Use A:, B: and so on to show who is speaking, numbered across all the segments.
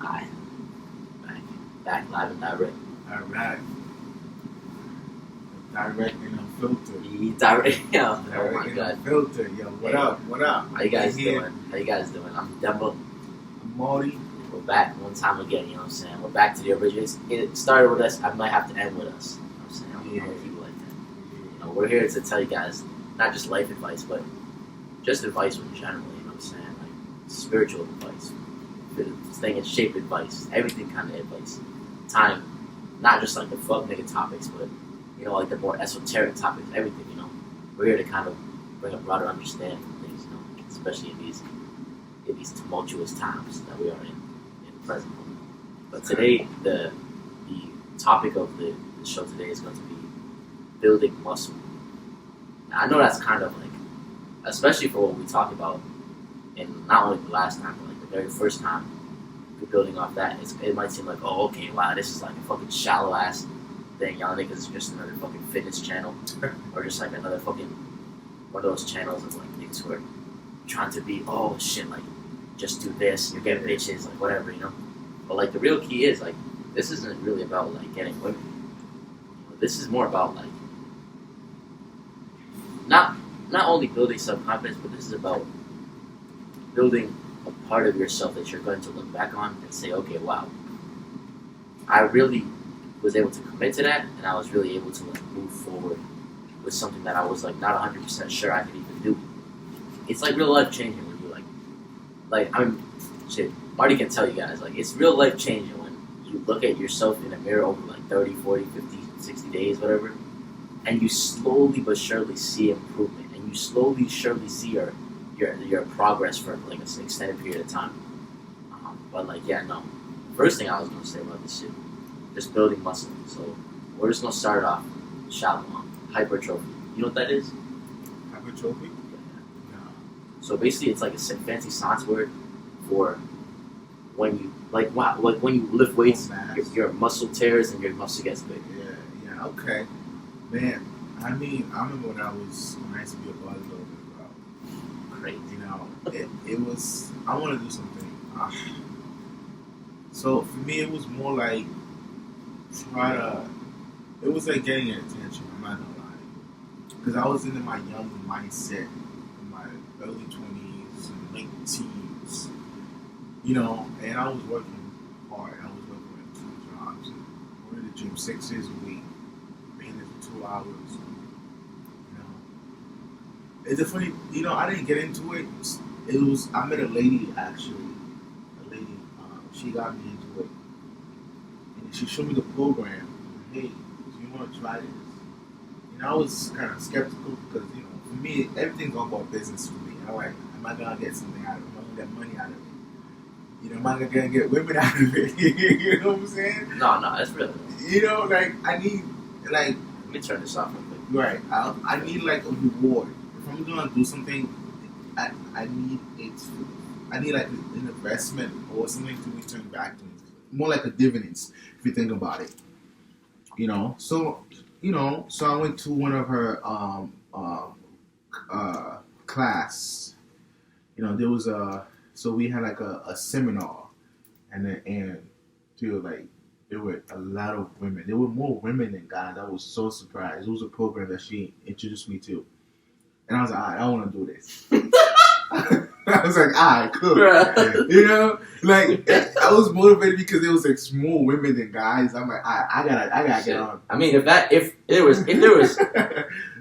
A: Alright. Back live and direct.
B: Alright. Direct and Unfiltered.
A: Direct, yo. Oh
B: Direct
A: my
B: and
A: god.
B: Unfiltered. Yo, what up? What up?
A: How you guys doing? I'm Dembo.
B: I'm Marty.
A: We're back one time again, you know what I'm saying? We're back to the originals. It started with us, I might have to end with us. You know what I'm saying? I'm gonna keep it like that. You know, we're here to tell you guys not just life advice, but just advice in general, you know what I'm saying? Like spiritual advice, staying in shape advice, everything kind of advice. Time, not just like the fuck nigga topics, but you know, like the more esoteric topics, everything, you know. We're here to kind of bring a broader understanding of things, you know, especially in these tumultuous times that we are in present moment. But today, the topic of the show today is going to be building muscle. Now, I know that's kind of like, especially for what we talked about in not only the last time, but like the very first time we're building off that, it might seem like, oh, okay, wow, this is like a fucking shallow ass thing. Y'all niggas is just another fucking fitness channel, or just like another fucking one of those channels of like niggas who are trying to be, oh shit, like just do this, you're getting bitches, like whatever, you know. But like the real key is like this isn't really about like getting women. This is more about like not only building self-confidence, but this is about building a part of yourself that you're going to look back on and say, okay, wow, I really was able to commit to that, and I was really able to like move forward with something that I was like not 100% sure I could even do. It's like real life changing when you Marty can tell you guys, like it's real life changing when you look at yourself in a mirror over like 30, 40, 50, 60 days, whatever, and you slowly but surely see improvement, and you slowly surely see your progress for like an extended period of time. But like, yeah, no. First thing I was gonna say about this shit, just building muscle. So we're just gonna start off shallow on hypertrophy. You know what that is?
B: Hypertrophy?
A: Yeah. So basically, it's like a fancy science word for when you when you lift weights, your muscle tears and your muscle gets big.
B: Yeah, okay. Man, I mean, I remember when I used to be a bodybuilder, bro.
A: Crazy.
B: You know, it was, I want to do something. So for me, it was more like it was like getting your attention, I'm not gonna lie. Because I was in my young mindset, in my early 20s and late teens, you know, and I was working hard. I was working at 2 jobs. Going to the gym 6 days a week, being there for 2 hours. You know, it's a funny, you know, I didn't get into it. I met a lady actually. She got me into it, and she showed me the program. Hey, do you want to try this? And I was kind of skeptical because, you know, for me, everything's all about business for me. I'm like, am I gonna get something out of it? Am I gonna get money out of it? You know, am I gonna get women out of it? You know what I'm saying?
A: No, that's real.
B: You know, like I need, like,
A: let me turn this off real quick.
B: Right, I need like a reward. If I'm gonna do something, I need it. I need like an investment or something to return back to me. More like a dividends, if you think about it. You know, so I went to one of her class. You know, there was so we had like a seminar, and there were a lot of women. There were more women than guys. I was so surprised. It was a program that she introduced me to, and I was like, all right, I want to do this. I was like, alright, cool. You know, like I was motivated because there was like more women than guys. I'm like, I gotta get on.
A: I mean, if there was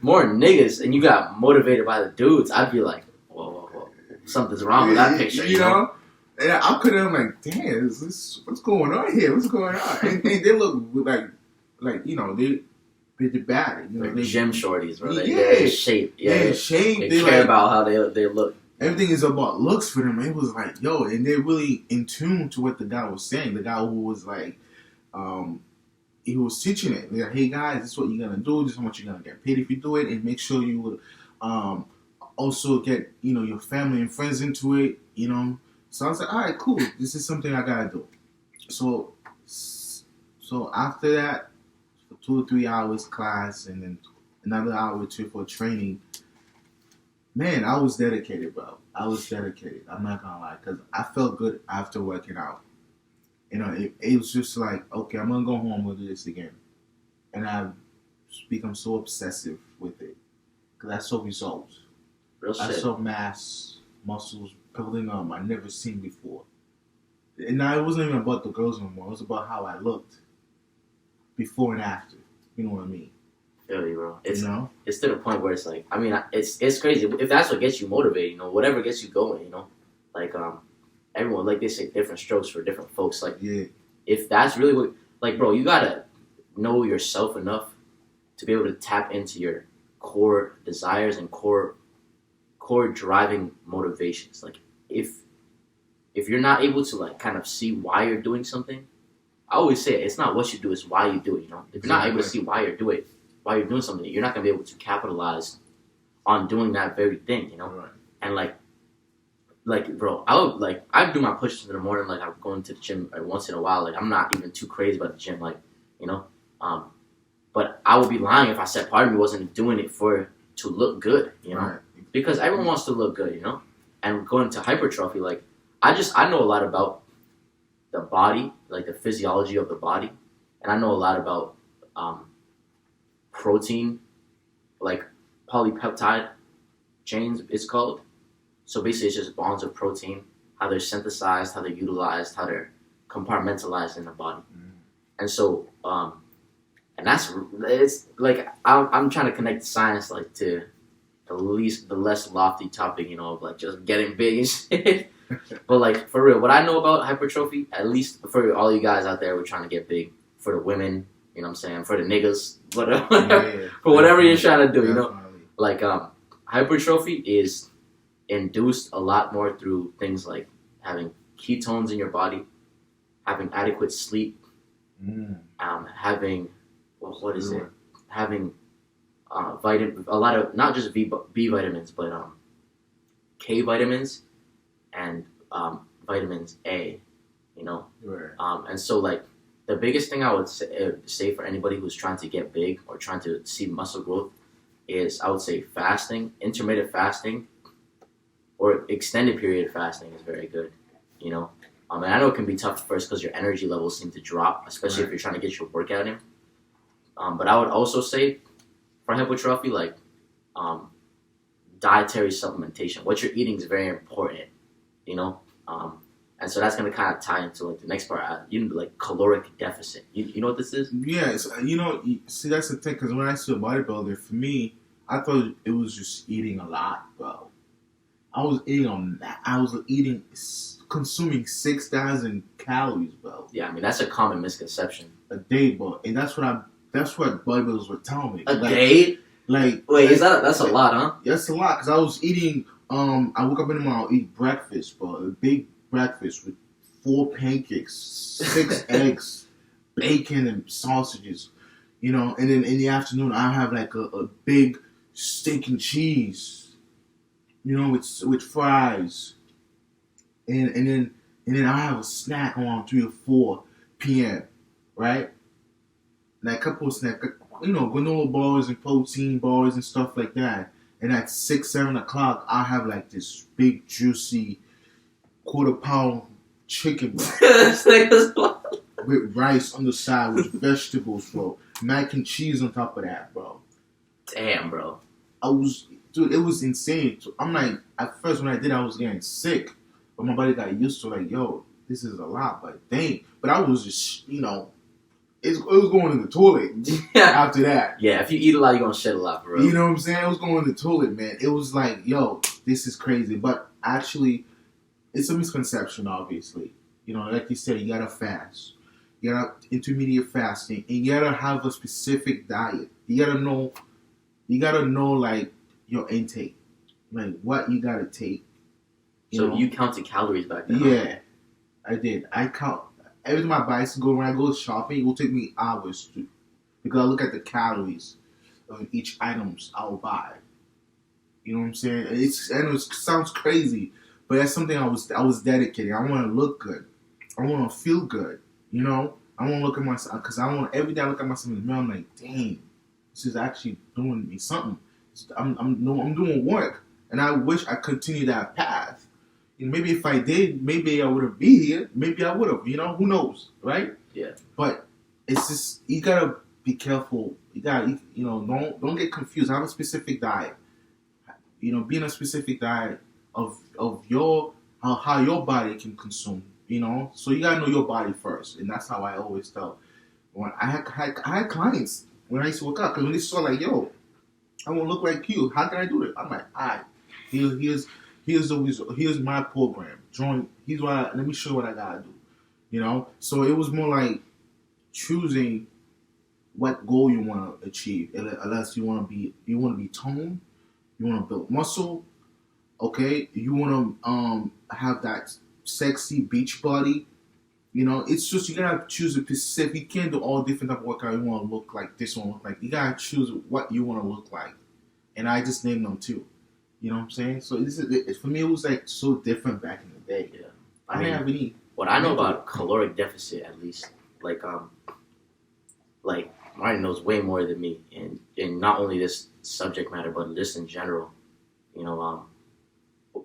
A: more niggas and you got motivated by the dudes, I'd be like, whoa, something's wrong with that picture.
B: You know? And I'm like, damn, what's going on here? What's going on? And they look like you know, they're bad. You know,
A: they're gym shorties, bro.
B: Yeah,
A: they're in shape. Yeah,
B: they're in shape.
A: They care about how they look.
B: Everything is about looks for them. It was like, yo, and they're really in tune to what the guy was saying. The guy who was like, he was teaching it. They're like, hey guys, this is what you're gonna do. This is how much you're gonna get paid if you do it, and make sure you would also get, you know, your family and friends into it. You know, so I was like, all right, cool. This is something I gotta do. So after that, for 2 or 3 hours class, and then another hour or 2 for training. Man, I was dedicated, bro. I was dedicated. I'm not gonna lie, because I felt good after working out. it was just like, okay, I'm gonna go home. I'm gonna do this again, and I've become so obsessive with it because I saw results.
A: Real shit.
B: I saw mass, muscles building up I never seen before. And now it wasn't even about the girls anymore. It was about how I looked before and after. You know what I mean?
A: Feel you, bro. It's to the point where it's like, I mean, it's crazy. If that's what gets you motivated, whatever gets you going, like everyone, like they say, different strokes for different folks. Like, if that's really what, like, bro, you gotta know yourself enough to be able to tap into your core desires and core driving motivations. Like, if you're not able to like kind of see why you're doing something, I always say it's not what you do, it's why you do it. If you're not able to see why you're doing something, you're not gonna be able to capitalize on doing that very thing.
B: Right.
A: And like bro, I do my push-ups in the morning. Like, I'm going to the gym once in a while. Like, I'm not even too crazy about the gym. Like, but I would be lying if I said part of me wasn't doing it to look good.
B: Right.
A: Because everyone wants to look good. And going to hypertrophy, like, I know a lot about the body, like the physiology of the body, and I know a lot about protein, like polypeptide chains, it's called. So basically, it's just bonds of protein, how they're synthesized, how they're utilized, how they're compartmentalized in the body. And so, and it's like I'm trying to connect science like to the less lofty topic, of like just getting big and shit. But like, for real, what I know about hypertrophy, at least for all you guys out there who are trying to get big, for the women, you know what I'm saying, for the niggas, whatever, for whatever you're trying to do, like hypertrophy is induced a lot more through things like having ketones in your body, having adequate sleep, having having a lot of not just B vitamins, but K vitamins and vitamins A,
B: Right.
A: And so like the biggest thing I would say for anybody who's trying to get big or trying to see muscle growth is, I would say, fasting, intermittent fasting, or extended period fasting is very good, and I know it can be tough at first because your energy levels seem to drop, especially if you're trying to get your workout in. But I would also say for hypertrophy, like dietary supplementation, what you're eating is very important, and so that's gonna kind of tie into like the next part, like caloric deficit. You know what this is?
B: Yes, see, that's the thing, because when I see a bodybuilder, for me, I thought it was just eating a lot, bro. I was consuming 6,000 calories, bro.
A: Yeah, I mean, that's a common misconception.
B: A day, bro, and that's what bodybuilders were telling me.
A: A day?
B: Like,
A: wait, that's a lot, huh?
B: That's a lot, because I was eating. I woke up in the morning, I'll eat breakfast, bro, a big breakfast with 4 pancakes, 6 eggs, bacon, and sausages, and then in the afternoon I have like a big steak and cheese. With fries, and then I have a snack around 3 or 4 p.m. Right, like a couple of snacks, granola bars and protein bars and stuff like that. And at 6-7 o'clock, I have like this big juicy 1/4 pound chicken with rice on the side with vegetables, bro, mac and cheese on top of that, bro.
A: Damn, bro.
B: Dude, it was insane. I'm like, at first when I did, I was getting sick, but my body got used to like, yo, this is a lot, but dang. But I was just, it was going in the toilet after that.
A: Yeah, if you eat a lot, you're gonna shit a lot, bro.
B: You know what I'm saying? It was going in the toilet, man. It was like, yo, this is crazy. But actually, it's a misconception, obviously. Like you said, you gotta fast. You gotta intermediate fasting, and you gotta have a specific diet. You gotta know, like, your intake, like what you gotta take.
A: You counted calories back then?
B: Yeah, I did. I count every time I buy something. When I go shopping, it will take me hours because I look at the calories of each items I will buy. You know what I'm saying? I know it sounds crazy, but that's something I was dedicated. I want to look good. I want to feel good. I want to look at myself, because every day I look at myself in the mirror. I'm like, dang, this is actually doing me something. I'm doing work, and I wish I continued that path. Maybe if I did, maybe I wouldn't be here. Maybe I would have. Who knows, right?
A: Yeah.
B: But it's just you gotta be careful. You gotta, don't get confused. Have a specific diet. Be in a specific diet of your how your body can consume. So you gotta know your body first, and that's how I always tell. When I had clients when I used to work out, because when they saw like, yo, I want to look like you. How can I do it? I'm like, all right, here's my program. Join. Let me show you what I gotta do. So it was more like choosing what goal you want to achieve. Unless you want to be toned, you want to build muscle. Okay, you want to have that sexy beach body. It's just you gotta choose a specific. You can't do all different type of workout. You want to look like this one, look like. You gotta choose what you want to look like, and I just named them too. You know what I'm saying? So for me, it was like so different back in the day.
A: Yeah,
B: I didn't have any.
A: What I know about caloric deficit, at least, like Martin knows way more than me, and not only this subject matter, but just in general.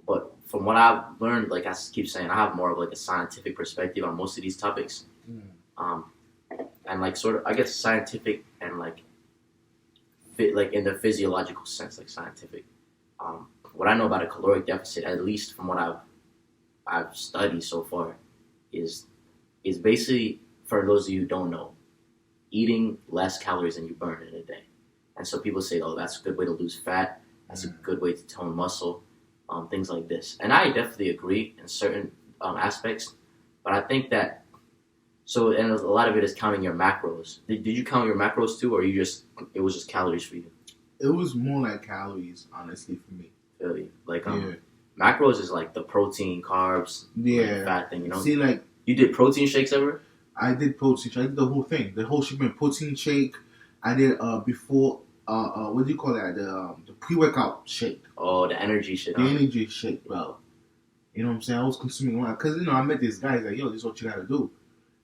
A: But from what I've learned, like I keep saying, I have more of like a scientific perspective on most of these topics. And like sort of, I guess scientific and like in the physiological sense, like scientific. What I know about a caloric deficit, at least from what I've studied so far, is basically, for those of you who don't know, eating less calories than you burn in a day. And so people say, oh, that's a good way to lose fat. That's a good way to tone muscle. Things like this. And I definitely agree in certain aspects, but I think that, and a lot of it is counting your macros. Did you count your macros too, or it was just calories for you?
B: It was more like calories, honestly, for me.
A: Really? Like, macros is like the protein, carbs, like fat thing,
B: See, like...
A: You did protein shakes ever?
B: I did protein shake. I did the whole thing. The whole shipment. Protein shake. I did before... what do you call that? The pre-workout shake.
A: Oh, the energy shake.
B: The energy shake, bro. You know what I'm saying? I was consuming a lot. Because, I met this guy. He's like, yo, this is what you got to do.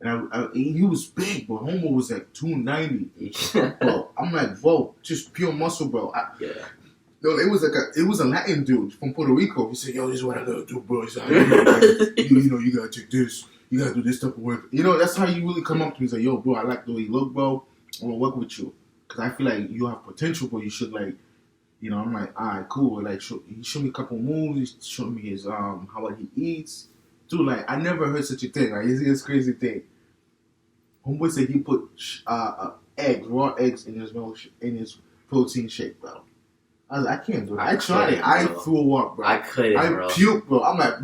B: And he was big, but Homo was like 290. Bro, I'm like, whoa, just pure muscle, bro. No, it was a Latin dude from Puerto Rico. He said, yo, this is what I got to do, bro. He said, you got to take this. You got to do this type of work. That's how you really come up to me. He's like, yo, bro, I like the way you look, bro. I want to work with you. Because I feel like you have potential, but you should, like, I'm like, all right, cool. Like, he showed me a couple moves. He showed me his, how he eats. Dude, like, I never heard such a thing. Like, it's a crazy thing. Homeboy said he put raw eggs in his protein shake, bro. I was like, I can't do it. I tried it. I threw up, bro.
A: I couldn't, bro.
B: I puked, bro. I'm like,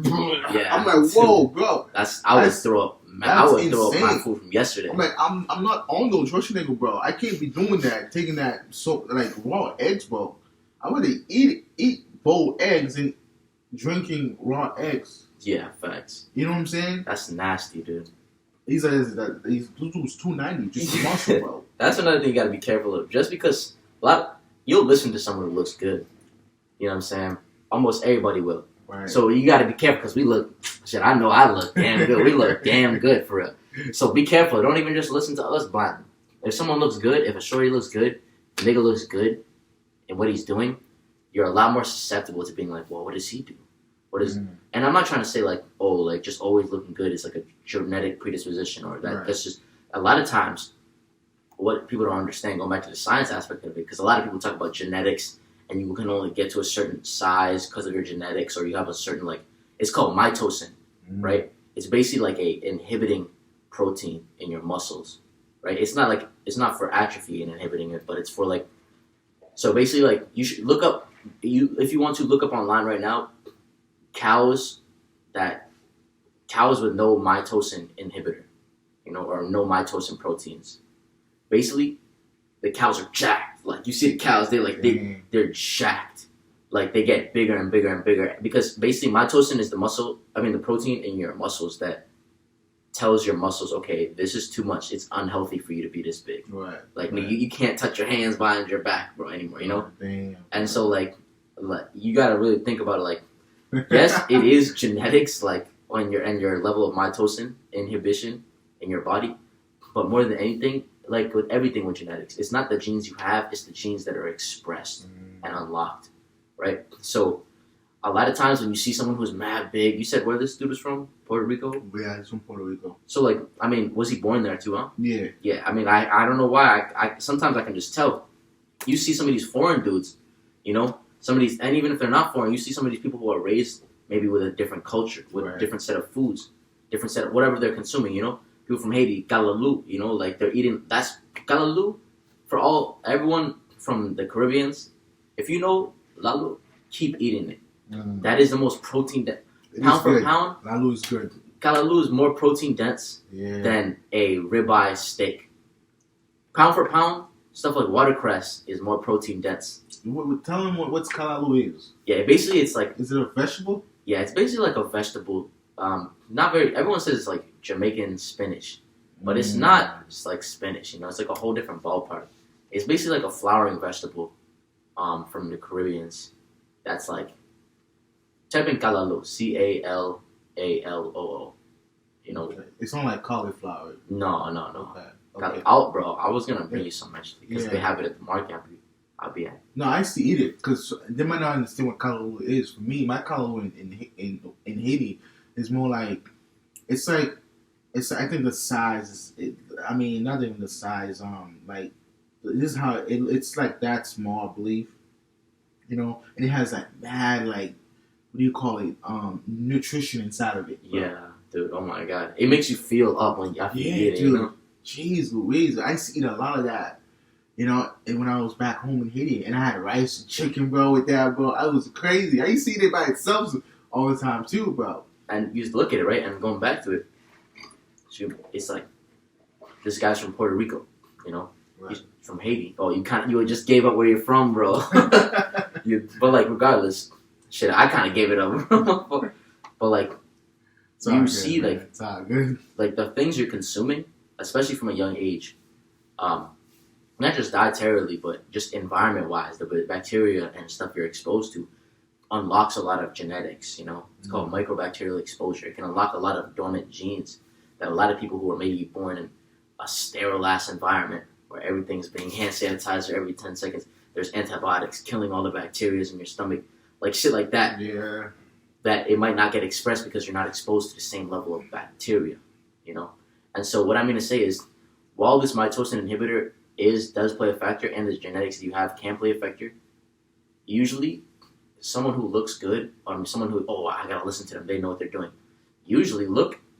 B: I'm like, whoa, bro.
A: I would throw up. I would throw up my food from yesterday.
B: I'm like, I'm not on those Russian nigga, bro. I can't be doing that, taking that like raw eggs, bro. I would eat boiled eggs and drinking raw eggs.
A: Yeah, facts.
B: You know what I'm saying?
A: That's nasty, dude.
B: He's dude's 290, just muscle, bro.
A: That's another thing you gotta be careful of. Just because you'll listen to someone who looks good. You know what I'm saying? Almost everybody will.
B: Right.
A: So you gotta be careful because we look. I know I look damn good. We look damn good for real. So be careful. Don't even just listen to us blind. If someone looks good, if a shorty looks good, a nigga looks good, and what he's doing, you're a lot more susceptible to being like, well, what does he do? What is? And I'm not trying to say like, oh, like just always looking good is like a genetic predisposition or that. Right. That's just a lot of times what people don't understand. Going back to the science aspect of it, because a lot of people talk about genetics, and you can only get to a certain size because of your genetics, or you have a certain like it's called mitocin, right? It's basically like a inhibiting protein in your muscles, right? It's not for atrophy and inhibiting it, but it's for like. So basically, like you should look up if you want to look up online right now. Cows with no mitocin inhibitor, or no mitocin proteins. Basically, the cows are jacked. Like you see the cows, they're jacked. Like they get bigger and bigger and bigger because basically mitocin is the protein in your muscles that tells your muscles, okay, this is too much. It's unhealthy for you to be this big.
B: Right.
A: Like you can't touch your hands behind your back, bro, anymore.
B: Damn.
A: And so like you gotta really think about it. Like, yes, it is genetics, like on your level of mitocin inhibition in your body, but more than anything, like with everything with genetics, it's not the genes you have; it's the genes that are expressed and unlocked, right? So, a lot of times when you see someone who's mad big, you said where this dude is from? Puerto Rico?
B: Yeah, he's from Puerto Rico.
A: So, like, I mean, was he born there too, huh?
B: Yeah.
A: Yeah, I mean, I don't know why. I sometimes I can just tell. You see some of these foreign dudes, you know, some of these, and even if they're not foreign, you see some of these people who are raised maybe with a different culture, with a different set of foods, different set of whatever they're consuming, you know. People from Haiti, galaloo, you know, like they're eating, that's galaloo for everyone from the Caribbeans. If you know lalu, keep eating it. That is the most protein pound for pound.
B: Lalu is good.
A: Galaloo is more protein dense than a ribeye steak. Pound for pound, stuff like watercress is more protein dense.
B: Tell them what's kalaloo is.
A: Yeah, basically it's like...
B: Is it a vegetable?
A: Yeah, it's basically like a vegetable. Not very... Everyone says it's like Jamaican spinach. But it's not just like spinach, you know? It's like a whole different ballpark. It's basically like a flowering vegetable from the Caribbeans. That's like... Type in kalaloo. Calaaloo. You know?
B: Okay. It's not like cauliflower.
A: No.
B: Okay.
A: Out, bro. I was gonna bring you some actually because they have it at the market. I'll be at.
B: No, I used to eat it because they might not understand what kalaloo is. For me, my kalaloo in Haiti is more like it's. I think the size is. Not even the size. Like this is how it's like that small, I believe. You know, and it has like mad like what do you call it? Nutrition inside of it. Bro.
A: Yeah, dude. Oh my god, it makes you feel up when after you eat it.
B: Dude.
A: You know?
B: Jeez Louise, I used to eat a lot of that. You know, and when I was back home in Haiti, and I had rice and chicken, bro, with that, bro. I was crazy. I used to eat it by itself all the time, too, bro.
A: And you just look at it, right? And going back to it, it's like, this guy's from Puerto Rico, you know?
B: Right.
A: He's from Haiti. Oh, you just gave up where you're from, bro. But, like, regardless, shit, I kind of gave it up. But, like, see, like,
B: it's all good.
A: Like, the things you're consuming, especially from a young age, not just dietarily, but just environment-wise, the bacteria and stuff you're exposed to unlocks a lot of genetics, you know? It's called microbacterial exposure. It can unlock a lot of dormant genes that a lot of people who are maybe born in a sterile-ass environment where everything's being hand sanitizer every 10 seconds, there's antibiotics killing all the bacteria in your stomach, like shit like that.
B: Yeah.
A: That it might not get expressed because you're not exposed to the same level of bacteria, you know? And so what I'm going to say is, while this mitosin inhibitor does play a factor, and the genetics that you have can play a factor, usually someone who looks good, or someone who, I gotta listen to them, they know what they're doing. Usually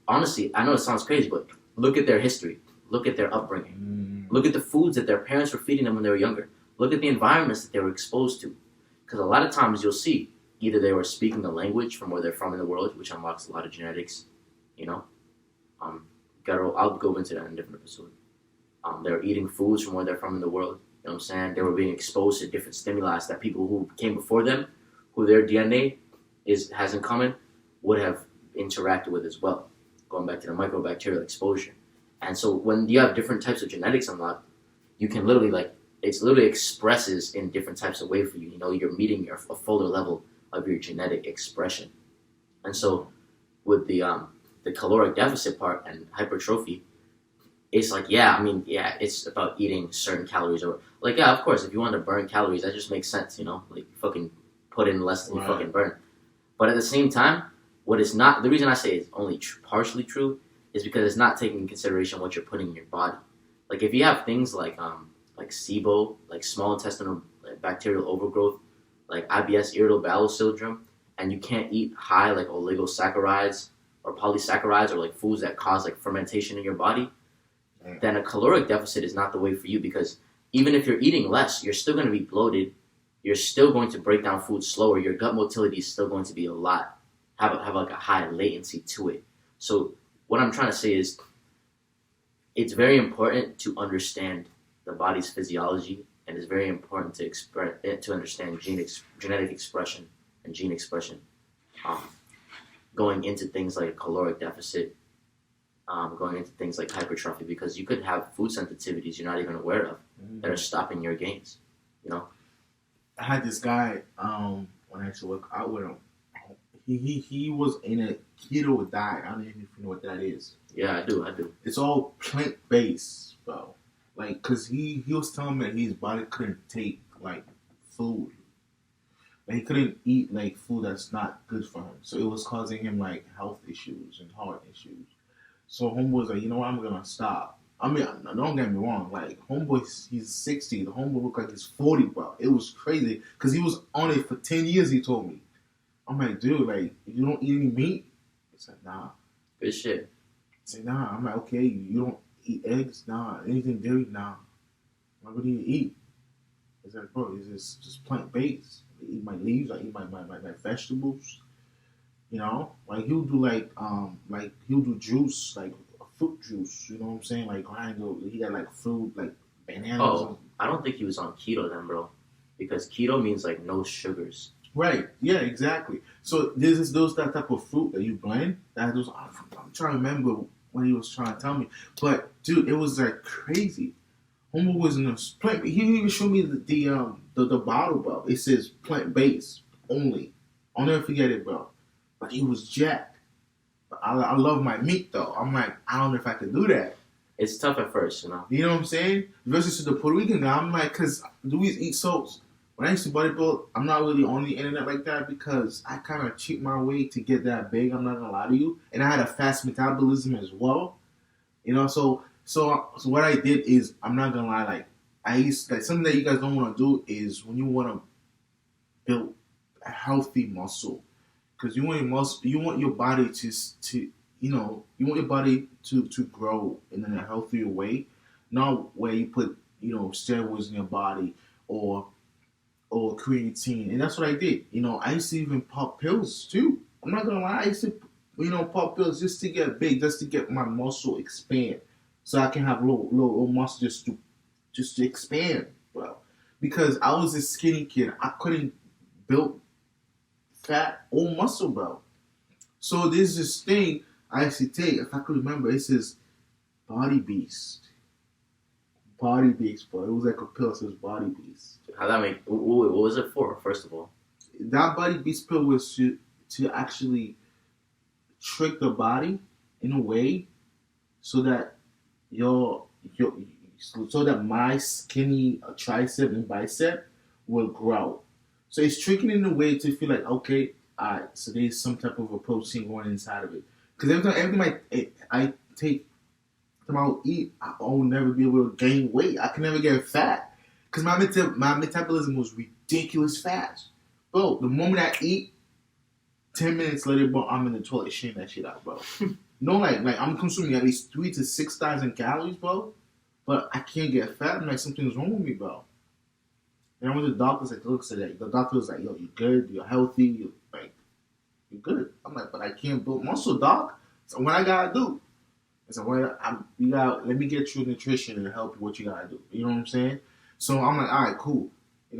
A: honestly, I know it sounds crazy, but look at their history. Look at their upbringing. Look at the foods that their parents were feeding them when they were younger. Look at the environments that they were exposed to. Because a lot of times you'll see, either they were speaking the language from where they're from in the world, which unlocks a lot of genetics, you know? I'll go into that in a different episode. They were eating foods from where they're from in the world. You know what I'm saying? They were being exposed to different stimuli that people who came before them, who their DNA has in common, would have interacted with as well. Going back to the microbacterial exposure. And so when you have different types of genetics unlocked, you can literally it's literally expresses in different types of ways for you. You know, you're meeting a fuller level of your genetic expression. And so with the caloric deficit part and hypertrophy, it's like, it's about eating certain calories. Or, like, of course, if you want to burn calories, that just makes sense, you know? Like, you fucking put in less than you fucking burn. But at the same time, the reason I say it's only partially true is because it's not taking into consideration what you're putting in your body. Like, if you have things like SIBO, like small intestinal bacterial overgrowth, like IBS, irritable bowel syndrome, and you can't eat high, like, oligosaccharides or polysaccharides or, like, foods that cause, like, fermentation in your body, then a caloric deficit is not the way for you, because even if you're eating less, you're still going to be bloated. You're still going to break down food slower. Your gut motility is still going to be have like a high latency to it. So what I'm trying to say is, it's very important to understand the body's physiology, and it's very important to understand genetic expression and gene expression, going into things like a caloric deficit, going into things like hypertrophy, because you could have food sensitivities you're not even aware of that are stopping your gains, you know?
B: I had this guy, when I used to work out with him, he was in a keto diet. I don't even know if you know what that is.
A: Yeah, I do.
B: It's all plant-based, bro. Like, cause he was telling me that his body couldn't take, like, food. Like, he couldn't eat like food that's not good for him. So it was causing him like health issues and heart issues. So homeboy was like, you know what, I'm gonna stop. I mean, don't get me wrong. Like homeboy, he's 60. The homeboy looked like he's 40, bro. It was crazy because he was on it for 10 years. He told me. I'm like, dude, like you don't eat any meat. He said, nah.
A: Good shit.
B: I said, nah. I'm like, okay, you don't eat eggs? Nah. Anything dairy? Nah. Like, what do you eat? He said, bro, it's just plant based. I eat my leaves. I eat my vegetables. You know, like he'll do like he'll do juice, like fruit juice. You know what I'm saying? Like he got like fruit, like bananas.
A: Oh, I don't think he was on keto then, bro, because keto means like no sugars.
B: Right. Yeah. Exactly. So there's that type of fruit that you blend. I'm trying to remember what he was trying to tell me, but dude, it was like crazy. Homer was in a plant. He didn't even show me the bottle, bro. It says plant based only. I'll never forget it, bro. But he was jacked. I love my meat though. I'm like, I don't know if I could do that.
A: It's tough at first, you know.
B: You know what I'm saying? Versus to the Puerto Rican guy, I'm like, cause Louis eat soaps. When I used to bodybuild, I'm not really on the internet like that because I kind of cheat my way to get that big. I'm not gonna lie to you, and I had a fast metabolism as well. You know, so what I did is, I'm not gonna lie, like I used like something that you guys don't want to do is when you want to build a healthy muscle. Because you want your body to you want your body to grow in a healthier way, not where you put steroids in your body or creatine, and that's what I did. I used to even pop pills too. I'm not gonna lie, I used to pop pills just to get big, just to get my muscle expand, so I can have little muscle just to expand, bro. Because I was a skinny kid, I couldn't build fat or muscle, bro. So there's this thing I actually take, if I could remember, it says Body Beast. Body Beast, bro. It was like a pill, it says Body Beast.
A: How'd that make, what was it for, first of all?
B: That Body Beast pill was to actually trick the body in a way so that so that my skinny tricep and bicep will grow. So it's tricking in a way to feel like, okay, alright, so there's some type of a protein going inside of it. Because every time I take, every time I will eat, I will never be able to gain weight. I can never get fat. Because my metabolism was ridiculous fast. Bro, the moment I eat, 10 minutes later, bro, I'm in the toilet shitting that shit out, bro. Like I'm consuming at least 3,000 to 6,000 calories, bro. But I can't get fat. I'm like, something's wrong with me, bro. And I went to the doctor's like, looks at that. The doctor was like, yo, you're good, you're healthy, you're good. I'm like, but I can't build muscle, doc. So what I gotta do? I said, let me get you nutrition and help you what you gotta do. You know what I'm saying? So I'm like, all right, cool.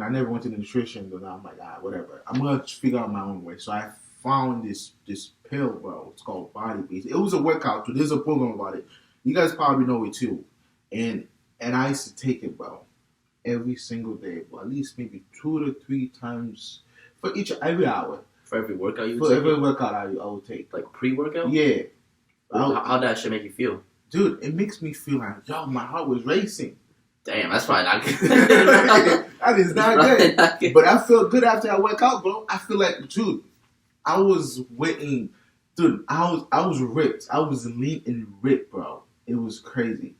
B: I never went to nutrition, but I'm like, all right, whatever. I'm gonna figure out my own way. So I found this pill, bro. It's called Body Beast. It was a workout too. There's a program about it. You guys probably know it too. And I used to take it, bro. Every single day, but at least maybe 2 to 3 times for every hour.
A: For every workout you would
B: take?
A: For
B: every workout I would take.
A: Like pre-workout?
B: Yeah.
A: How'd that shit make you feel?
B: Dude, it makes me feel like, yo, my heart was racing.
A: Damn, that's probably not good.
B: That is not good. But I felt good after I work out, bro. I feel like, dude, I was waiting. Dude, I was ripped. I was lean and ripped, bro. It was crazy.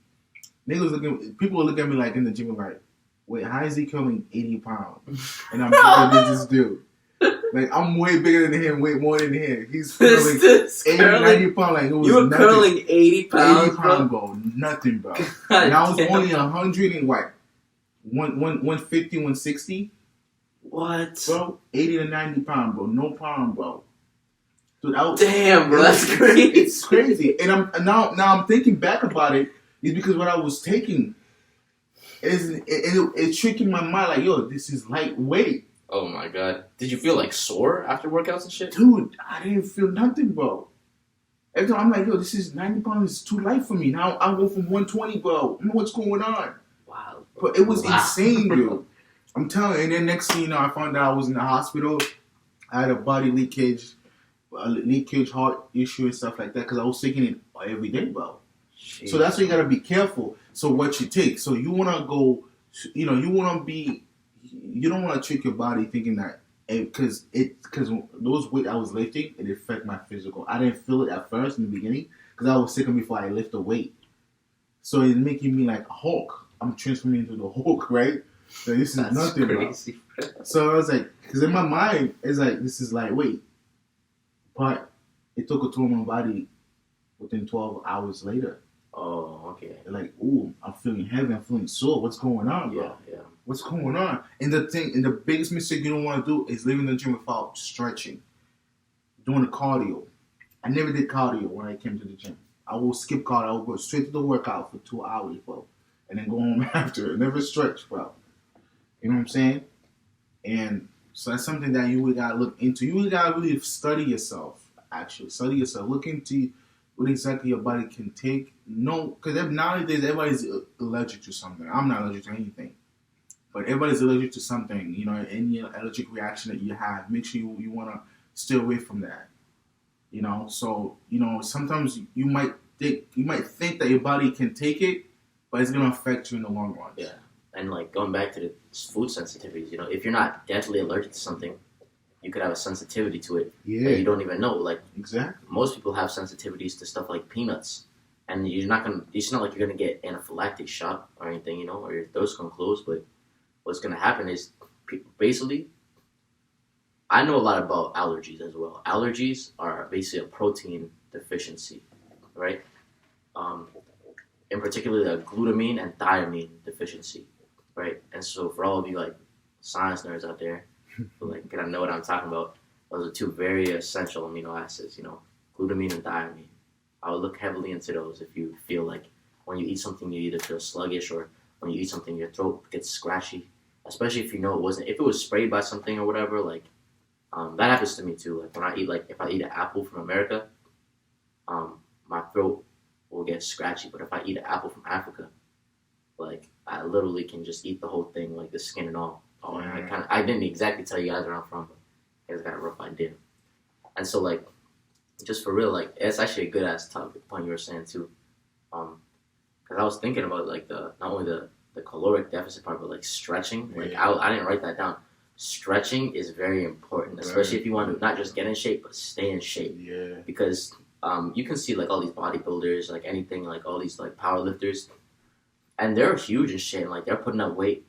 B: People were looking at me like in the gym like, wait, how is he killing 80 pounds? And I'm bigger than this dude. Like, I'm way bigger than him, way more than him. He's curling 80, 90 pounds. Like, it was
A: you were
B: nothing.
A: Curling 80 pounds,
B: 80 pounds, bro. Nothing, bro.
A: God
B: and I was
A: damn.
B: only 100 and what? 150, 160?
A: What?
B: Bro, 80 to 90 pounds, bro. No problem, bro. Dude,
A: damn, bro. That's crazy.
B: It's crazy. And now I'm thinking back about it. It's because what I was taking it's tricking my mind like, yo, this is lightweight.
A: Oh my god. Did you feel like sore after workouts and shit?
B: Dude, I didn't feel nothing, bro. Every time I'm like, yo, this is 90 pounds is too light for me. Now I go from 120, bro. I know what's going on.
A: Wow.
B: But it was insane, dude. I'm telling you. And then next thing you know, I found out I was in the hospital. I had a body leakage heart issue and stuff like that because I was taking it every day, bro. Jeez. So that's why you gotta be careful. So what you take. So you wanna go, you don't wanna trick your body thinking that because those weight I was lifting, it affected my physical. I didn't feel it at first in the beginning because I was sick before I lift the weight. So it's making me like Hulk. I'm transforming into the Hulk, right? So this is nothing, crazy, bro. So I was like, because in my mind, it's like, this is lightweight. But it took a toll on my body within 12 hours later.
A: Oh, okay.
B: Like, ooh, I'm feeling heavy. I'm feeling sore. What's going on, bro?
A: Yeah.
B: What's going on? And the biggest mistake you don't want to do is leaving the gym without stretching. Doing the cardio. I never did cardio when I came to the gym. I will skip cardio. I will go straight to the workout for 2 hours, bro. And then go home after. Never stretch, bro. You know what I'm saying? And so that's something that you really got to look into. You really got to really study yourself, actually. Study yourself. Look into what exactly your body can take. No, because nowadays everybody's allergic to something. I'm not allergic to anything. But everybody's allergic to something. You know, any allergic reaction that you have, make sure you want to stay away from that. You know, so, you know, sometimes you might think that your body can take it, but it's going to affect you in the long run.
A: Yeah. And, like, going back to the food sensitivities, you know, if you're not deathly allergic to something, you could have a sensitivity to it that you don't even know. Like,
B: exactly.
A: Most people have sensitivities to stuff like peanuts. And it's not like you're going to get anaphylactic shock or anything, you know, or your throat's going to close. But what's going to happen is, basically, I know a lot about allergies as well. Allergies are basically a protein deficiency, right? In particular, the glutamine and thiamine deficiency, right? And so for all of you, like, science nerds out there, who, like, kind of know what I'm talking about, those are two very essential amino acids, you know, glutamine and thiamine. I would look heavily into those if you feel like when you eat something you either feel sluggish or when you eat something your throat gets scratchy, especially if you know if it was sprayed by something or whatever, like, that happens to me too. Like, when I eat, like, if I eat an apple from America, my throat will get scratchy. But if I eat an apple from Africa, like, I literally can just eat the whole thing, like the skin and all. And I didn't exactly tell you guys where I'm from, but you guys got a rough idea. And so, like, just for real, like, it's actually a good ass topic point you were saying too, because I was thinking about, like, not only the caloric deficit part, but, like, stretching. Like, I didn't write that down. Stretching is very important, especially if you want to not just get in shape, but stay in shape.
B: Yeah.
A: Because you can see, like, all these bodybuilders, like, anything, like, all these, like, powerlifters, and they're huge and shit, and, like, they're putting up weight,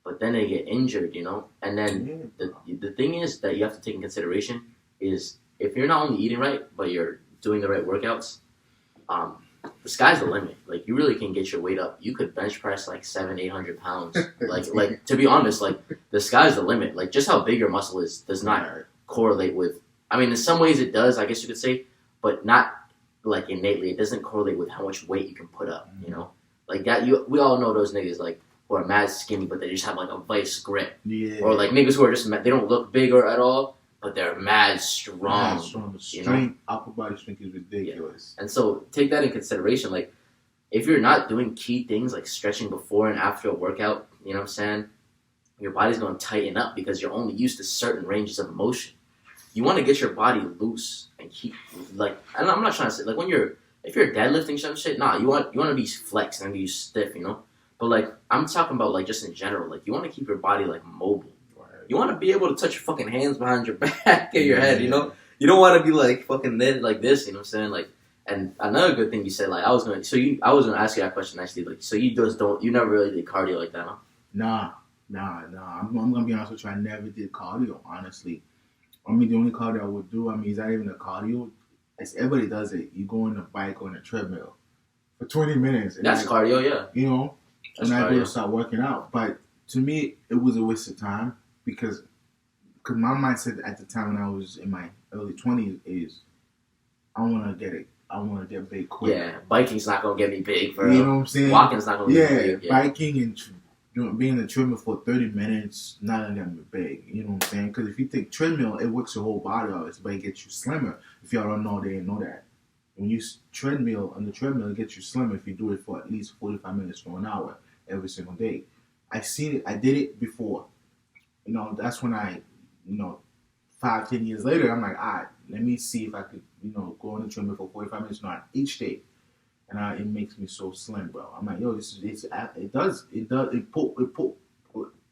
A: but then they get injured, you know? And then the thing is that you have to take in consideration is if you're not only eating right, but you're doing the right workouts, the sky's the limit. Like, you really can get your weight up. You could bench press, like, 700-800 pounds. Like, to be honest, like, the sky's the limit. Like, just how big your muscle is does not correlate with, I mean, in some ways it does, I guess you could say, but not, like, innately. It doesn't correlate with how much weight you can put up, you know? Like, that, we all know those niggas, like, who are mad skinny, but they just have, like, a vice grip.
B: Yeah.
A: Or, like, niggas who are just, they don't look bigger at all, but they're mad strong.
B: The
A: you
B: strength,
A: know?
B: upper body strength is ridiculous.
A: Yeah. And so, take that in consideration. Like, if you're not doing key things like stretching before and after a workout, you know what I'm saying? Your body's going to tighten up because you're only used to certain ranges of motion. You want to get your body loose and keep, like, and I'm not trying to say, like, if you're deadlifting some shit, nah, you want to be flexed and be stiff, you know? But, like, I'm talking about, like, just in general, like, you want to keep your body, like, mobile. Right. You want to be able to touch your fucking hands behind your back and your head, you know? You don't want to be, like, fucking knit like this, you know what I'm saying? Like, and another good thing you said, like, I was gonna ask you that question actually, like, so you never really did cardio like that, huh?
B: Nah. I'm gonna be honest with you, I never did cardio, honestly. I mean, the only cardio I would do, I mean, is that even a cardio? It's, everybody does it. You go on a bike or on a treadmill for 20 minutes. And
A: that's cardio, yeah.
B: You know?
A: That's
B: and I
A: cardio.
B: go to start working out. But to me, it was a waste of time because my mindset at the time when I was in my early 20s is I want to get big quick.
A: Yeah, biking's not going to get me big, bro.
B: You know what I'm saying?
A: Walking's not going to get me big.
B: Yeah, biking and being in the treadmill for 30 minutes, not going to get me big. You know what I'm saying? Because if you take treadmill, it works your whole body out. It's about to get you slimmer. If y'all don't know, they didn't know that. When you on the treadmill, it gets you slimmer if you do it for at least 45 minutes to an hour every single day. I seen it. I did it before. You know, that's when 5-10 years later, I'm like, all right, let me see if I could, go on the treadmill for 45 minutes not each day. And it makes me so slim, bro. I'm like, yo, it put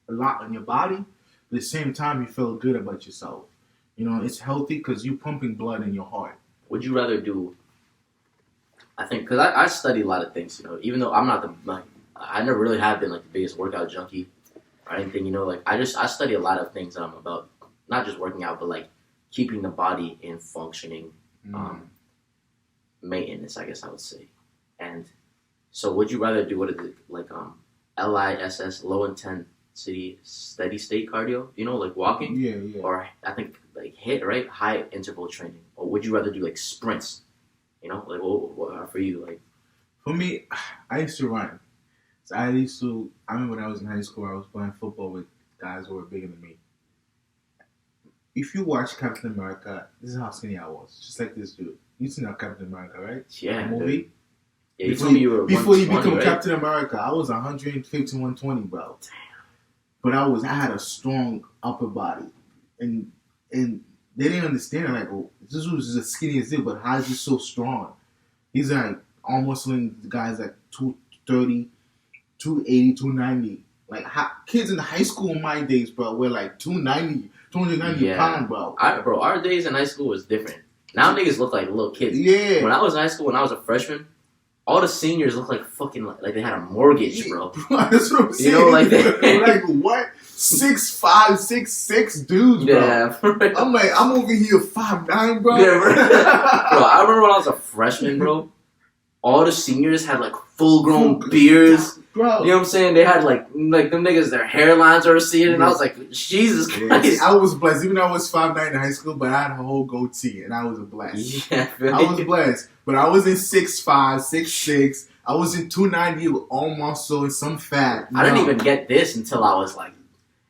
B: a lot on your body, But at the same time, you feel good about yourself. It's healthy because you're pumping blood in your heart.
A: Would you rather do? I think because I study a lot of things. Even though I'm not I never really have been like the biggest workout junkie or anything. Like I study a lot of things about not just working out, but like keeping the body in functioning maintenance, I guess I would say. And so, would you rather do what is it like LISS, low intensity steady state cardio? Like walking.
B: Yeah.
A: Or I think like high interval training. Or would you rather do like sprints? Like what for you like?
B: For me, I used to run. So I remember when I was in high school, I was playing football with guys who were bigger than me. If you watch Captain America, this is how skinny I was. Just like this dude. You seen Captain America, right?
A: Yeah.
B: The movie?
A: Yeah, you told me you were
B: before you become
A: right?
B: Captain America, I was 150, 120, bro. Damn. But I had a strong upper body. And they didn't understand, like, oh, this was just as skinny as dude, but how is he so strong? He's like almost when the guy's like 230, 280, 290. Like kids in high school in my days, bro, were like 290 pounds, bro.
A: Our days in high school was different. Now niggas look like little kids.
B: Yeah.
A: When I was in high school, when I was a freshman, all the seniors looked like fucking like they had a mortgage, bro.
B: That's what I'm saying. Like what? 6'5", 6'6" dudes, bro.
A: Yeah.
B: I'm like, I'm over here 5'9", bro.
A: Yeah, bro. Bro, I remember when I was a freshman, bro. All the seniors had like full-grown beards.
B: Bro.
A: You know what I'm saying? They had like them niggas, their hairlines were receding, and I was like, Jesus Christ.
B: I was blessed. Even though I was 5'9" in high school, but I had a whole goatee, and I was blessed.
A: Yeah, really?
B: I was blessed. But I was in 6'5", 6'6". I was in 290 with all muscle and some fat.
A: I didn't even get this until I was like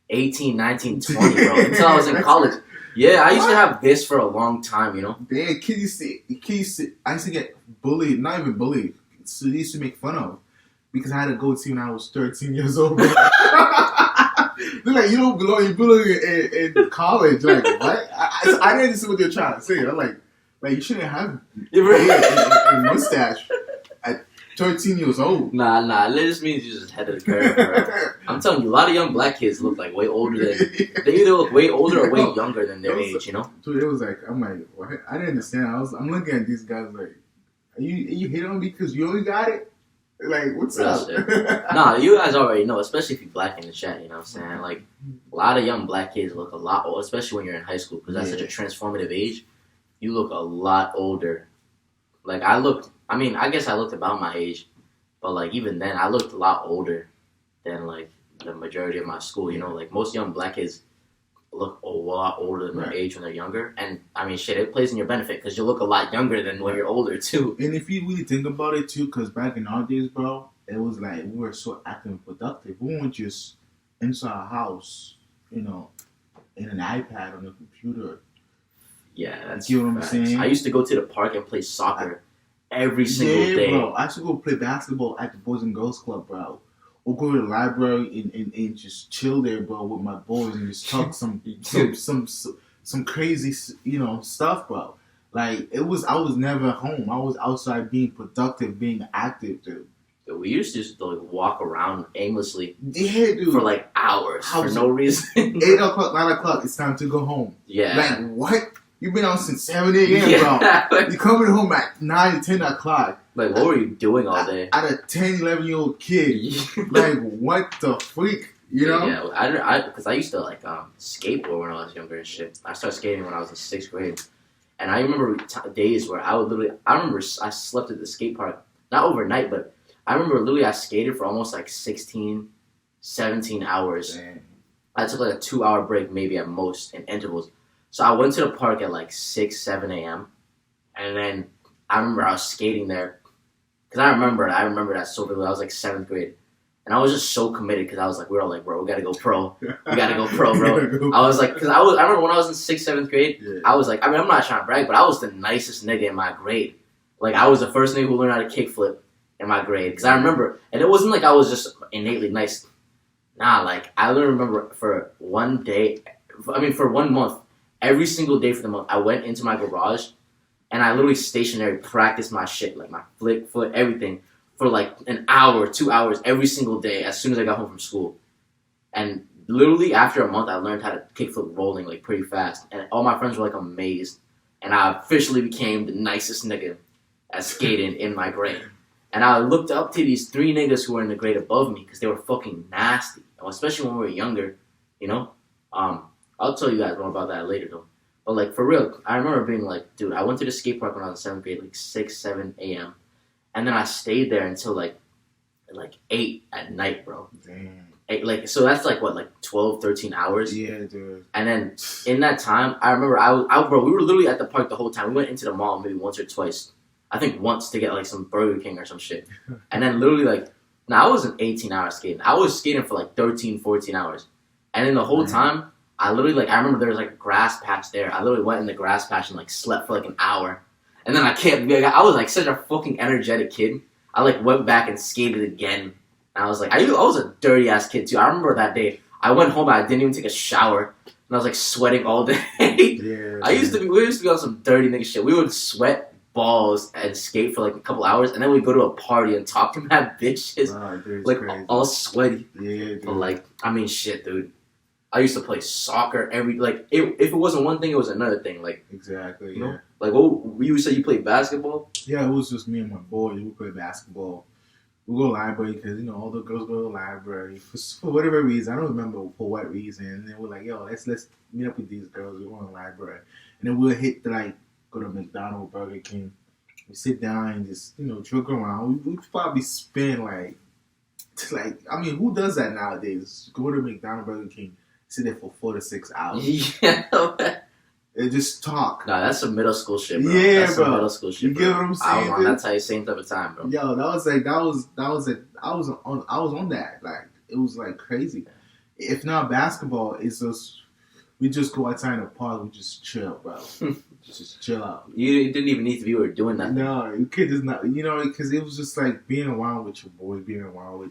A: 18, 19, 20, bro. Until I was in college. Yeah, I used to have this for a long time,
B: Damn, I used to get bullied, not even bullied. So they used to make fun of because I had a goatee when I was 13 years old. They're like, you don't belong. You belong in college. Like what? I didn't understand what they're trying to say. I'm like you shouldn't have a mustache at 13 years old.
A: Nah. That just means you're just ahead of the curve, bro. I'm telling you, a lot of young black kids look like way older than they either look way older or way younger than their age.
B: Dude, it was like I'm like, what? I didn't understand. I'm looking at these guys like, are you hitting on me because you only got it? Like, what's up?
A: Nah, you guys already know, especially if you're black in the chat, you know what I'm saying? Like, a lot of young black kids look a lot older, especially when you're in high school, because that's such a transformative age. You look a lot older. Like, I guess I looked about my age, but, like, even then, I looked a lot older than, like, the majority of my school, Like, most young black kids look a lot older than their age when they're younger. And, it plays in your benefit, because you look a lot younger than when you're older, too.
B: And if you really think about it, too, because back in our days, bro, it was like we were so active and productive. We weren't just inside our house, in an iPad on a computer.
A: Yeah, that's
B: you know what I'm saying?
A: I used to go to the park and play soccer every single day.
B: Bro. I used to go play basketball at the Boys and Girls Club, bro. Or go to the library and just chill there, bro, with my boys and just talk some crazy, stuff, bro. Like I was never home. I was outside being productive, being active, dude.
A: We used to just walk around aimlessly
B: dude.
A: For like hours for no reason.
B: 8 o'clock, 9 o'clock, it's time to go home.
A: Yeah.
B: Like, what? You've been out since 7 a.m., bro. You're coming home at 9, 10 o'clock.
A: Like, what were you doing all day?
B: At a 10, 11-year-old kid. Like, what the freak?
A: Yeah, because I used to, skateboard when I was younger and shit. I started skating when I was in 6th grade. And I remember days where I slept at the skate park. Not overnight, but I remember literally I skated for almost 16, 17 hours.
B: Damn.
A: I took a 2-hour break maybe at most in intervals. So I went to the park at 6, 7 a.m. And then I remember I was skating there. Because I remember that so vividly. I was 7th grade. And I was just so committed because I was we were all bro, we got to go pro. We got to go pro, bro. I was because I remember when I was in 6th, 7th grade, I was I'm not trying to brag, but I was the nicest nigga in my grade. I was the first nigga who learned how to kickflip in my grade. Because I remember, and it wasn't I was just innately nice. Nah, I literally remember for 1 month, every single day for the month, I went into my garage and I literally stationary practiced my shit, my flick, foot, everything, for an hour, 2 hours every single day as soon as I got home from school. And literally after a month, I learned how to kickflip rolling like pretty fast, and all my friends were like amazed, and I officially became the nicest nigga at skating in my grade. And I looked up to these 3 niggas who were in the grade above me because they were fucking nasty, especially when we were younger, you know. I'll tell you guys more about that later though. But like for real, I remember being like, dude, I went to the skate park when I was in 7th grade, like 6, 7 a.m. And then I stayed there until like 8 at night, bro.
B: Damn.
A: So that's like what, like 12, 13 hours?
B: Yeah, dude.
A: And then in that time, I remember bro, we were literally at the park the whole time. We went into the mall maybe once or twice. I think once to get like some Burger King or some shit. And then literally I wasn't 18 hours skating. I was skating for like 13, 14 hours. And in the whole time, I literally I remember there was like a grass patch there. I literally went in the grass patch and like slept for like an hour. And then I was like such a fucking energetic kid. I like went back and skated again. And I was like, I was a dirty ass kid too. I remember that day. I went home and I didn't even take a shower. And I was like sweating all day.
B: Yeah,
A: we used to be on some dirty nigga shit. We would sweat balls and skate for like a couple hours, and then we'd go to a party and talk to mad bitches.
B: Dude,
A: like
B: crazy.
A: All sweaty.
B: Yeah, dude.
A: But like, I mean, shit, dude. I used to play soccer if it wasn't one thing, it was another thing. Like
B: exactly,
A: you know? Like what you said, you played basketball?
B: Yeah, it was just me and my boys. We played basketball. We go to the library because all the girls go to the library for whatever reason. I don't remember for what reason. And then we're like, yo, let's meet up with these girls. We go to the library, and then we'll hit go to McDonald's, Burger King. We sit down and just joke around. We probably spend I mean, who does that nowadays? Go to McDonald's, Burger King. Sit there for 4 to 6 hours.
A: Yeah.
B: And just talk.
A: Nah, that's some middle school shit, bro.
B: Yeah,
A: that's
B: bro.
A: Some middle school shit,
B: you
A: bro.
B: get what I'm saying?
A: I was on that same type of time, bro.
B: Yo, I was on that. Like it was like crazy. If not basketball, it's just we just go outside in the park. We just chill, bro. Just chill out.
A: You didn't even need to be where doing that.
B: No, you could just not. Because it was just like being around with your boys, being around with.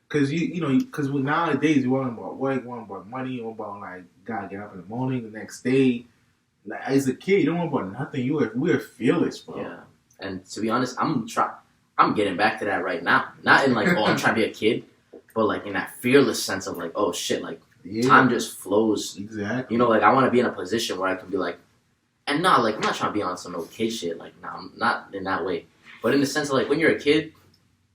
B: Because because nowadays you want about work, you want about money, you want about gotta get up in the morning, the next day. Like, as a kid, you don't want about nothing. We're fearless, bro.
A: Yeah, and to be honest, I'm getting back to that right now. Not in I'm trying to be a kid, but in that fearless sense of oh shit, time just flows.
B: Exactly.
A: I want to be in a position where I can be and not I'm not trying to be on some old kid shit. I'm not in that way, but in the sense of when you're a kid,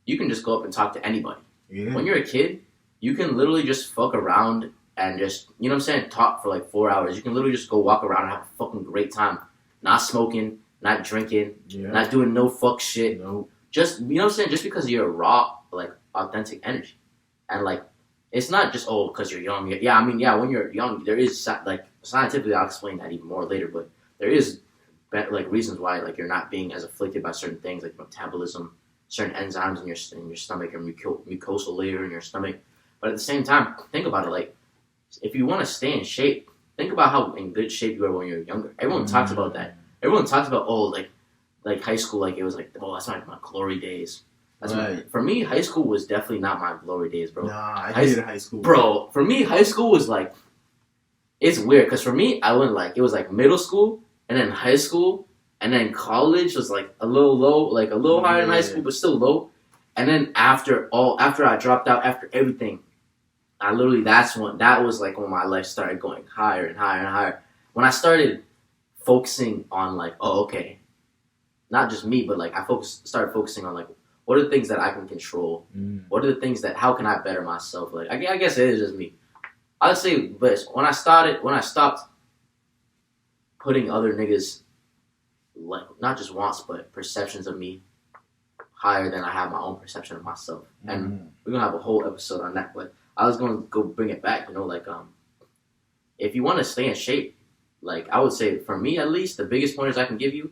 A: you can just go up and talk to anybody.
B: Yeah.
A: When you're a kid, you can literally just fuck around and just, you know what I'm saying, talk for 4 hours. You can literally just go walk around and have a fucking great time. Not smoking, not drinking, not doing no fuck shit.
B: Nope.
A: Just, you know what I'm saying, just because you're raw, authentic energy. And it's not just, because you're young. Yeah, I mean, yeah, when you're young, there is, scientifically, I'll explain that even more later, but there is, reasons why, you're not being as afflicted by certain things, like metabolism, certain enzymes in your stomach or mucosal layer in your stomach. But at the same time, think about it. If you want to stay in shape, think about how in good shape you were when you were younger. Everyone talks about that. Everyone talks about high school. It was that's my glory days. That's
B: right.
A: For me, high school was definitely not my glory days, bro.
B: Nah, I hated high school.
A: Bro, for me, high school was it's weird because for me, I went it was middle school and then high school. And then college was a little low, a little higher than high school, but still low. And then after I dropped out, after everything, that was when my life started going higher and higher and higher. When I started focusing on okay, not just me, but started focusing on what are the things that I can control? What are the things how can I better myself? I guess it is just me. I'd say this, when I stopped putting other niggas not just wants but perceptions of me higher than I have my own perception of myself. And we're gonna have a whole episode on that, but I was gonna go bring it back, if you want to stay in shape, I would say for me at least, the biggest pointers I can give you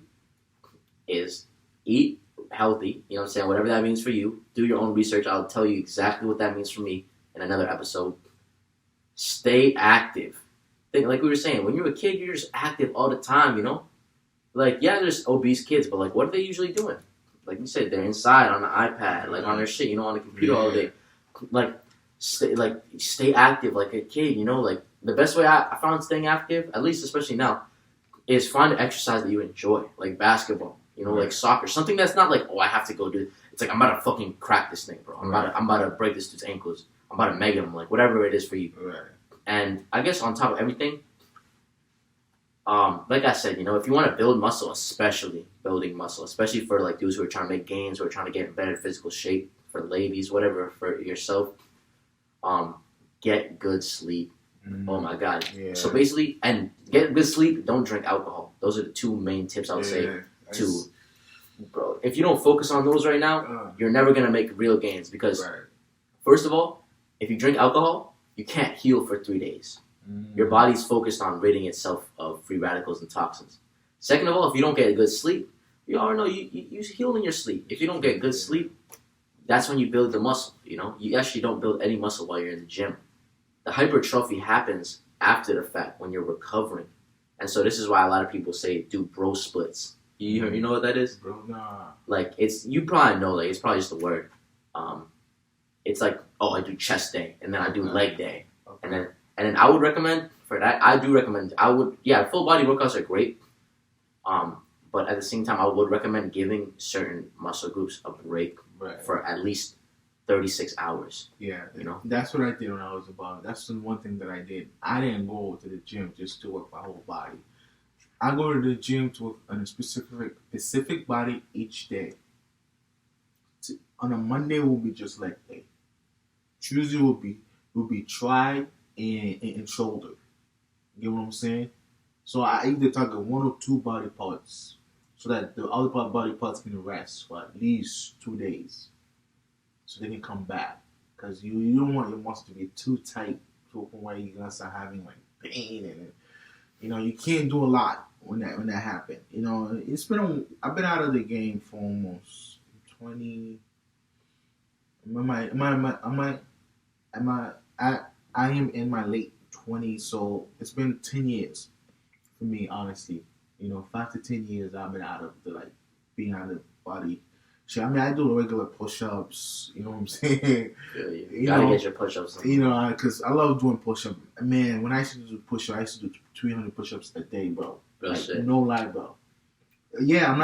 A: is eat healthy, you know what I'm saying, whatever that means for you. Do your own research. I'll tell you exactly what that means for me in another episode. Stay active. Think we were saying, when you're a kid, you're just active all the time, yeah, there's obese kids, but what are they usually doing? You said, they're inside on the iPad, on their shit, on the computer all day. Stay active like a kid, the best way I found staying active, at least especially now, is find an exercise that you enjoy, like basketball, soccer, something that's not I have to go do it. It's I'm about to fucking crack this thing, bro. I'm about to break this dude's ankles. I'm about to mega him, whatever it is for you.
B: Right.
A: And I guess on top of everything, like I said, if you want to build muscle, especially building muscle, especially for like dudes who are trying to make gains, who are trying to get in better physical shape, for ladies, whatever, for yourself, get good sleep. Oh my God. Yeah. So basically, and get good sleep, don't drink alcohol. Those are the two main tips I would say to, bro. If you don't focus on those right now, you're never going to make real gains because, first of all, if you drink alcohol, you can't heal for 3 days. Your body's focused on ridding itself of free radicals and toxins. Second of all, if you don't get good sleep, you already know you heal in your sleep. If you don't get good sleep, that's when you build the muscle. You actually don't build any muscle while you're in the gym. The hypertrophy happens after the fact when you're recovering. And so this is why a lot of people say do bro splits. You know what that is?
B: Bro, nah.
A: Like you probably know, like it's probably just a word. It's like, I do chest day and then I do leg day. Okay. And then I would recommend for that, full body workouts are great. But at the same time, I would recommend giving certain muscle groups a break for at least 36 hours.
B: Yeah, that's what I did when I was about. That's the one thing that I did. I didn't go to the gym just to work my whole body. I go to the gym to work on a specific body each day. On a Monday will be just leg day. Tuesday will be tri and shoulder. You know what I'm saying? So I either target 1 or 2 body parts so that the other body parts can rest for at least 2 days. So they can come back. Because you don't want your muscle to be too tight to a point where you're going to start having like pain. And you can't do a lot when that happens. I've been out of the game for almost 20. I am in my late 20s, so it's been 10 years for me, honestly. 5 to 10 years I've been out of being out of the body. Shit, I do the regular push-ups, you know what I'm saying?
A: You gotta get your push-ups.
B: Because I love doing push-ups. Man, when I used to do push-ups, I used to do 300 push-ups a day, bro. No lie, bro. Yeah, I'm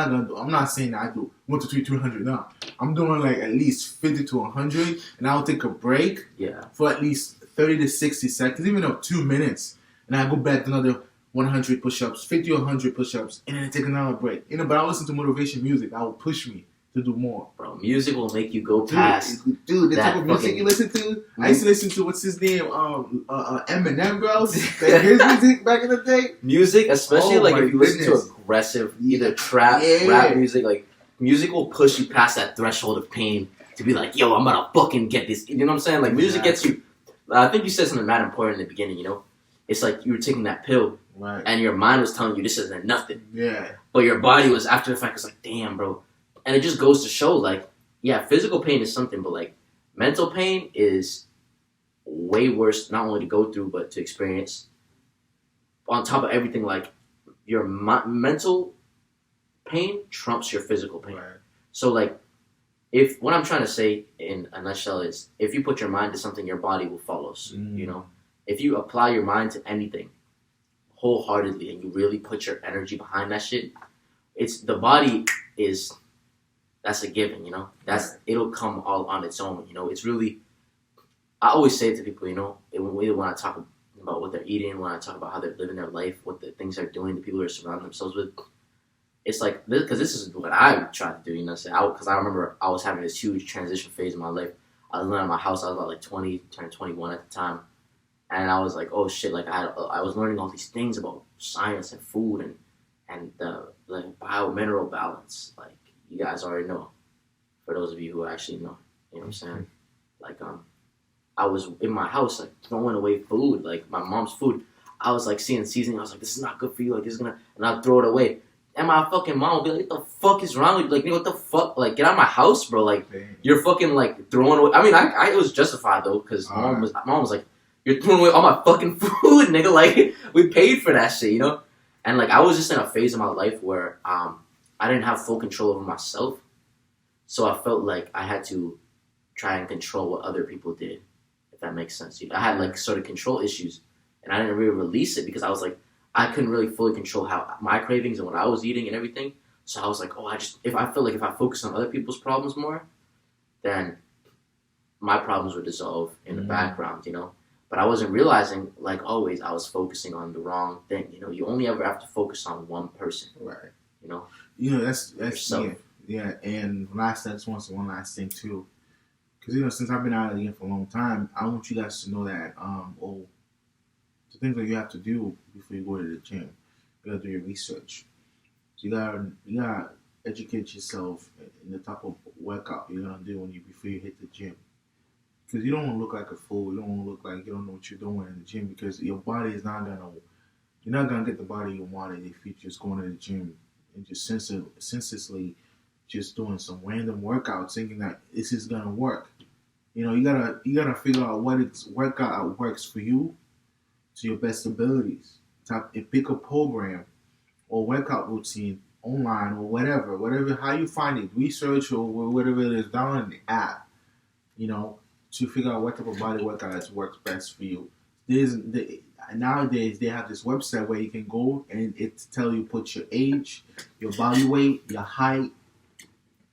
B: not saying that I do 1 to 300. No, I'm doing like at least 50 to 100, and I'll take a break for at least 30 to 60 seconds, even up 2 minutes, and I go back to another 100 push-ups, 50 or 100 push-ups, and then I take another break. But I listen to motivation music that will push me to do more.
A: Bro, music will make you go past.
B: Dude, the type of music you listen to. I used to listen to what's his name, Eminem, bro. His music back in the day.
A: Music, especially if you listen to aggressive, either trap, rap music, music will push you past that threshold of pain to be like, yo, I'm gonna fucking get this. You know what I'm saying? Music gets you. I think you said something mad important in the beginning. It's like you were taking that pill, and your mind was telling you this isn't nothing.
B: Yeah.
A: But your body was after the fact. It's like, damn, bro. And it just goes to show, physical pain is something, but, mental pain is way worse, not only to go through, but to experience. On top of everything, your mental pain trumps your physical pain. Right. So, if what I'm trying to say in a nutshell is, if you put your mind to something, your body will follow. If you apply your mind to anything wholeheartedly and you really put your energy behind that shit, the body is... That's a given, it'll come all on its own, it's really, I always say to people, when I talk about what they're eating, when I talk about how they're living their life, what the things they're doing, the people they're surrounding themselves with, it's like, because this is what I try to do, because I remember I was having this huge transition phase in my life. I was living in my house, I was about 20, turned 21 at the time, and I was like, oh shit, I was learning all these things about science and food and the bio-mineral balance, you guys already know. For those of you who actually know, you know what I'm saying? I was in my house, throwing away food, my mom's food. I was seeing seasoning. I was like, this is not good for you. This is gonna, and I'd throw it away. And my fucking mom would be like, what the fuck is wrong with you? What the fuck? Get out of my house, bro. You're fucking throwing away. I mean, I was justified though, because mom was like, you're throwing away all my fucking food, nigga. We paid for that shit, And I was just in a phase of my life where I didn't have full control over myself, so I felt like I had to try and control what other people did, if that makes sense. I had sort of control issues, and I didn't really release it because I was I couldn't really fully control how my cravings and what I was eating and everything. So I was like, if I focus on other people's problems more, then my problems would dissolve in the background, But I wasn't realizing, like always, I was focusing on the wrong thing. You know, you only ever have to focus on one person.
B: Right.
A: You know.
B: You know, that's
A: yourself.
B: yeah. And that's one last thing too, because you know, since I've been out of the game for a long time, I want you guys to know that the things that you have to do before you go to the gym, you gotta do your research. So you gotta educate yourself in the type of workout you're gonna do before you hit the gym. Because you don't want to look like a fool. You don't want to look like you don't know what you're doing in the gym, because your body is not gonna. You're not gonna get the body you wanted if you're just going to the gym and just senselessly just doing some random workouts, thinking that this is gonna work. You know, you gotta figure out what workout works for you to your best abilities. Pick a program or workout routine online or whatever how you find it, research or whatever it is, download the app. You know, to figure out what type of body workouts works best for you. Nowadays they have this website where you can go and it tell you put your age, your body weight, your height,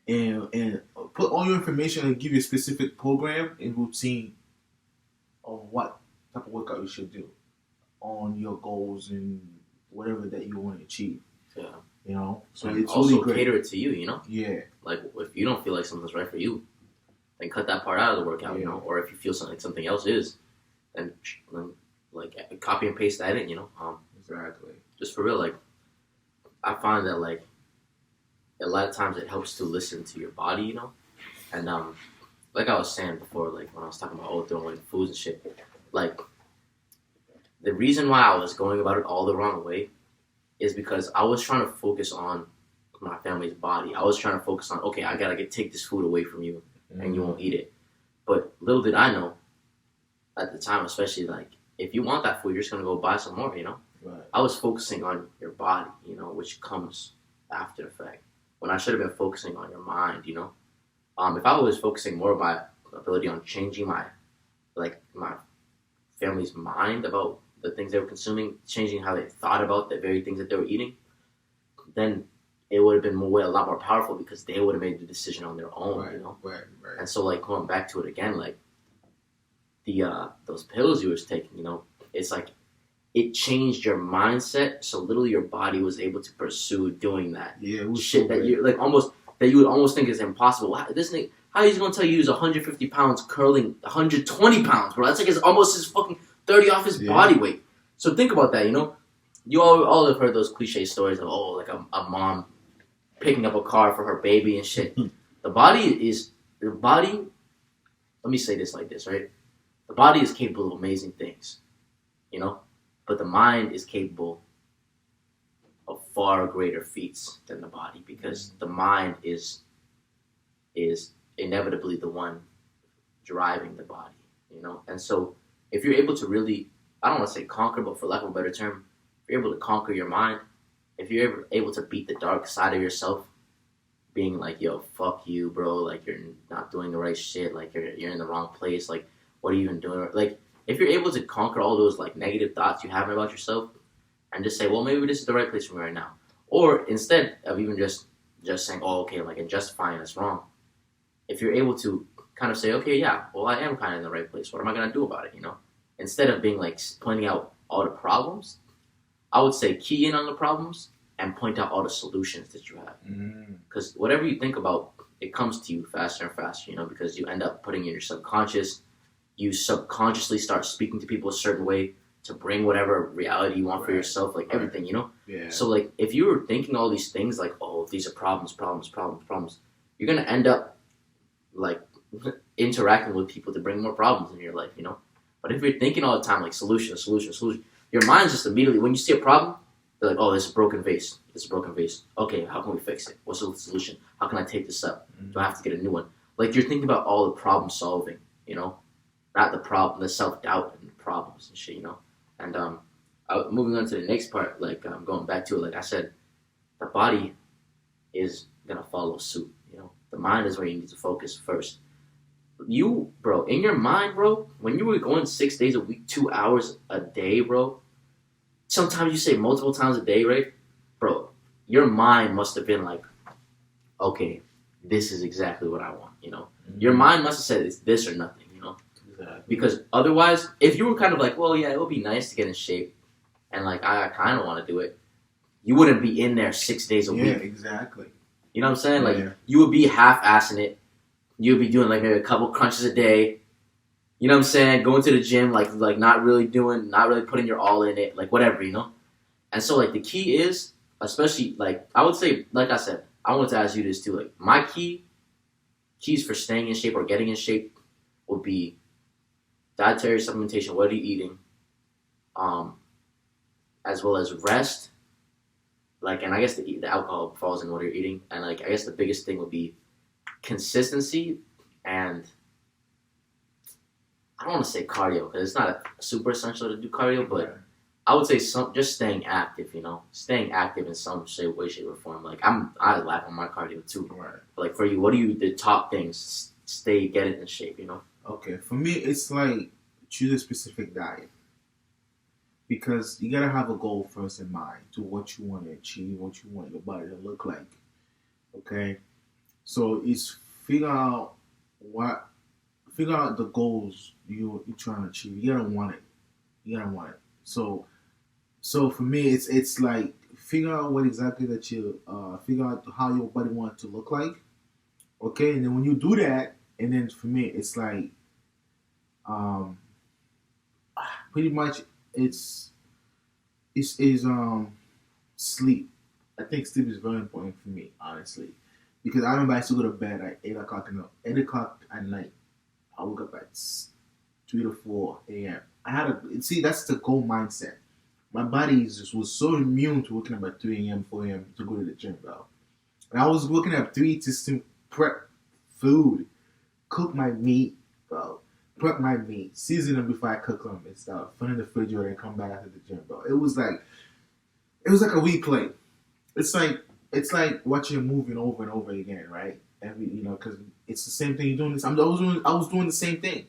B: and put all your information and give you a specific program and routine of what type of workout you should do on your goals and whatever that you want to achieve.
A: Yeah.
B: You know, so
A: and
B: it's
A: also
B: really great.
A: cater it to you. You know.
B: Yeah.
A: Like if you don't feel like something's right for you, then cut that part out of the workout.
B: Yeah.
A: You know. Or if you feel something else is, then like copy and paste that in. You know.
B: Exactly.
A: Just for real, like I find that like a lot of times it helps to listen to your body. You know. And like I was saying before, like when I was talking about throwing foods and shit, like the reason why I was going about it all the wrong way is because I was trying to focus on my family's body. I was trying to focus on, okay, I gotta take this food away from you and you won't eat it. But little did I know at the time, especially like if you want that food, you're just gonna go buy some more, you know?
B: Right.
A: I was focusing on your body, you know, which comes after the fact. When I should have been focusing on your mind, you know? If I was focusing more of my ability on changing my family's mind about the things they were consuming, changing how they thought about the very things that they were eating, then it would have been a lot more powerful because they would have made the decision on their own,
B: right,
A: you know?
B: Right.
A: And so, like, going back to it again, like, those pills you were taking, you know, it's like, it changed your mindset, so literally your body was able to pursue doing that.
B: Yeah, it was
A: shit
B: so
A: that you that you would almost think is impossible. How he's gonna tell you he's 150 pounds curling 120 pounds, bro? That's like it's almost his fucking 30 off his body weight. So think about that, you know? You all have heard those cliche stories of, like a mom picking up a car for her baby and shit. The body, let me say this like this, right? The body is capable of amazing things, you know? But the mind is capable of far greater feats than the body, because the mind is inevitably the one driving the body, you know? And so if you're able to really, I don't want to say conquer, but for lack of a better term, if you're able to conquer your mind, if you're able to beat the dark side of yourself, being like, yo, fuck you, bro, like you're not doing the right shit, like you're in the wrong place, like what are you even doing? Like if you're able to conquer all those like negative thoughts you have about yourself and just say, well, maybe this is the right place for me right now. Or instead of even just saying, oh, okay, like and justifying it's wrong, if you're able to kind of say, okay, yeah, well, I am kind of in the right place. What am I going to do about it, you know? Instead of being like pointing out all the problems, I would say key in on the problems and point out all the solutions that you have. Because whatever you think about, it comes to you faster and faster, you know, because you end up putting in your subconscious. You subconsciously start speaking to people a certain way to bring whatever reality you want for yourself, like everything, you know?
B: Yeah.
A: So, like, if you were thinking all these things, like, oh, these are problems, you're going to end up, like, interacting with people to bring more problems in your life, you know? But if you're thinking all the time, like, solution, your mind's just immediately, when you see a problem, they're like, oh, there's a broken vase. Okay, how can we fix it? What's the solution? How can I take this up? Do I have to get a new one? Like, you're thinking about all the problem solving, you know? Not the problem, the self-doubt and the problems and shit, you know? And moving on to the next part, like, going back to it, like I said, the body is going to follow suit, you know? The mind is where you need to focus first. You, bro, in your mind, bro, when you were going 6 days a week, 2 hours a day, bro, sometimes you say multiple times a day, right? Bro, your mind must have been like, okay, this is exactly what I want, you know? Your mind must have said it's this or nothing, you know?
B: Exactly.
A: Because otherwise, if you were kind of like, well, yeah, it would be nice to get in shape, and like I kind of want to do it, you wouldn't be in there 6 days a week.
B: Yeah, exactly.
A: You know what I'm saying? Like you would be half-assing it. You would be doing like maybe a couple crunches a day. You know what I'm saying? Going to the gym, like not really putting your all in it, like whatever, you know? And so like the key is, especially like I would say, like I said, I wanted to ask you this too. Like my keys for staying in shape or getting in shape would be dietary supplementation, what are you eating? As well as rest. Like, and I guess the alcohol falls in what you're eating. And like I guess the biggest thing would be consistency and I don't want to say cardio because it's not super essential to do cardio, but I would say just staying active, you know, staying active in some way, shape, or form. Like I lack on my cardio too.
B: Right.
A: But like for you, what are the top things? Get it in shape, you know.
B: Okay, for me, it's like choose a specific diet because you gotta have a goal first in mind to what you want to achieve, what you want your body to look like. Okay, so it's figure out the goals you're trying to achieve. You gotta want it. So for me, it's like figure out what exactly that you figure out how your body wants to look like. Okay, and then when you do that, and then for me, it's like pretty much it's sleep. I think sleep is very important for me, honestly, because I remember I used to go to bed at 8 o'clock at night. I woke up at 3 to 4 a.m. That's the goal mindset. My body was so immune to waking up at 3 a.m., 4 a.m. to go to the gym, bro. And I was waking up 3 to prep food, cook my meat, bro. Prep my meat, season them before I cook them and stuff. Put in the refrigerator and come back after the gym, bro. It was like a replay. It's like watching a movie over and over again, right? Because it's the same thing you're doing. I was doing the same thing.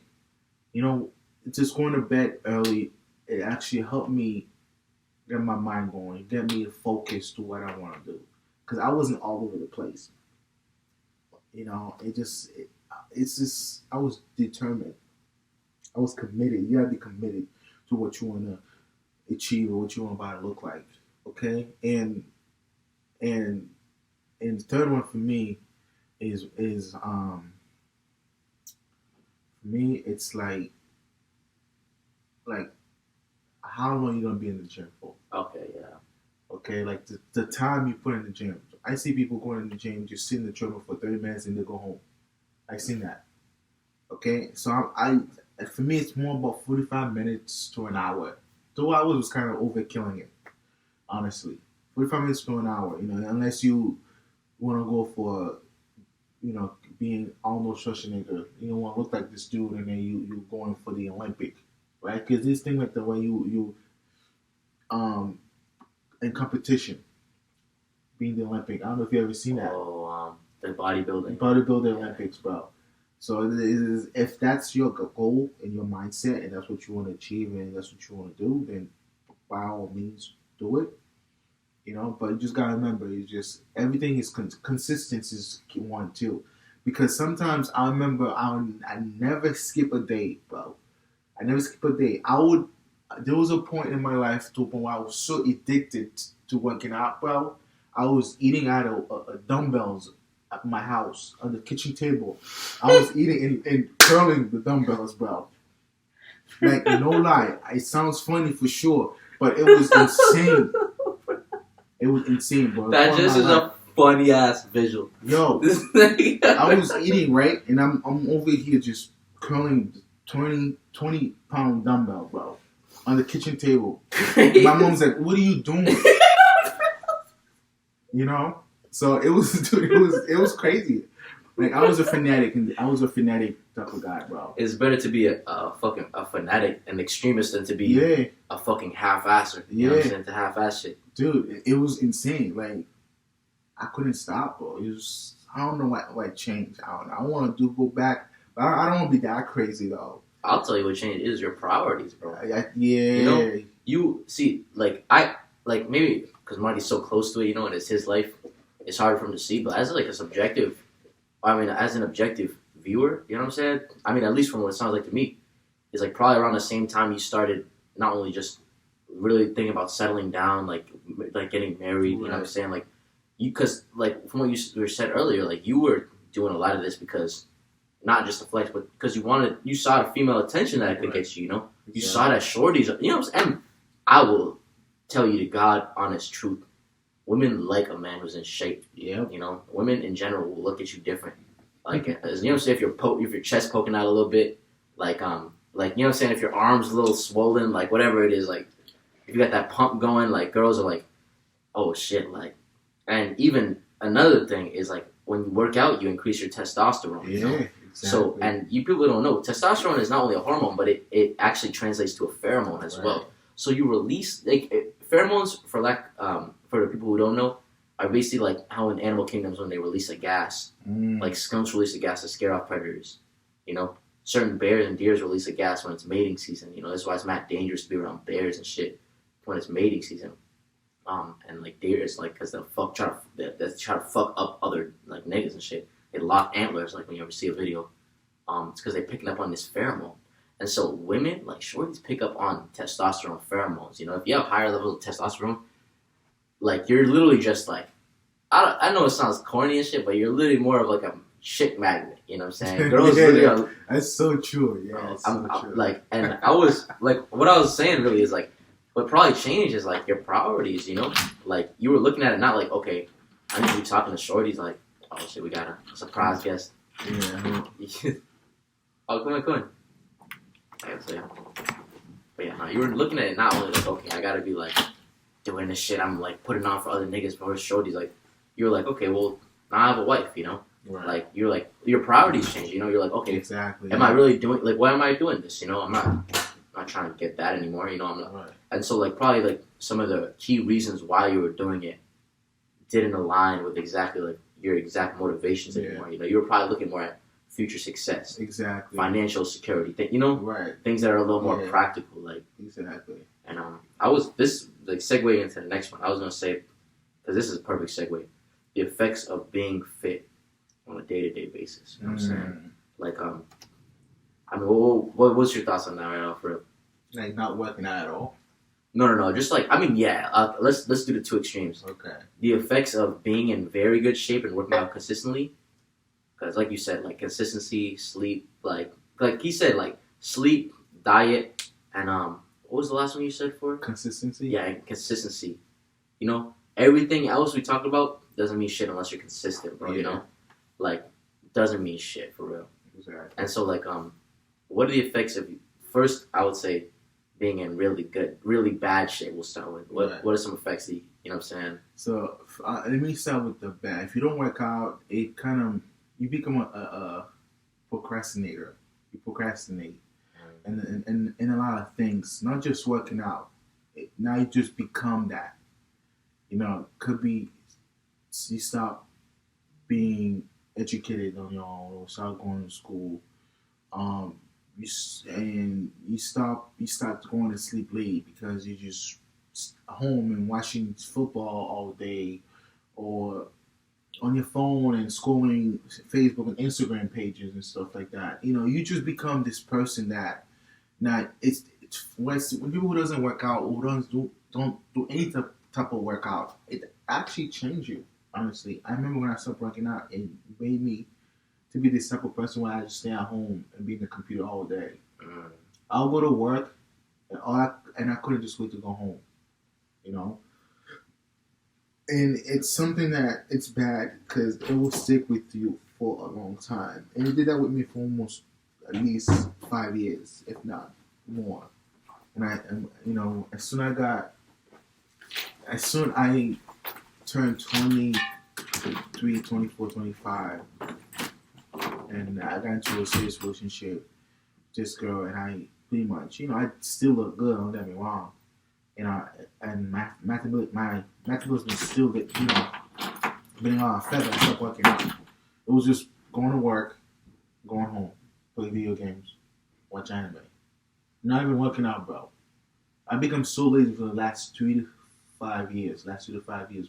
B: You know, just going to bed early. It actually helped me get my mind going, get me to focus to what I want to do. Because I wasn't all over the place. You know, I was determined. I was committed. You gotta be committed to what you want to achieve or what you want your body to look like. Okay, and the third one for me is for me it's like how long you gonna be in the gym for?
A: Okay, yeah.
B: Okay, like the time you put in the gym. I see people going in the gym, just sit in the treadmill for 30 minutes and they go home. I've seen that. Okay, so for me, it's more about 45 minutes to an hour. 2 hours was kind of overkilling it, honestly. 45 minutes to an hour, you know, unless you want to go for, you know, being Arnold Schwarzenegger. You don't want to look like this dude, and then you going for the Olympic, right? Because this thing like the way you in competition, being the Olympic. I don't know if you ever seen that.
A: Oh, the bodybuilding.
B: Olympics, bro. So if that's your goal and your mindset, and that's what you want to achieve, and that's what you want to do, then by all means do it. You know, but you just gotta remember, it's just everything is consistency is one too, because sometimes I remember I never skip a day, bro. I never skip a day. There was a point in my life to where I was so addicted to working out, bro. I was eating out of dumbbells at my house on the kitchen table. I was eating and curling the dumbbells, bro. Like, no lie. It sounds funny for sure, but it was insane. It was insane, bro.
A: That just is a funny ass visual.
B: Yo, I was eating, right? And I'm over here just curling 20-pound dumbbell, bro, on the kitchen table. My mom's like, "What are you doing?" You know? So it was crazy. Like, I was a fanatic type of guy, bro.
A: It's better to be a fanatic, an extremist, than to be a fucking half-asser. You know what I'm saying? To half-ass shit.
B: Dude, it was insane. Like, I couldn't stop, bro. It was, I don't know what changed. I want to go back, but I don't want to be that crazy, though.
A: I'll tell you what changed is your priorities, bro.
B: Yeah.
A: You know, you see, maybe because Marty's so close to it, you know, and it's his life, it's hard for him to see, but as an objective viewer, you know what I'm saying? I mean, at least from what it sounds like to me, is like probably around the same time you started not only just really thinking about settling down, like getting married. You know what I'm saying? Like because like from what you said earlier, like you were doing a lot of this because not just to flex, but because you saw the female attention that it could get you. You know, you saw that shorties. You know what I'm saying? And I will tell you the God honest truth. Women like a man who's in shape.
B: Yeah.
A: You know, women in general will look at you different. Like, you know what I'm saying? If your chest poking out a little bit, like, you know what I'm saying? If your arm's a little swollen, like, whatever it is, like, if you got that pump going, like, girls are like, oh, shit, like. And even another thing is, like, when you work out, you increase your testosterone.
B: Yeah,
A: you know?
B: exactly.
A: So, and you people don't know, testosterone is not only a hormone, but it actually translates to a pheromone as well. So you release, like, pheromones, for the people who don't know, are basically like how in animal kingdoms when they release a gas, like skunks release a gas to scare off predators. You know, certain bears and deers release a gas when it's mating season. You know, that's why it's not dangerous to be around bears and shit when it's mating season. And like deer is like because they try to fuck up other like niggas and shit. They lock antlers like when you ever see a video. It's because they're picking up on this pheromone. And so women, like shorties, pick up on testosterone pheromones. You know, if you have higher levels of testosterone, like you're literally just like, I know it sounds corny and shit, but you're literally more of like a shit magnet. You know what I'm saying? Girls literally are,
B: that's so true. Yeah, it's so true.
A: Like, and I was like, what I was saying really is like, what probably changed is like your priorities. You know, like you were looking at it not like, okay, I need to be talking to shorties. Like, oh shit, we got a surprise guest.
B: Yeah.
A: Oh, come on. But yeah, no, you were looking at it not only like, okay, I gotta be like doing this shit I'm like putting on for other niggas for shorties. Like, you were like, okay, well, now I have a wife, you know?
B: Right.
A: Like, you're like, your priorities change, you know? You're like, okay,
B: exactly.
A: Am I really doing, like, why am I doing this, you know? I'm not trying to get that anymore, you know? I'm not.
B: Right.
A: And so, like, probably, like, some of the key reasons why you were doing it didn't align with exactly, like, your exact motivations anymore. You know, you were probably looking more at future success.
B: Exactly.
A: Financial security. You know?
B: Right.
A: Things that are a little more practical, like.
B: Exactly.
A: And segueing into the next one, I was going to say, because this is a perfect segue, the effects of being fit on a day-to-day basis. You know what I'm saying? Like, I mean, what's your thoughts on that right now, for real?
B: Like, not working out at all?
A: No. Just like, I mean, yeah, let's do the two extremes.
B: Okay.
A: The effects of being in very good shape and working out consistently, because like you said, like, consistency, sleep, like he said, like, sleep, diet, and, what was the last one you said for?
B: Consistency?
A: Yeah, consistency. You know, everything else we talked about doesn't mean shit unless you're consistent, bro, you know? Like, doesn't mean shit, for real.
B: Exactly.
A: And so, like, what are the effects of, first, I would say, being in really bad shape, we'll start with. What are some effects that you know what I'm saying?
B: So, let me start with the bad. If you don't work out, it kind of, you become a procrastinator. You procrastinate. And a lot of things, not just working out. Now you just become that. You know, could be you stop being educated on your own, or start going to school. You start going to sleep late because you just home and watching football all day, or on your phone and scrolling Facebook and Instagram pages and stuff like that. You know, you just become this person that. Now, it's when people who doesn't work out, who don't do any type of workout, it actually changes you, honestly. I remember when I stopped working out, it made me to be this type of person where I just stay at home and be in the computer all day. I'll go to work, and I couldn't just wait to go home, you know? And it's something that it's bad because it will stick with you for a long time. And it did that with me for almost at least 5 years, if not more. And you know, as soon I turned 23, 24, 25, and I got into a serious relationship with this girl, and I pretty much, you know, I still look good, don't get me wrong. And my metabolism still get, you know, being on a feather. I stopped working out. It was just going to work, going home, play video games, watch anime. Not even working out, bro. I become so lazy for the last 2 to 5 years,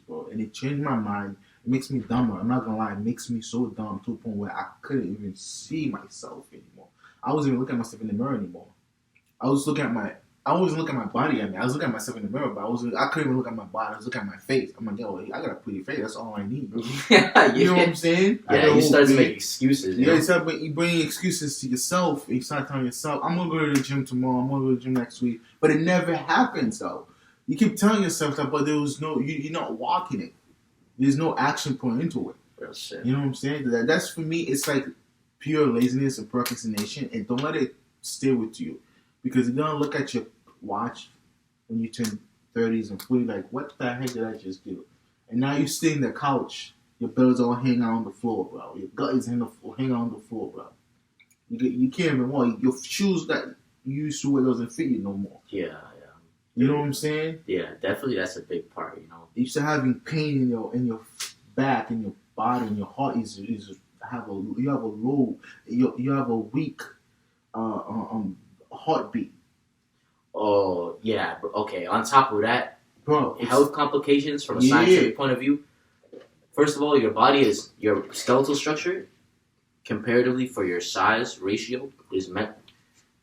B: bro. And it changed my mind. It makes me dumber. I'm not gonna lie. It makes me so dumb to a point where I couldn't even see myself anymore. I wasn't even looking at myself in the mirror anymore. I was looking at my body. I mean, I was looking at myself in the mirror, but I couldn't even look at my body. I was looking at my face. I'm like, yo, I got a pretty face. That's all I need. You know what I'm saying?
A: Yeah, you start to make excuses.
B: You bring excuses to yourself. And you start telling yourself, I'm gonna go to the gym tomorrow. I'm gonna go to the gym next week. But it never happens though. You keep telling yourself that, but there was no. You're not walking it. There's no action point into it.
A: Real shit.
B: You know what I'm saying? That's for me. It's like pure laziness and procrastination, and don't let it stay with you, because you're gonna look at your watch when you turn 30s and 40, like, what the heck did I just do? And now you sit in the couch, your belly's all hanging out on the floor, bro. Your gut is hanging out on the floor, bro. You can't even walk. Your shoes that you used to wear doesn't fit you no more.
A: Yeah.
B: You know what I'm saying?
A: Yeah, definitely. That's a big part.
B: You used to having pain in your back, in your body, and your heart you have a weak heartbeat.
A: Oh, yeah. Okay, on top of that,
B: bro,
A: health complications from a scientific point of view. First of all, your body is, your skeletal structure, comparatively for your size ratio, is meant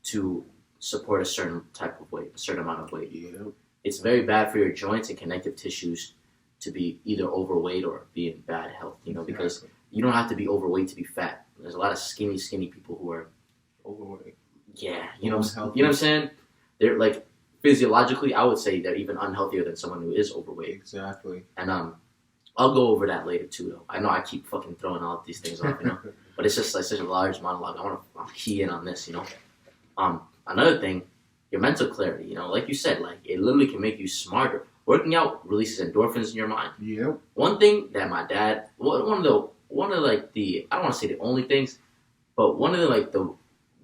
A: to support a certain type of weight, a certain amount of weight.
B: Yeah.
A: It's very bad for your joints and connective tissues to be either overweight or be in bad health, because you don't have to be overweight to be fat. There's a lot of skinny people who are
B: overweight.
A: Yeah, you know what I'm saying? They're like, physiologically, I would say they're even unhealthier than someone who is overweight.
B: Exactly.
A: And I'll go over that later too, though. I know I keep fucking throwing all these things off, but it's just like such a large monologue. I want to key in on this, Another thing, your mental clarity, like you said, like, it literally can make you smarter. Working out releases endorphins in your mind.
B: Yep.
A: One thing that my dad, one of the, I don't want to say the only things, but one of the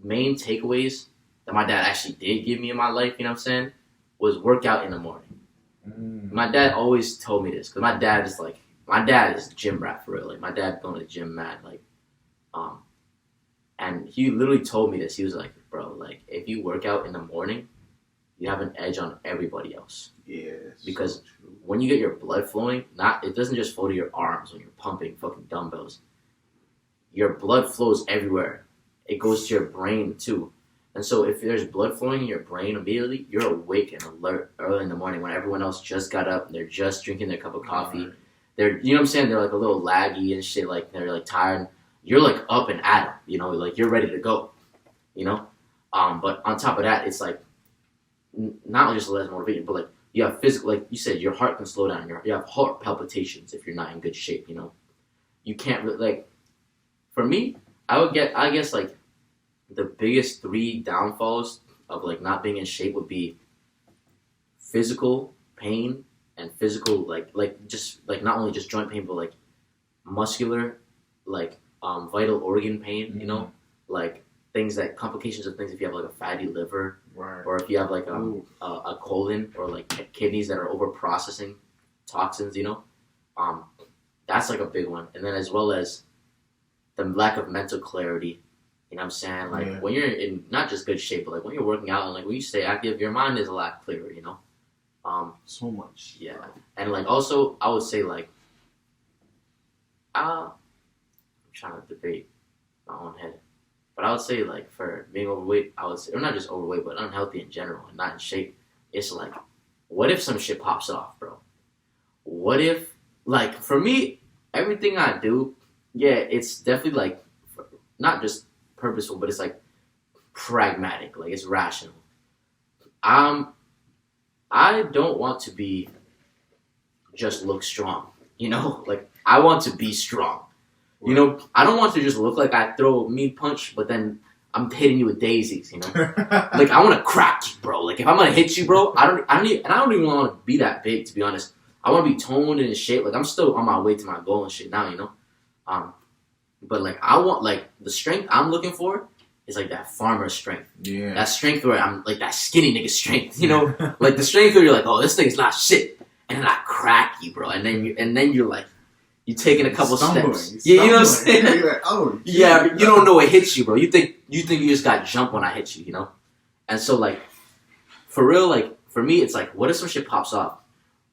A: main takeaways that my dad actually did give me in my life, was work out in the morning. My dad always told me this, because my dad is gym rat for real. Like, my dad going to the gym mad, and he literally told me this. He was like, bro, like, if you work out in the morning, you have an edge on everybody else.
B: Yes.
A: Because when you get your blood flowing, it doesn't just flow to your arms when you're pumping fucking dumbbells. Your blood flows everywhere. It goes to your brain too. And so if there's blood flowing in your brain immediately, you're awake and alert early in the morning when everyone else just got up and they're just drinking their cup of coffee. Right. They're, you know what I'm saying? They're like a little laggy and shit, like they're like tired. You're like up and at them, like you're ready to go, But on top of that, it's like not just less motivation, but like you have physical, like you said, your heart can slow down. You have heart palpitations if you're not in good shape, You can't really, like, for me, I guess like the biggest 3 downfalls of like not being in shape would be physical pain and physical like just like not only just joint pain but like muscular, like vital organ pain, like complications of things if you have like a fatty liver,
B: right,
A: or if you have like a colon or like kidneys that are over processing toxins, that's like a big one. And then as well as the lack of mental clarity. You know what I'm saying? Like, when you're in not just good shape, but like when you're working out and like when you stay active, your mind is a lot clearer,
B: So much.
A: Yeah. And like also, I would say like, I'm trying to debate my own head. But I would say like for being overweight, I would say, or not just overweight, but unhealthy in general and not in shape, it's like, what if some shit pops off, bro? What if, like, for me, everything I do, yeah, it's definitely like, not just purposeful, but it's like pragmatic, like it's rational. I don't want to be just look strong, like I want to be strong. I don't want to just look like I throw a mean punch, but then I'm hitting you with daisies, Like I want to crack you, bro. Like if I'm gonna hit you, bro, I don't even want to be that big, to be honest. I want to be toned and in shape. Like I'm still on my way to my goal and shit now, But like I want, like, the strength I'm looking for is like that farmer strength.
B: Yeah.
A: That strength where I'm like that skinny nigga strength, like the strength where you're like, oh, this thing's not shit, and then I crack you, bro, and then you're like, you're taking a couple steps. Yeah, you know what I'm saying?
B: You're like, oh,
A: yeah, but you don't know what hits you, bro. You think you just got jumped when I hit you, And so like, for real, like for me, it's like, what if some shit pops off?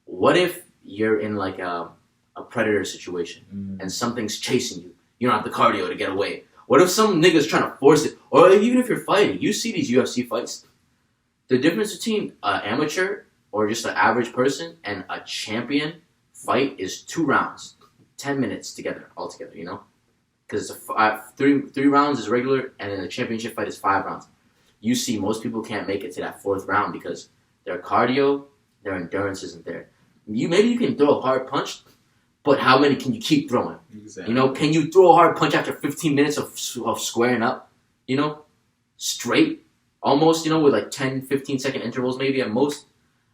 A: What if you're in like a predator situation and something's chasing you? You don't have the cardio to get away. What if some nigga's trying to force it? Or even if you're fighting, you see these UFC fights. The difference between an amateur or just an average person and a champion fight is 2 rounds, 10 minutes altogether, you know? Because three rounds is regular, and then the championship fight is 5 rounds. You see most people can't make it to that 4th round because their cardio, their endurance isn't there. Maybe you can throw a hard punch, but how many can you keep throwing?
B: Exactly.
A: You know, can you throw a hard punch after 15 minutes of squaring up, you know, straight? Almost, you know, with like 10, 15-second intervals maybe at most.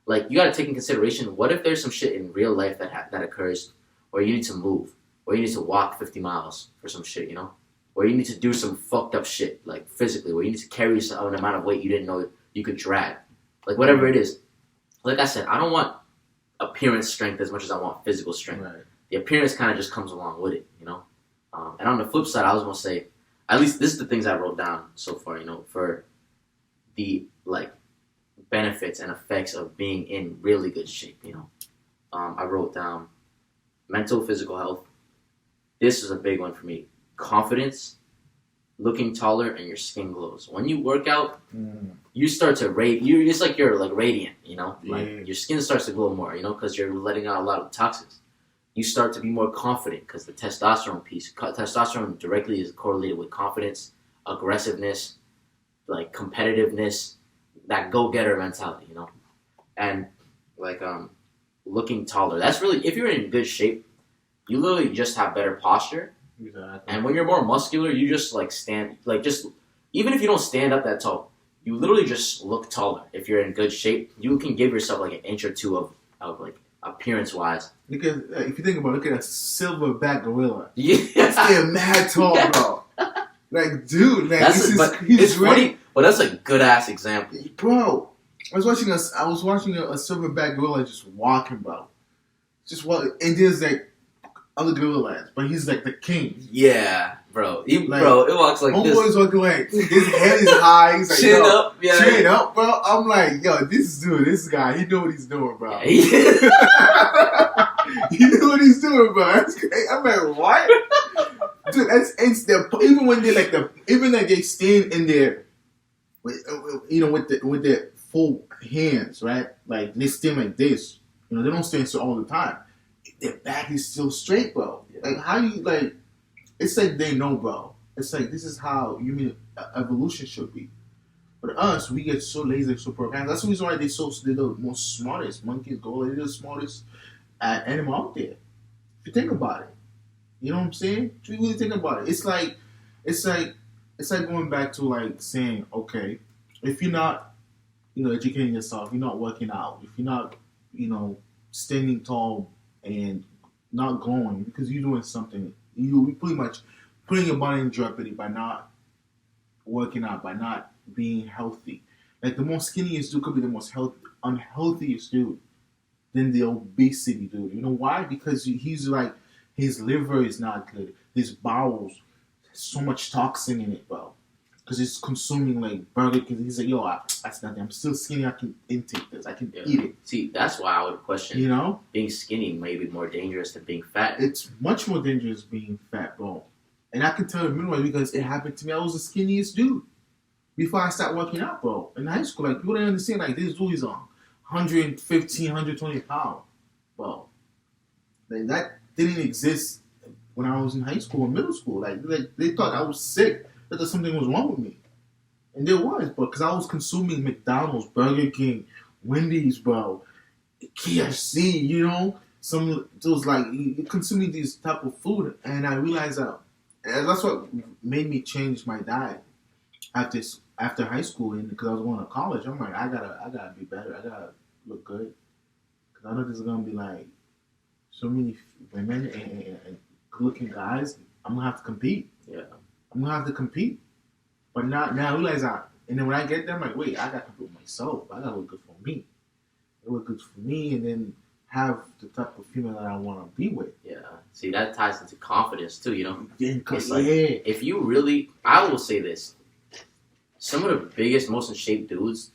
A: Like, you got to take in consideration, what if there's some shit in real life that occurs where you need to move, or you need to walk 50 miles for some shit, you know? Or you need to do some fucked up shit, like physically, where you need to carry an amount of weight you didn't know you could drag. Like, whatever it is. Like I said, I don't want appearance strength as much as I want physical strength.
B: Right.
A: The appearance kind of just comes along with it, you know? And on the flip side, I was going to say, at least this is the things I wrote down so far, you know, for the like benefits and effects of being in really good shape, you know. I wrote down mental, physical health. This is a big one for me. Confidence, looking taller, and your skin glows. When you work out, you start to it's like you're like radiant, you know. Like your skin starts to glow more, you know, because you're letting out a lot of toxins. You start to be more confident because the testosterone piece. Testosterone directly is correlated with confidence, aggressiveness, like competitiveness, that go-getter mentality, you know? And like looking taller. That's really, if you're in good shape, you literally just have better posture.
B: Exactly.
A: And when you're more muscular, you just like stand, like just, even if you don't stand up that tall, you literally just look taller. If you're in good shape, you can give yourself like an inch or two of like appearance-wise.
B: Because if you think about it, look at a silverback gorilla.
A: Yeah.
B: They're mad tall, bro. Like, dude, like,
A: it's funny, but that's a good ass example,
B: bro. I was watching a silverback gorilla just walking, bro. Just walking, and there's like other gorillas, but he's like the king.
A: Yeah, bro. It walks like this.
B: Homeboy's walking like his head is high. He's like,
A: chin up, yeah.
B: Chin up, bro. I'm like, yo, this guy, he know what he's doing, bro.
A: Yeah,
B: He knew what he's doing, bro. That's great. I'm like, what? Dude, even when they stand in there, with their full hands, right? Like they stand like this. You know, they don't stand so all the time. Their back is still straight, bro. Yeah. Like how you like? It's like they know, bro. It's like this is how evolution should be. But us, we get so lazy, so programmed. That's the reason why they're the most smartest monkeys. They're the smartest animal out there. If you think about it. You know what I'm saying? If you really think about it, it's like going back to like saying, okay, if you're not, educating yourself, you're not working out, if you're not, standing tall and not going because you're doing something, you pretty much putting your body in jeopardy by not working out, by not being healthy. Like the most skinniest dude could be the most unhealthiest dude than the obesity dude. You know why? Because he's like. His liver is not good. His bowels, so much toxin in it, bro. Because he's consuming like burger. Because he's like, that's nothing. I'm still skinny. I can intake this. I can eat it.
A: See, that's why I would question. Being skinny may be more dangerous than being fat.
B: It's much more dangerous being fat, bro. And I can tell you midwife because it happened to me. I was the skinniest dude before I started working out, bro. In high school, like people didn't understand. Like this dude is on 115, 120 pounds, bro. Like that. Didn't exist when I was in high school and middle school. Like they thought I was sick, that something was wrong with me, and there was, but because I was consuming McDonald's, Burger King, Wendy's, bro, KFC, those like you're consuming these type of food, and I realized that, and that's what made me change my diet after high school, and because I was going to college, I'm like, I gotta be better, I gotta look good, because I know this is gonna be like. So many women and good-looking guys, I'm going to have to compete.
A: Yeah.
B: I'm going to have to compete. But now I realize that, and then when I get there, I'm like, wait, I got to compete with myself. I got to look good for me. Look good for me, and then have the type of female that I want to be with.
A: Yeah. See, that ties into confidence, too, It's like,
B: yeah.
A: If you really, I will say this, some of the biggest, most in shape dudes,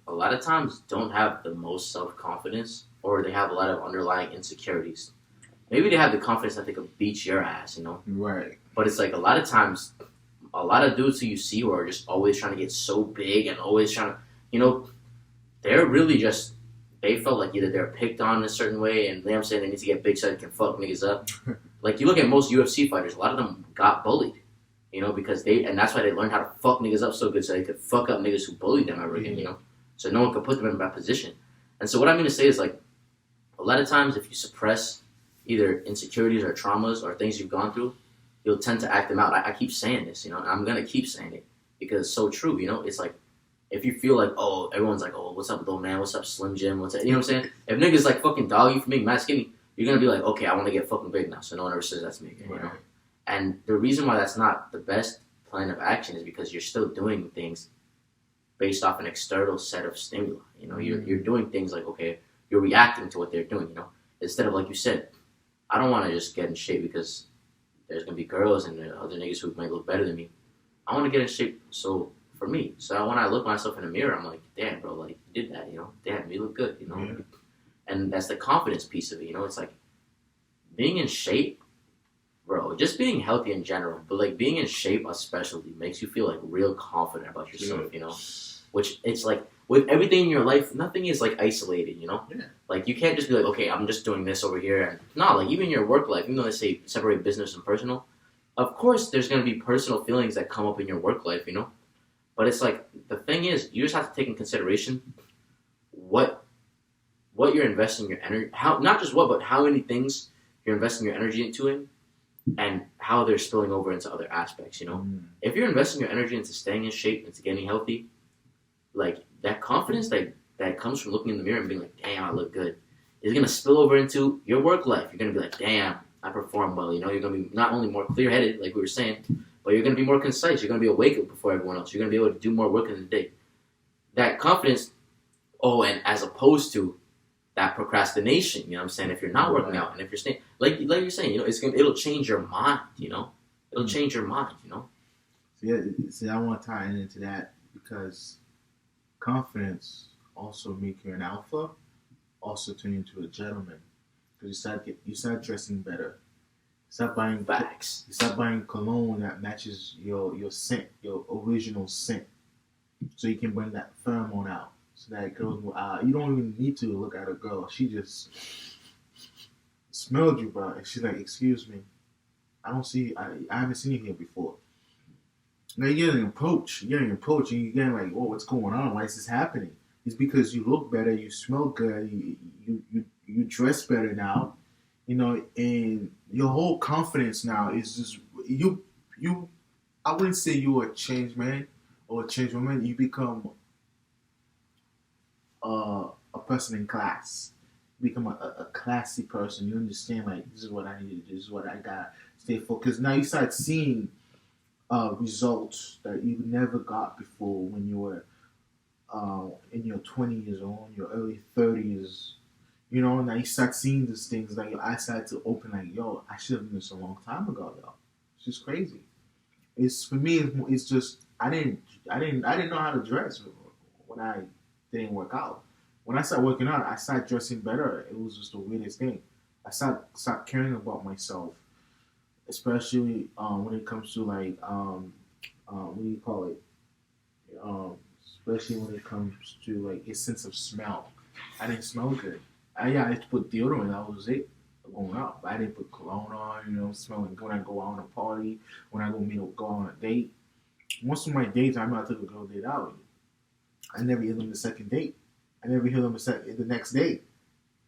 A: a lot of times don't have the most self-confidence, or they have a lot of underlying insecurities. Maybe they have the confidence that they could beat your ass,
B: Right.
A: But it's like a lot of times, a lot of dudes who you see who are just always trying to get so big and always trying to, they're really just, they felt like either they're picked on in a certain way, and you know what I'm saying, they need to get big so they can fuck niggas up. Like, you look at most UFC fighters, a lot of them got bullied, you know, because and that's why they learned how to fuck niggas up so good so they could fuck up niggas who bullied them ever again, you know, so no one could put them in that position. And so what I mean to say is, like, a lot of times if you suppress either insecurities or traumas or things you've gone through, you'll tend to act them out. I keep saying this, you know, and I'm going to keep saying it because it's so true, you know. It's like, if you feel like, oh, everyone's like, oh, what's up, little man? What's up, Slim Jim? What's up? You know what I'm saying? If niggas like fucking dog you for being mad skinny, you're going to be like, okay, I want to get fucking big now, so no one ever says that to me again, you know. And the reason why that's not the best plan of action is because you're still doing things based off an external set of stimuli. You know, you're doing things like, okay, you're reacting to what they're doing, you know. Instead of, like you said, I don't want to just get in shape because there's going to be girls and other niggas who might look better than me. I want to get in shape for me. So when I look myself in the mirror, I'm like, damn, bro, like, you did that, you know. Damn, you look good, you know. Yeah. And that's the confidence piece of it, you know. It's like being in shape, bro, just being healthy in general, but like being in shape especially makes you feel like real confident about yourself, you know. Which it's like with everything in your life, nothing is like isolated, you know. Yeah. Like you can't just be like, okay, I'm just doing this over here, and no, like even your work life, even though they say separate business and personal, of course there's gonna be personal feelings that come up in your work life, you know. But it's like the thing is, you just have to take in consideration what you're investing your energy, how not just what, but how many things you're investing your energy into it, and how they're spilling over into other aspects, you know. If you're investing your energy into staying in shape, into getting healthy, like that confidence that comes from looking in the mirror and being like, damn, I look good, is gonna spill over into your work life. You're gonna be like, damn, I perform well, you know. You're gonna be not only more clear-headed, like we were saying, but you're gonna be more concise. You're gonna be awake before everyone else. You're gonna be able to do more work in the day. That confidence, and as opposed to that procrastination, you know what I'm saying? If you're not working out and if you're staying, like you're saying, you know, it'll change your mind, you know? It'll change your mind, you know?
B: See, I want to tie into that because confidence also make you an alpha, also turn you into a gentleman. Because you start dressing better. You start buying
A: bags.
B: You start buying cologne that matches your scent, your original scent. So you can bring that pheromone out. So that girls will, you don't even need to look at a girl. She just smelled you, bro. And she's like, excuse me, I haven't seen you here before. Now you're getting approached, and you're getting like, whoa, what's going on? Why is this happening? It's because you look better, you smell good, you dress better now, you know, and your whole confidence now is just, you, I wouldn't say you're a changed man or a changed woman. You become a person in class. You become a classy person. You understand, like, this is what I need to do. This is what I got. Stay focused. Now you start seeing results that you never got before when you were in your 20s or in your early 30s. You know, now you start seeing these things. Like your eyes start to open. Like, yo, I should have done this a long time ago. Yo, it's just crazy. It's for me. It's just I didn't know how to dress when I didn't work out. When I started working out, I started dressing better. It was just the weirdest thing. I started caring about myself, especially when it comes to like what do you call it? Especially when it comes to like a sense of smell. I didn't smell good. I used to put deodorant. That was it. Going out, but I didn't put cologne on. You know, smelling when I go out on a party, when I go on a date. Most of my dates, I remember I took a girl date out. I never hear them the second date. I never hear them the next date.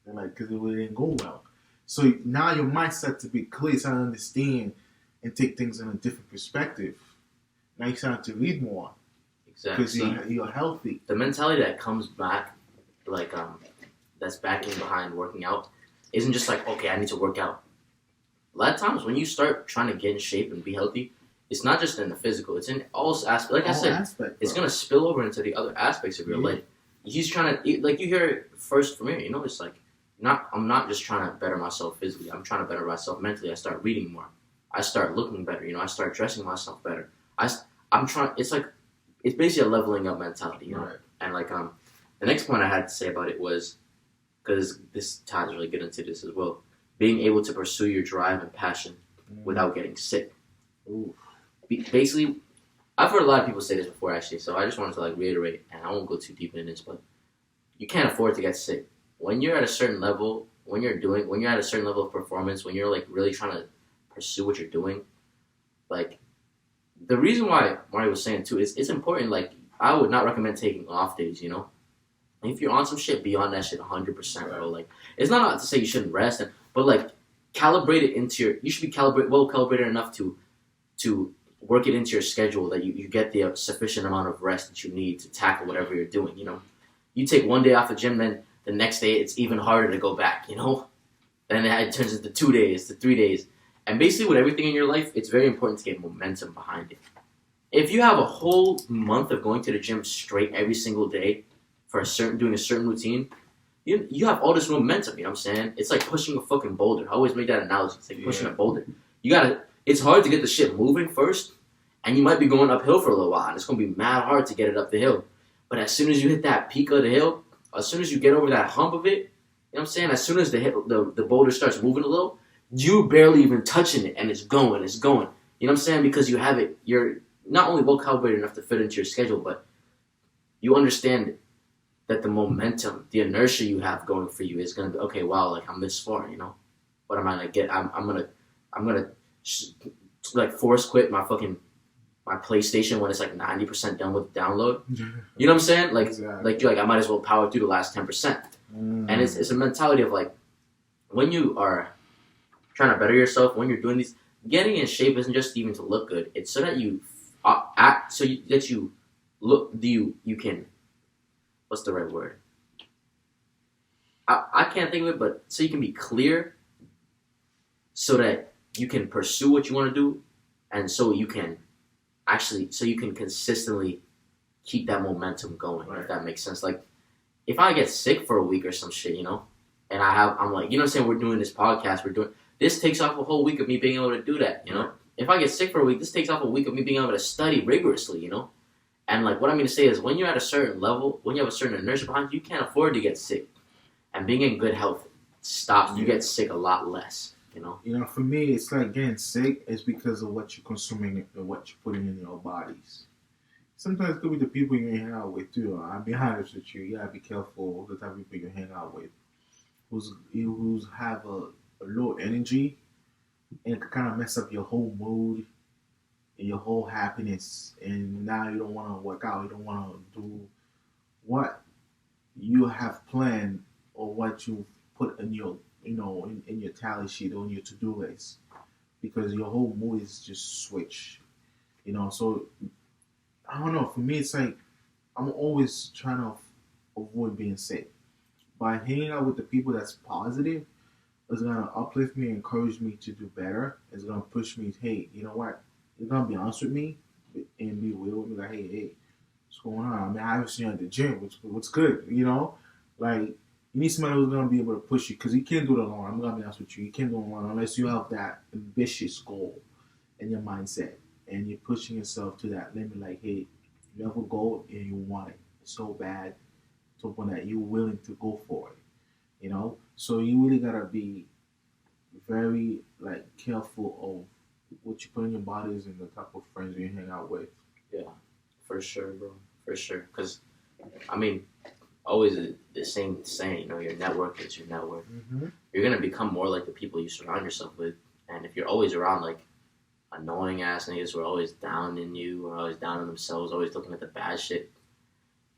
B: They're like, because it didn't go well. So now your mind starts to be clear, you start to understand and take things in a different perspective. Now you start to read more.
A: Exactly.
B: Because you're healthy.
A: The mentality that comes back, like, that's backing behind working out, isn't just like, okay, I need to work out. A lot of times when you start trying to get in shape and be healthy, it's not just in the physical, it's in all aspects. Like I said, it's going to spill over into the other aspects of your life. He's trying to, like you hear it first from here, you know, it's like, I'm not just trying to better myself physically, I'm trying to better myself mentally. I start reading more. I start looking better, you know, I start dressing myself better. I'm trying, it's like, it's basically a leveling up mentality, you know. Right. And like, the next point I had to say about it was, because this ties really good into this as well, being able to pursue your drive and passion without getting sick. Ooh. Basically, I've heard a lot of people say this before actually, so I just wanted to like reiterate, and I won't go too deep into this, but you can't afford to get sick. When you're at a certain level, when you're at a certain level of performance, when you're like really trying to pursue what you're doing, like the reason why Mario was saying too is it's important. Like I would not recommend taking off days. If you're on some shit, be on that shit 100%, bro. Like it's not to say you shouldn't rest, but like calibrate it into your. You should be well calibrated enough to work it into your schedule that you get the sufficient amount of rest that you need to tackle whatever you're doing. You take one day off the gym, then the next day it's even harder to go back. Then it turns into 2 days, to 3 days. And basically with everything in your life, it's very important to get momentum behind it. If you have a whole month of going to the gym straight every single day for doing a certain routine, you have all this momentum, you know what I'm saying? It's like pushing a fucking boulder. I always make that analogy. It's like pushing a boulder. It's hard to get the shit moving first, and you might be going uphill for a little while, and it's going to be mad hard to get it up the hill. But as soon as you hit that peak of the hill, as soon as you get over that hump of it, you know what I'm saying? As soon as the boulder starts moving a little, you barely even touching it, and it's going. You know what I'm saying? Because you have it, you're not only well calibrated enough to fit into your schedule, but you understand that the momentum, the inertia you have going for you is going to be, okay, wow, like I'm this far, What am I going to get? I'm going to like force quit my PlayStation when it's like 90% done with the download. You know what I'm saying? Like,
B: exactly.
A: Like you're like, I might as well power through the last 10%. And it's a mentality of like, when you are trying to better yourself, when you're doing these, getting in shape isn't just even to look good. It's so that you you can, what's the right word? I can't think of it, but so you can be clear so that you can pursue what you want to do, and so you can consistently keep that momentum going, if that makes sense. Like, if I get sick for a week or some shit, and I'm like, you know what I'm saying, we're doing this podcast, this takes off a whole week of me being able to do that, If I get sick for a week, this takes off a week of me being able to study rigorously, And like, what I'm going to say is, when you're at a certain level, when you have a certain inertia behind you, you can't afford to get sick. And being in good health stops, you get sick a lot less.
B: For me, it's like getting sick is because of what you're consuming and what you're putting in your bodies. Sometimes it could be the people you hang out with too. I'll be honest with you. You gotta be careful the type of people you hang out with. Who's have a low energy, and it can kind of mess up your whole mood and your whole happiness. And now you don't want to work out. You don't want to do what you have planned or what you put in your in your tally sheet or in your to-do list, because your whole mood is just switch. So I don't know. For me, it's like I'm always trying to avoid being sick. By hanging out with the people that's positive, it's gonna uplift me, encourage me to do better. It's gonna push me. Hey, you know what? You're gonna be honest with me and be real with me. Like, hey, what's going on? I mean, I haven't seen you at the gym. What's good? Like. You need somebody who's going to be able to push you, because you can't do it alone. I'm going to be honest with you. You can't do it alone unless you have that ambitious goal in your mindset and you're pushing yourself to that limit. Like, hey, you have a goal and you want it so bad to the point that you're willing to go for it. So you really got to be very careful of what you put in your bodies and the type of friends you hang out with.
A: Yeah, for sure, bro. For sure. Because, I mean, always the same saying, your network is your network.
B: Mm-hmm.
A: You're going to become more like the people you surround yourself with. And if you're always around, like, annoying ass niggas who are always down in you, or always down on themselves, always looking at the bad shit,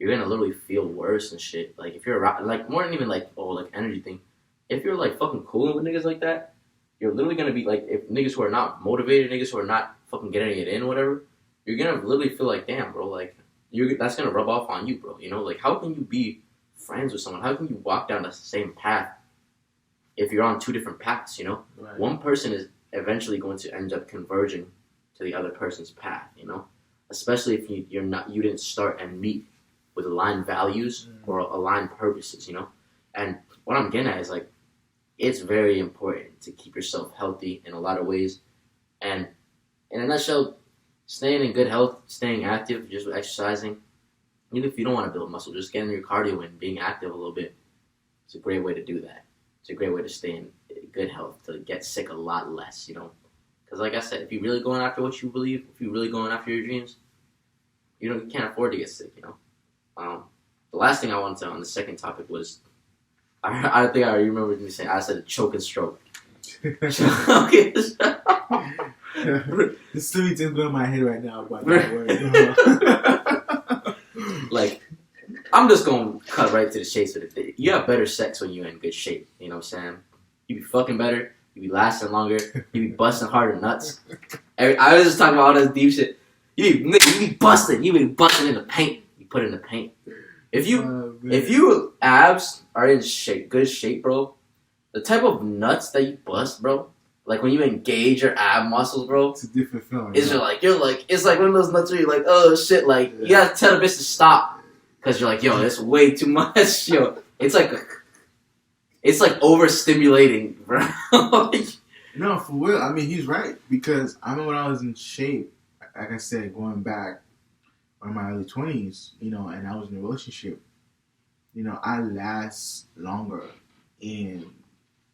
A: you're going to literally feel worse and shit. Like, if you're around, like, more than even, like, energy thing, if you're, like, fucking cooling with niggas like that, you're literally going to be, like, if niggas who are not motivated, niggas who are not fucking getting it in, whatever, you're going to literally feel like, damn, bro, like, that's going to rub off on you, bro. Like, how can you be friends with someone? How can you walk down the same path if you're on two different paths,
B: Right.
A: One person is eventually going to end up converging to the other person's path, Especially if you didn't start and meet with aligned values or aligned purposes, And what I'm getting at is, like, it's very important to keep yourself healthy in a lot of ways. And in a nutshell, staying in good health, staying active, just exercising, even if you don't want to build muscle, just getting your cardio in, being active a little bit, it's a great way to do that. It's a great way to stay in good health, to get sick a lot less, Because like I said, if you're really going after what you believe, if you're really going after your dreams, you can't afford to get sick, The last thing I wanted to on the second topic was, I think I remember me saying, I said choke and stroke. Okay.
B: The story just going in my head right now about that word.
A: Like, I'm just gonna cut right to the chase with it. You have better sex when you're in good shape. You know what I'm saying? You be fucking better. You be lasting longer. You be busting harder nuts. I was just talking about all this deep shit. You be busting. You be busting in the paint. You put it in the paint. If you abs are in good shape, bro, the type of nuts that you bust, bro, like when you engage your ab muscles, bro,
B: it's a different feeling.
A: It's it's like one of those nuts where you're like, oh shit, like you gotta tell the bitch to stop because you're like, yo, it's way too much, yo. It's like overstimulating, bro.
B: No, for real. I mean, he's right because I remember when I was in shape, like I said, going back in my early 20s, you know, and I was in a relationship, you know, I last longer and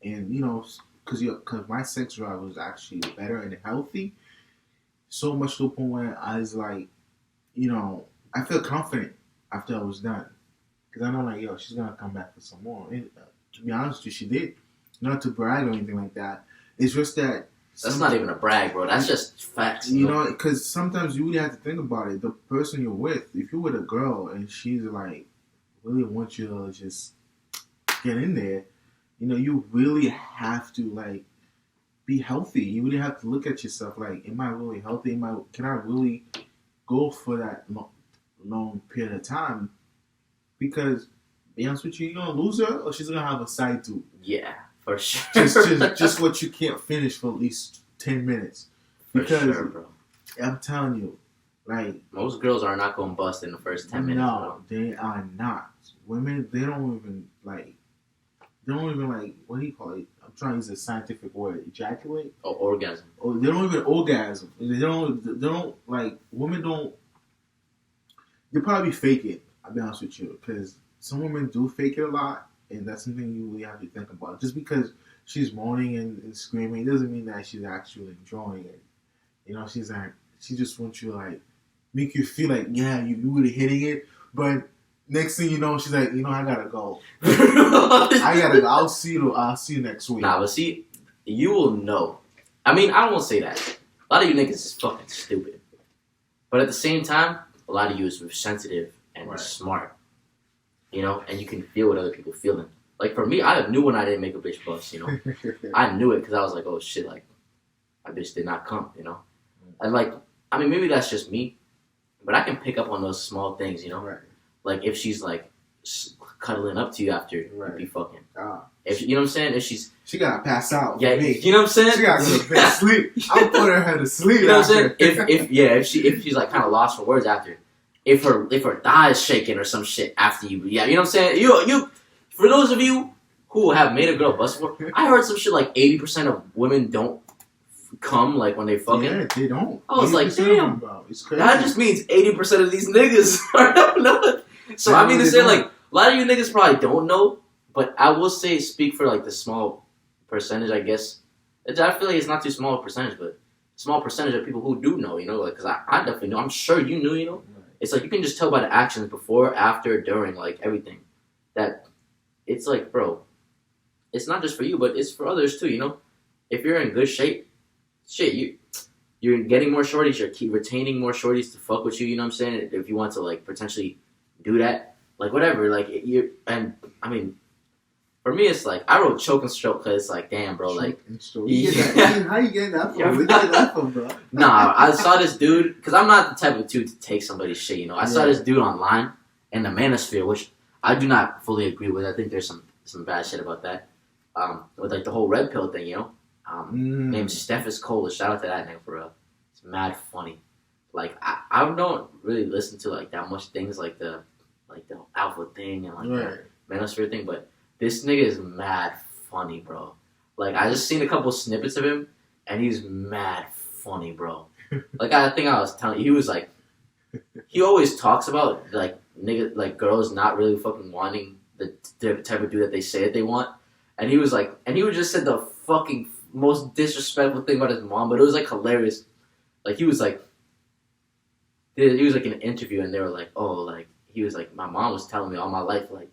B: you know, because my sex drive was actually better and healthy, so much to the point where I was like, you know, I feel confident after I was done because I know like, yo, she's gonna come back for some more. And, to be honest with you, she did. Not to brag or anything like that. It's just that.
A: That's not even a brag, bro. That's just facts.
B: You know, because sometimes you really have to think about it. The person you're with, if you're with a girl and she's like, really wants you to just get in there, you know, you really have to like be healthy. You really have to look at yourself like, am I really healthy? Can I really go for that long period of time? Because, to be honest with you, you're gonna lose her, or she's gonna have a side tooth.
A: Yeah, for sure.
B: Just what you can't finish for at least 10 minutes. Because
A: for sure, bro.
B: I'm telling you, like
A: most girls are not gonna bust in the first 10 minutes.
B: No, they are not. Women, they don't even like. What do you call it? I'm trying to use a scientific word. Ejaculate.
A: Oh, orgasm.
B: Oh, they don't even orgasm. They don't like. Women don't. They probably fake it. I'll be honest with you, because some women do fake it a lot, and that's something you really have to think about. Just because she's moaning and screaming doesn't mean that she's actually enjoying it. You know, she just wants you to like make you feel like, yeah, you really hitting it, but next thing you know, she's like, you know, I gotta go. I gotta go. I'll see you next week.
A: Nah, but see, you will know. I mean, I don't want to say that. A lot of you niggas is fucking stupid, but at the same time, a lot of you is sensitive and smart. You know, and you can feel what other people feeling. Like for me, I knew when I didn't make a bitch bust. You know, I knew it because I was like, oh shit, like my bitch did not come. You know, and like, I mean, maybe that's just me, but I can pick up on those small things. You know, like if she's like cuddling up to you after you be fucking. If you know what I'm saying, if
B: she gotta pass out.
A: Yeah, you know what I'm saying.
B: She gotta go to bed, sleep. I'm putting her to sleep.
A: You know what I'm saying? If she's like kind of lost for words after. If her thigh is shaking or some shit after you, you know what I'm saying? You for those of you who have made a girl bust before, I heard some shit like 80% of women don't come like when they fucking.
B: Yeah, they don't.
A: I was like, damn,
B: it's crazy.
A: That just means 80% of these niggas are not know. So I mean to say like a lot of you niggas probably don't know, but I will say speak for like the small percentage, I guess. I feel like it's not too small a percentage, but small percentage of people who do know, you know, like because I definitely know. I'm sure you knew, you know. It's like you can just tell by the actions before, after, during, like everything. That it's like, bro, it's not just for you, but it's for others too, you know? If you're in good shape, you're getting more shorties, you're keep retaining more shorties to fuck with you, you know what I'm saying? If you want to like potentially do that, like whatever, like and I mean, for me it's like, I wrote choke and stroke because it's like, damn bro, like.
B: How you getting that from? Where you get that from, bro?
A: Nah, I saw this dude, because I'm not the type of dude to take somebody's shit, you know? I saw this dude online in the manosphere, which I do not fully agree with. I think there's some bad shit about that. With like the whole red pill thing, you know? Named Stephis Cole. Shout out to that name for real. It's mad funny. Like, I don't really listen to like that much things like the alpha thing and like the manosphere thing, but this nigga is mad funny, bro. Like, I just seen a couple snippets of him, and he's mad funny, bro. Like, I think I was telling you, he was like, he always talks about, like, like, girls not really fucking wanting the type of dude that they say that they want. And he was like, and he would just said the fucking most disrespectful thing about his mom, but it was, like, hilarious. Like, he was like in an interview, and they were like, oh, like, he was like, my mom was telling me all my life, like,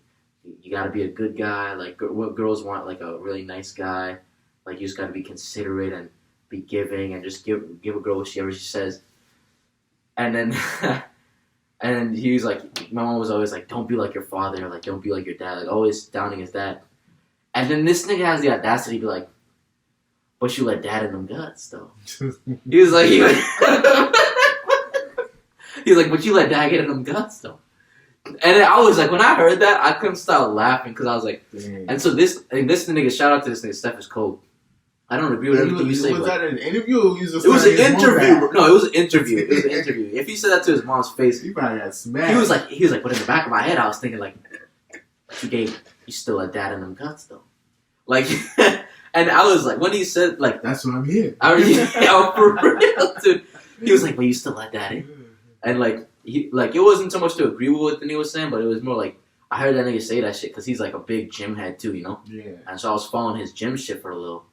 A: you gotta be a good guy. Like, what girls want, like a really nice guy. Like, you just gotta be considerate and be giving and just give a girl whatever she says. And then, and then he was like, my mom was always like, don't be like your father, like, don't be like your dad, like, always downing his dad. And then this nigga has the audacity to be like, but you let dad in them guts, though. He was like, but you let dad get in them guts, though. And then I was like, when I heard that, I couldn't stop laughing because I was like, dang. And so this nigga, shout out to this nigga, Steph is cold. I don't agree with everything you say. Was that an interview or it was an interview? No, it was an interview. It was an interview. If he said that to his mom's face,
B: he probably got smacked.
A: He was like, but in the back of my head, I was thinking like, you still a dad in them guts though. Like, and I was like, when he said like,
B: that's what I'm here.
A: For real, dude. He was like, but you still let dad in, and like it wasn't so much to agree with what the nigga was saying, but it was more like I heard that nigga say that shit because he's like a big gym head too, you know.
B: Yeah. And
A: so I was following his gym shit for a little.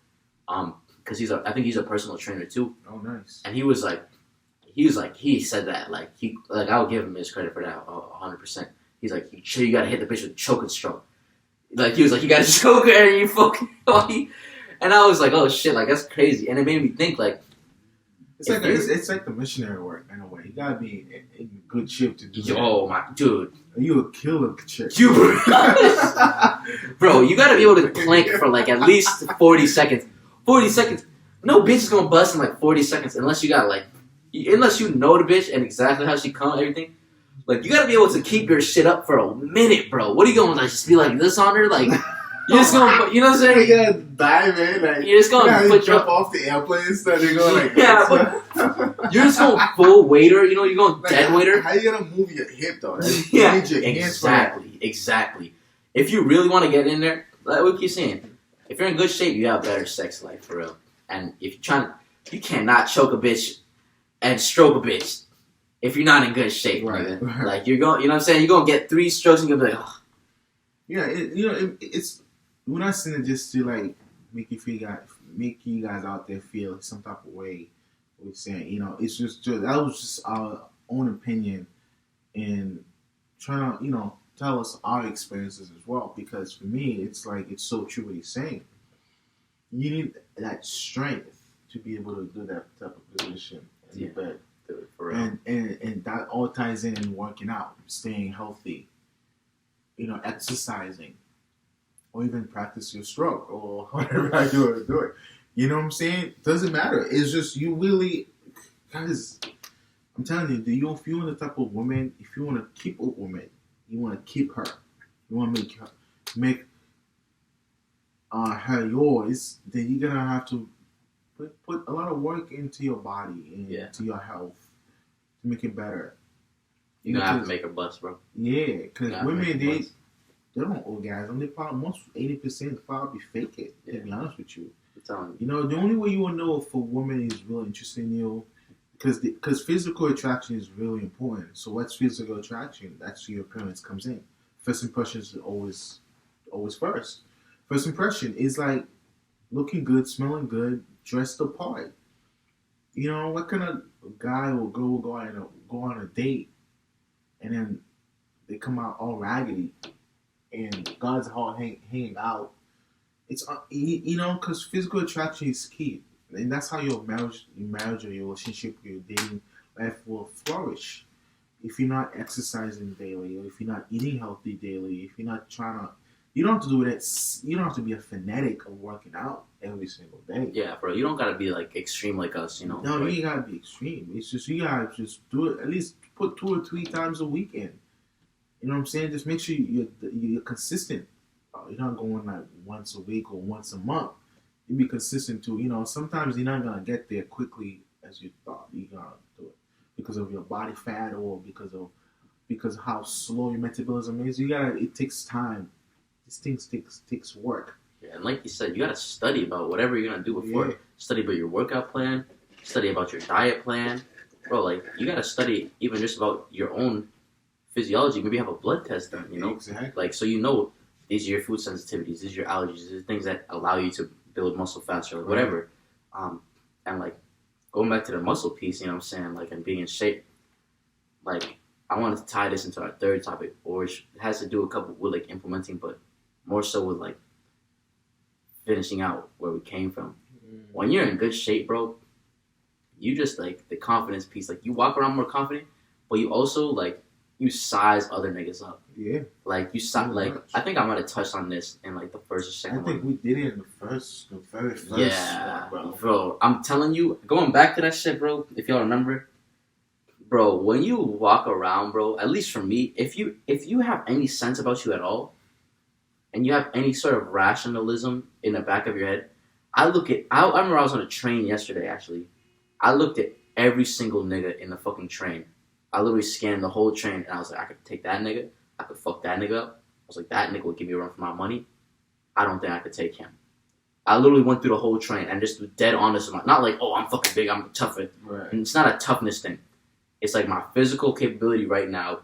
A: Because I think he's a personal trainer too.
B: Oh, nice.
A: And he said that, I would give him his credit for that, 100%. He's like, you gotta hit the bitch with a choking stroke. Like, he was like, you gotta choke her and you fucking, and I was like, oh shit, like, that's crazy. And it made me think, like,
B: it's like the missionary work in a way. You gotta be in good shape to do that.
A: Oh my dude.
B: You a killer chick.
A: Bro, you gotta be able to plank for like at least 40 seconds. 40 seconds. No bitch is gonna bust in like 40 seconds unless you got like, unless you know the bitch and exactly how she come, everything. Like, you gotta be able to keep your shit up for a minute, bro. What are you going to, like, just be like this on her? Like, you're just gonna, you know what I'm saying?
B: You gotta dive in, like,
A: you're just gonna
B: put jump off the airplane and stuff. You're going like,
A: yeah, but you're just going full waiter, you know, you're going like, dead waiter.
B: How you gonna move your hip though?
A: Yeah, exactly. If you really want to get in there, like we keep saying, if you're in good shape, you have a better sex life, for real. And if you're trying, you cannot choke a bitch and stroke a bitch if you're not in good shape, right? Like, you're going, you know what I'm saying? You're going to get 3 strokes and you're going to be like, oh.
B: Yeah, it's, we're not saying it just to, like, make you guys out there feel some type of way. We're saying, you know, it's just that was just our own opinion and trying to, you know, tell us our experiences as well, because for me, it's like, it's so true what he's saying. You need that strength to be able to do that type of position in the bed. And that all ties in working out, staying healthy, you know, exercising, or even practice your stroke, or whatever you want to do it. You know what I'm saying? Doesn't matter. It's just, you really, guys, I'm telling you, if you want the type of woman, if you want to keep a woman, you want to keep her. You want to make her yours. Then you're gonna have to put a lot of work into your body and into your health to make it better.
A: You're gonna have to make her bust, bro.
B: Yeah, because women they don't orgasm. They probably 80% probably fake it. To be honest with you, you know, the only way you will know if a woman is really interested in you. Because physical attraction is really important. So what's physical attraction? That's where your appearance comes in. First impression is always first. First impression is like looking good, smelling good, dressed the part. You know, what kind of guy or girl will go on a date and then they come out all raggedy and God's all hanging out? It's you know, because physical attraction is key. And that's how your marriage or your relationship, your dating life will flourish. If you're not exercising daily, or if you're not eating healthy daily, if you're not trying to, you don't have to do that. You don't have to be a fanatic of working out every single day.
A: Yeah, bro. You don't gotta be like extreme like us, you know.
B: No, you gotta be extreme. It's just, you gotta just do it. At least put 2 or 3 times a week in. You know what I'm saying? Just make sure you're consistent. You're not going like once a week or once a month. You be consistent too. You know, sometimes you're not gonna get there quickly as you thought you're gonna do it because of your body fat or because of how slow your metabolism is. It takes time. These things takes work.
A: Yeah, and like you said, you gotta study about whatever you're gonna do before. Yeah. Study about your workout plan. Study about your diet plan, bro. Like, you gotta study even just about your own physiology. Maybe have a blood test done. You know,
B: exactly.
A: Like, so you know these are your food sensitivities. These are your allergies. These are things that allow you to build muscle faster, or whatever. And like, going back to the muscle piece, you know what I'm saying, like, and being in shape, like, I wanted to tie this into our third topic, which has to do a couple with like implementing, but more so with like finishing out where we came from. When you're in good shape, bro, you just like the confidence piece. Like you walk around more confident, but you also like you size other niggas up.
B: Yeah.
A: Like you size like I think I might have touched on this in like the first or second one.
B: I think we did it in the very first
A: Yeah,
B: one,
A: bro. I'm telling you, going back to that shit, bro. If y'all remember, bro, when you walk around, bro, at least for me, if you have any sense about you at all, and you have any sort of rationalism in the back of your head, I remember I was on a train yesterday, actually. I looked at every single nigga in the fucking train. I literally scanned the whole train, and I was like, I could take that nigga. I could fuck that nigga up. I was like, that nigga would give me a run for my money. I don't think I could take him. I literally went through the whole train and just was dead honest. Not like, oh, I'm fucking big, I'm tougher.
B: Right.
A: And it's not a toughness thing. It's like my physical capability right now,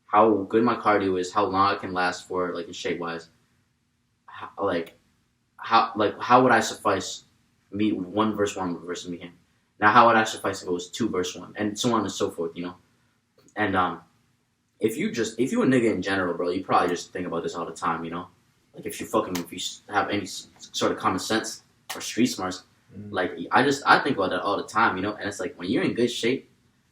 A: how good my cardio is, how long I can last for, like in shape wise. How would I suffice me 1 versus 1 versus me him? Now how would I suffice if it was 2 versus 1, and so on and so forth, you know? And if you a nigga in general, bro, you probably just think about this all the time, you know? Like if you have any sort of common sense or street smarts, like I think about that all the time, you know? And it's like when you're in good shape,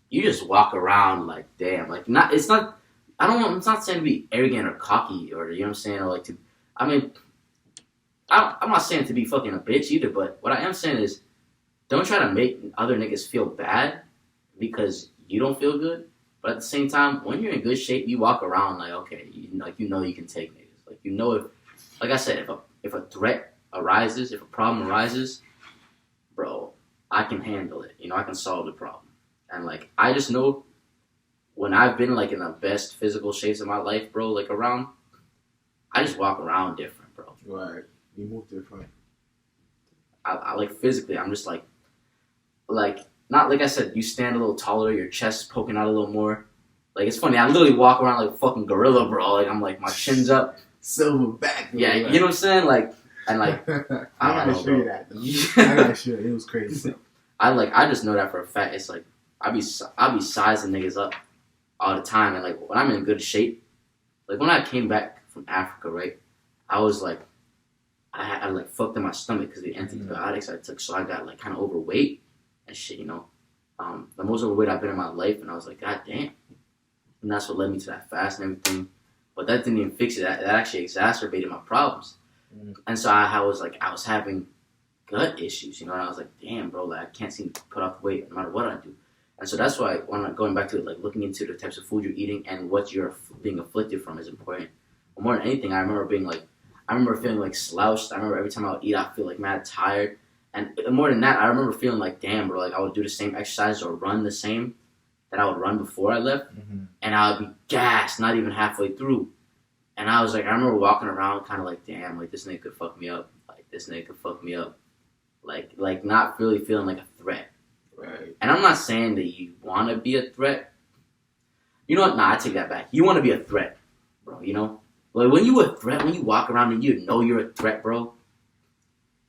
A: you just walk around like damn, like I'm not saying to be arrogant or cocky or, you know what I'm saying, or like I'm not saying to be fucking a bitch either, but what I am saying is don't try to make other niggas feel bad because you don't feel good. But at the same time, when you're in good shape, you walk around like, okay, you know you can take niggas. Like, you know, like I said, if a threat arises, if a problem arises, bro, I can handle it. You know, I can solve the problem. And like, I just know when I've been like in the best physical shapes of my life, bro, like around, I just walk around different, bro.
B: Right. You move different.
A: I like physically, I'm just like, not like I said, you stand a little taller, your chest poking out a little more. Like, it's funny, I literally walk around like a fucking gorilla, bro. Like, I'm like, my chin's up.
B: Silverback.
A: Yeah, you know what I'm saying? Like, and like,
B: I gotta show you that, though. I gotta show you. It was crazy.
A: I just know that for a fact. It's like, I be sizing niggas up all the time. And like, when I'm in good shape, like when I came back from Africa, right, I was like, I like fucked in my stomach because the antibiotics I took, so I got like kind of overweight and shit, you know. The most overweight I've been in my life, and I was like, God damn. And that's what led me to that fast and everything. But that didn't even fix it. That actually exacerbated my problems. And so I was having gut issues, you know. And I was like, damn, bro, like I can't seem to put off weight no matter what I do. And so that's why when I'm going back to it, like looking into the types of food you're eating and what you're being afflicted from is important. But more than anything, I remember feeling like slouched. I remember every time I would eat, I feel like mad tired. And more than that, I remember feeling like, damn, bro, like I would do the same exercise or run the same that I would run before I left. And I would be gassed, not even halfway through. And I was like, I remember walking around kind of like, damn, like this nigga could fuck me up. Like this nigga could fuck me up. Like not really feeling like a threat.
B: Right.
A: And I'm not saying that you want to be a threat. You know what? Nah, I take that back. You want to be a threat, bro, you know? Like, when you a threat, when you walk around and you know you're a threat, bro,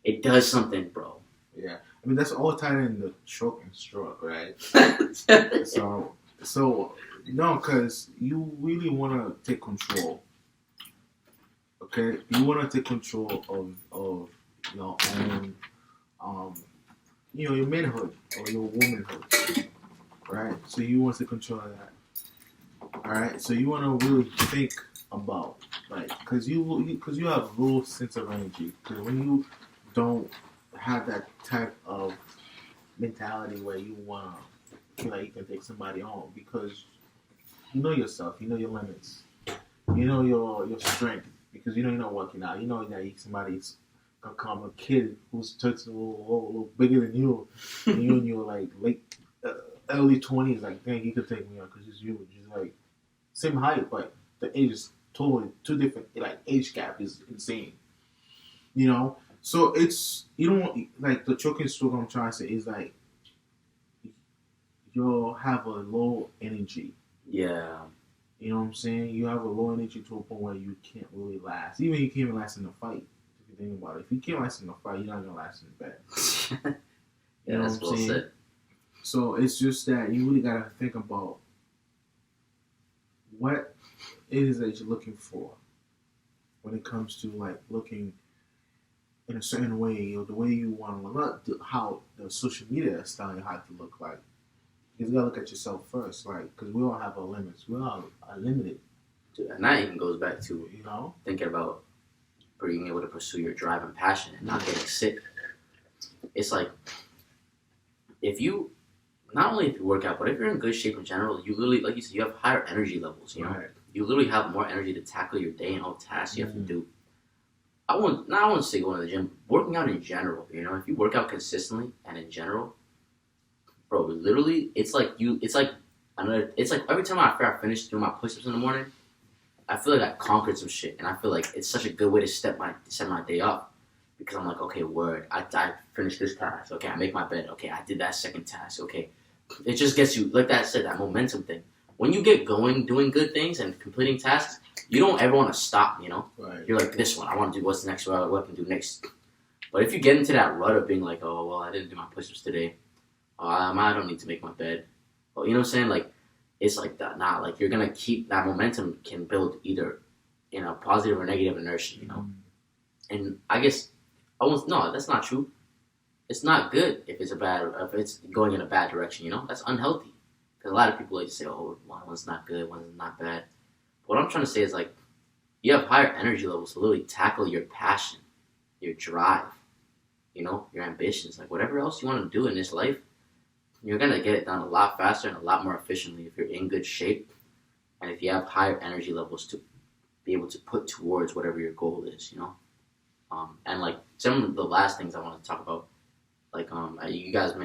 A: it does something, bro.
B: Yeah. I mean, that's all tied in the choke and stroke, right? So, no, because you really want to take control. Okay? You want to take control of your own, your manhood or your womanhood, right? So you want to control that. All right? So you want to really think about, like, because you have a low sense of energy. Because when you don't have that type of mentality where you want to feel like you can take somebody on, because you know yourself, you know your limits, you know your strength, because you know you're not working out, you know that somebody's gonna come, a kid who's just a little bigger than you, and you in your like late early 20s, like, dang, he could take me on because it's you, just like same height, but the age is totally two different, like age gap is insane, you know. So it's, you don't want, like, the choking stroke I'm trying to say is like you'll have a low energy.
A: Yeah.
B: You know what I'm saying? You have a low energy to a point where you can't really last. Even you can't even last in a fight. If you think about it, if you can't last in a fight, you're not gonna last in bed.
A: Yeah, that's well said.
B: So it's just that you really gotta think about what it is that you're looking for when it comes to like looking in a certain way or the way you want to look, not how the social media is telling you how to look like. You gotta look at yourself first, like, because we all have our limits. We all are limited.
A: And that even goes back to,
B: You know,
A: thinking about being able to pursue your drive and passion and not getting sick. It's like, if you, not only if you work out, but if you're in good shape in general, you literally, like you said, you have higher energy levels, you know?
B: right?
A: You literally have more energy to tackle your day and all tasks you have to do. I wouldn't say going to the gym, working out in general, you know? If you work out consistently and in general, bro, literally, it's like every time I finish doing my push-ups in the morning, I feel like I conquered some shit, and I feel like it's such a good way to set my day up, because I'm like, okay, word, I finished this task, okay, I make my bed, okay, I did that second task, okay, it just gets you, like that said, that momentum thing. When you get going, doing good things and completing tasks, you don't ever want to stop, you know?
B: Right.
A: You're like, this one, I want to do what's next, what I can do next. But if you get into that rut of being like, oh, well, I didn't do my push-ups today, I don't need to make my bed, well, you know what I'm saying, like, it's like that. Nah, like, you're gonna keep that momentum can build either in a positive or negative inertia, you know. And I guess no, that's not true. It's not good if it's going in a bad direction, you know. That's unhealthy. Because a lot of people like to say, oh, one's not good, one's not bad. What I'm trying to say is, like, you have higher energy levels to literally tackle your passion, your drive, you know, your ambitions, like whatever else you want to do in this life. You're going to get it done a lot faster and a lot more efficiently if you're in good shape and if you have higher energy levels to be able to put towards whatever your goal is, you know? And, like, some of the last things I want to talk about, like, you guys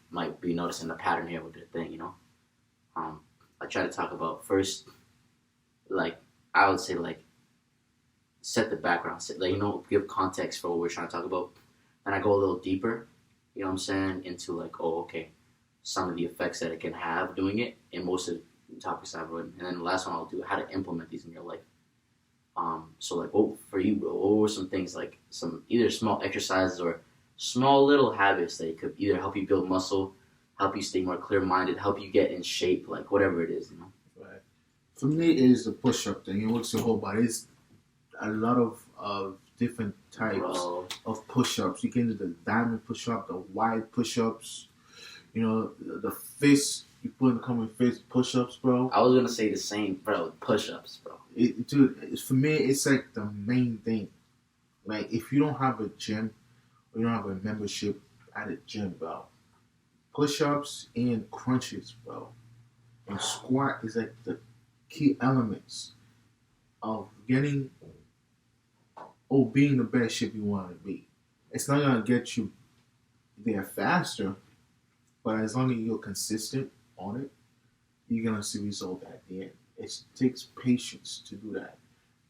A: might be noticing the pattern here with the thing, you know? I try to talk about first, like, I would say, like, set the background, like, you know, give context for what we're trying to talk about. Then I go a little deeper, you know what I'm saying, into, like, oh, okay, some of the effects that it can have doing it in most of the topics I've written. And then the last one I'll do, how to implement these in your life. So, like, for you, what were some things, like, some either small exercises or small little habits that could either help you build muscle, help you stay more clear-minded, help you get in shape, like, whatever it is, you know?
B: Right. For me, it is the push-up thing. It works your whole body. It's a lot of different types of push-ups. You can do the diamond push-up, the wide push-ups, you know, the fist, you put in the common fist push-ups, bro.
A: I was going to say the same, bro, push-ups, bro.
B: Dude, for me, it's like the main thing. Like, if you don't have a gym, or you don't have a membership at a gym, bro, push-ups and crunches, bro, and squat is like the key elements of being the best shape you want to be. It's not gonna get you there faster, but as long as you're consistent on it, you're gonna see result at the end. It takes patience to do that.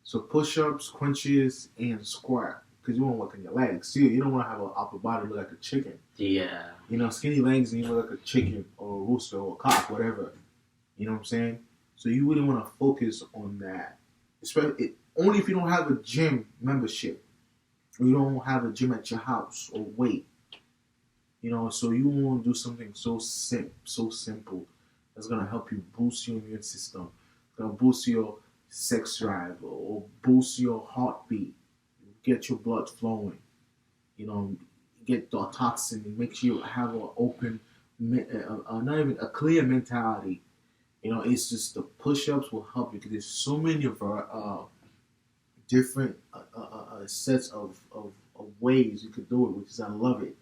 B: So push-ups, crunches, and squat, because you want to work on your legs. See, you don't want to have an upper body look like a chicken.
A: Yeah.
B: You know, skinny legs and you look like a chicken or a rooster or a cock, whatever. You know what I'm saying? So you really want to focus on that. Especially only if you don't have a gym membership, or you don't have a gym at your house or weight. You know, so you want to do something so simple that's gonna help you boost your immune system, gonna boost your sex drive or boost your heartbeat, get your blood flowing. You know, get the toxin. It makes you have an open, not even a clear mentality. You know, it's just the push-ups will help you because there's so many different sets of ways you could do it, which is I love it.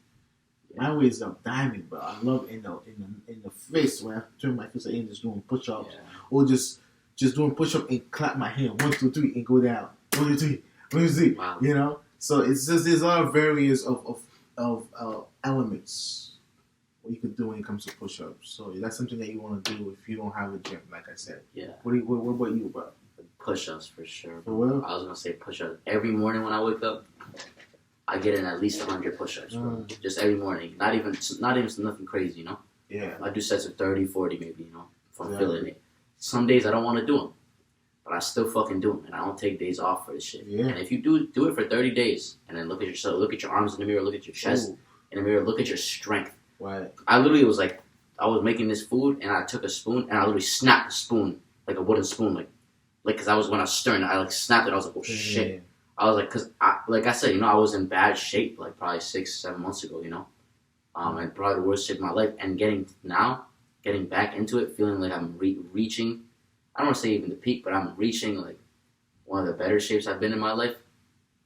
B: My way is a diamond, bro. I love in the fist when I turn my fist in, just doing push-ups, or just doing push-up and clap my hand 1, 2, 3 and go down 1, 2, 3, 1, 2, 3.
A: Wow.
B: You know, so it's just there's a lot of various of elements what you could do when it comes to push-ups. So that's something that you want to do if you don't have a gym, like I said.
A: Yeah.
B: What about you, bro?
A: Push-ups for sure.
B: For real?
A: I was gonna say push-ups every morning when I wake up. I get in at least 100 push-ups, bro. Just every morning. Not even nothing crazy, you know.
B: Yeah.
A: I do sets of 30, 40 maybe, you know, if I'm feeling it. Some days I don't want to do them, but I still fucking do them, and I don't take days off for this shit.
B: Yeah.
A: And if you do it for 30 days, and then look at yourself, look at your arms in the mirror, look at your chest in the mirror, look at your strength.
B: Right.
A: I literally was like, I was making this food, and I took a spoon, and I literally snapped the spoon, like a wooden spoon, like
C: like, cause I was when I was stirring, I like snapped it. I was like, oh shit.
B: Yeah.
C: I was like, cause like I said, I was in bad shape, like probably 6-7 months ago, and probably the worst shape of my life. And getting back into it, feeling like I'm reaching. I don't want to say even the peak, but I'm reaching like one of the better shapes I've been in my life.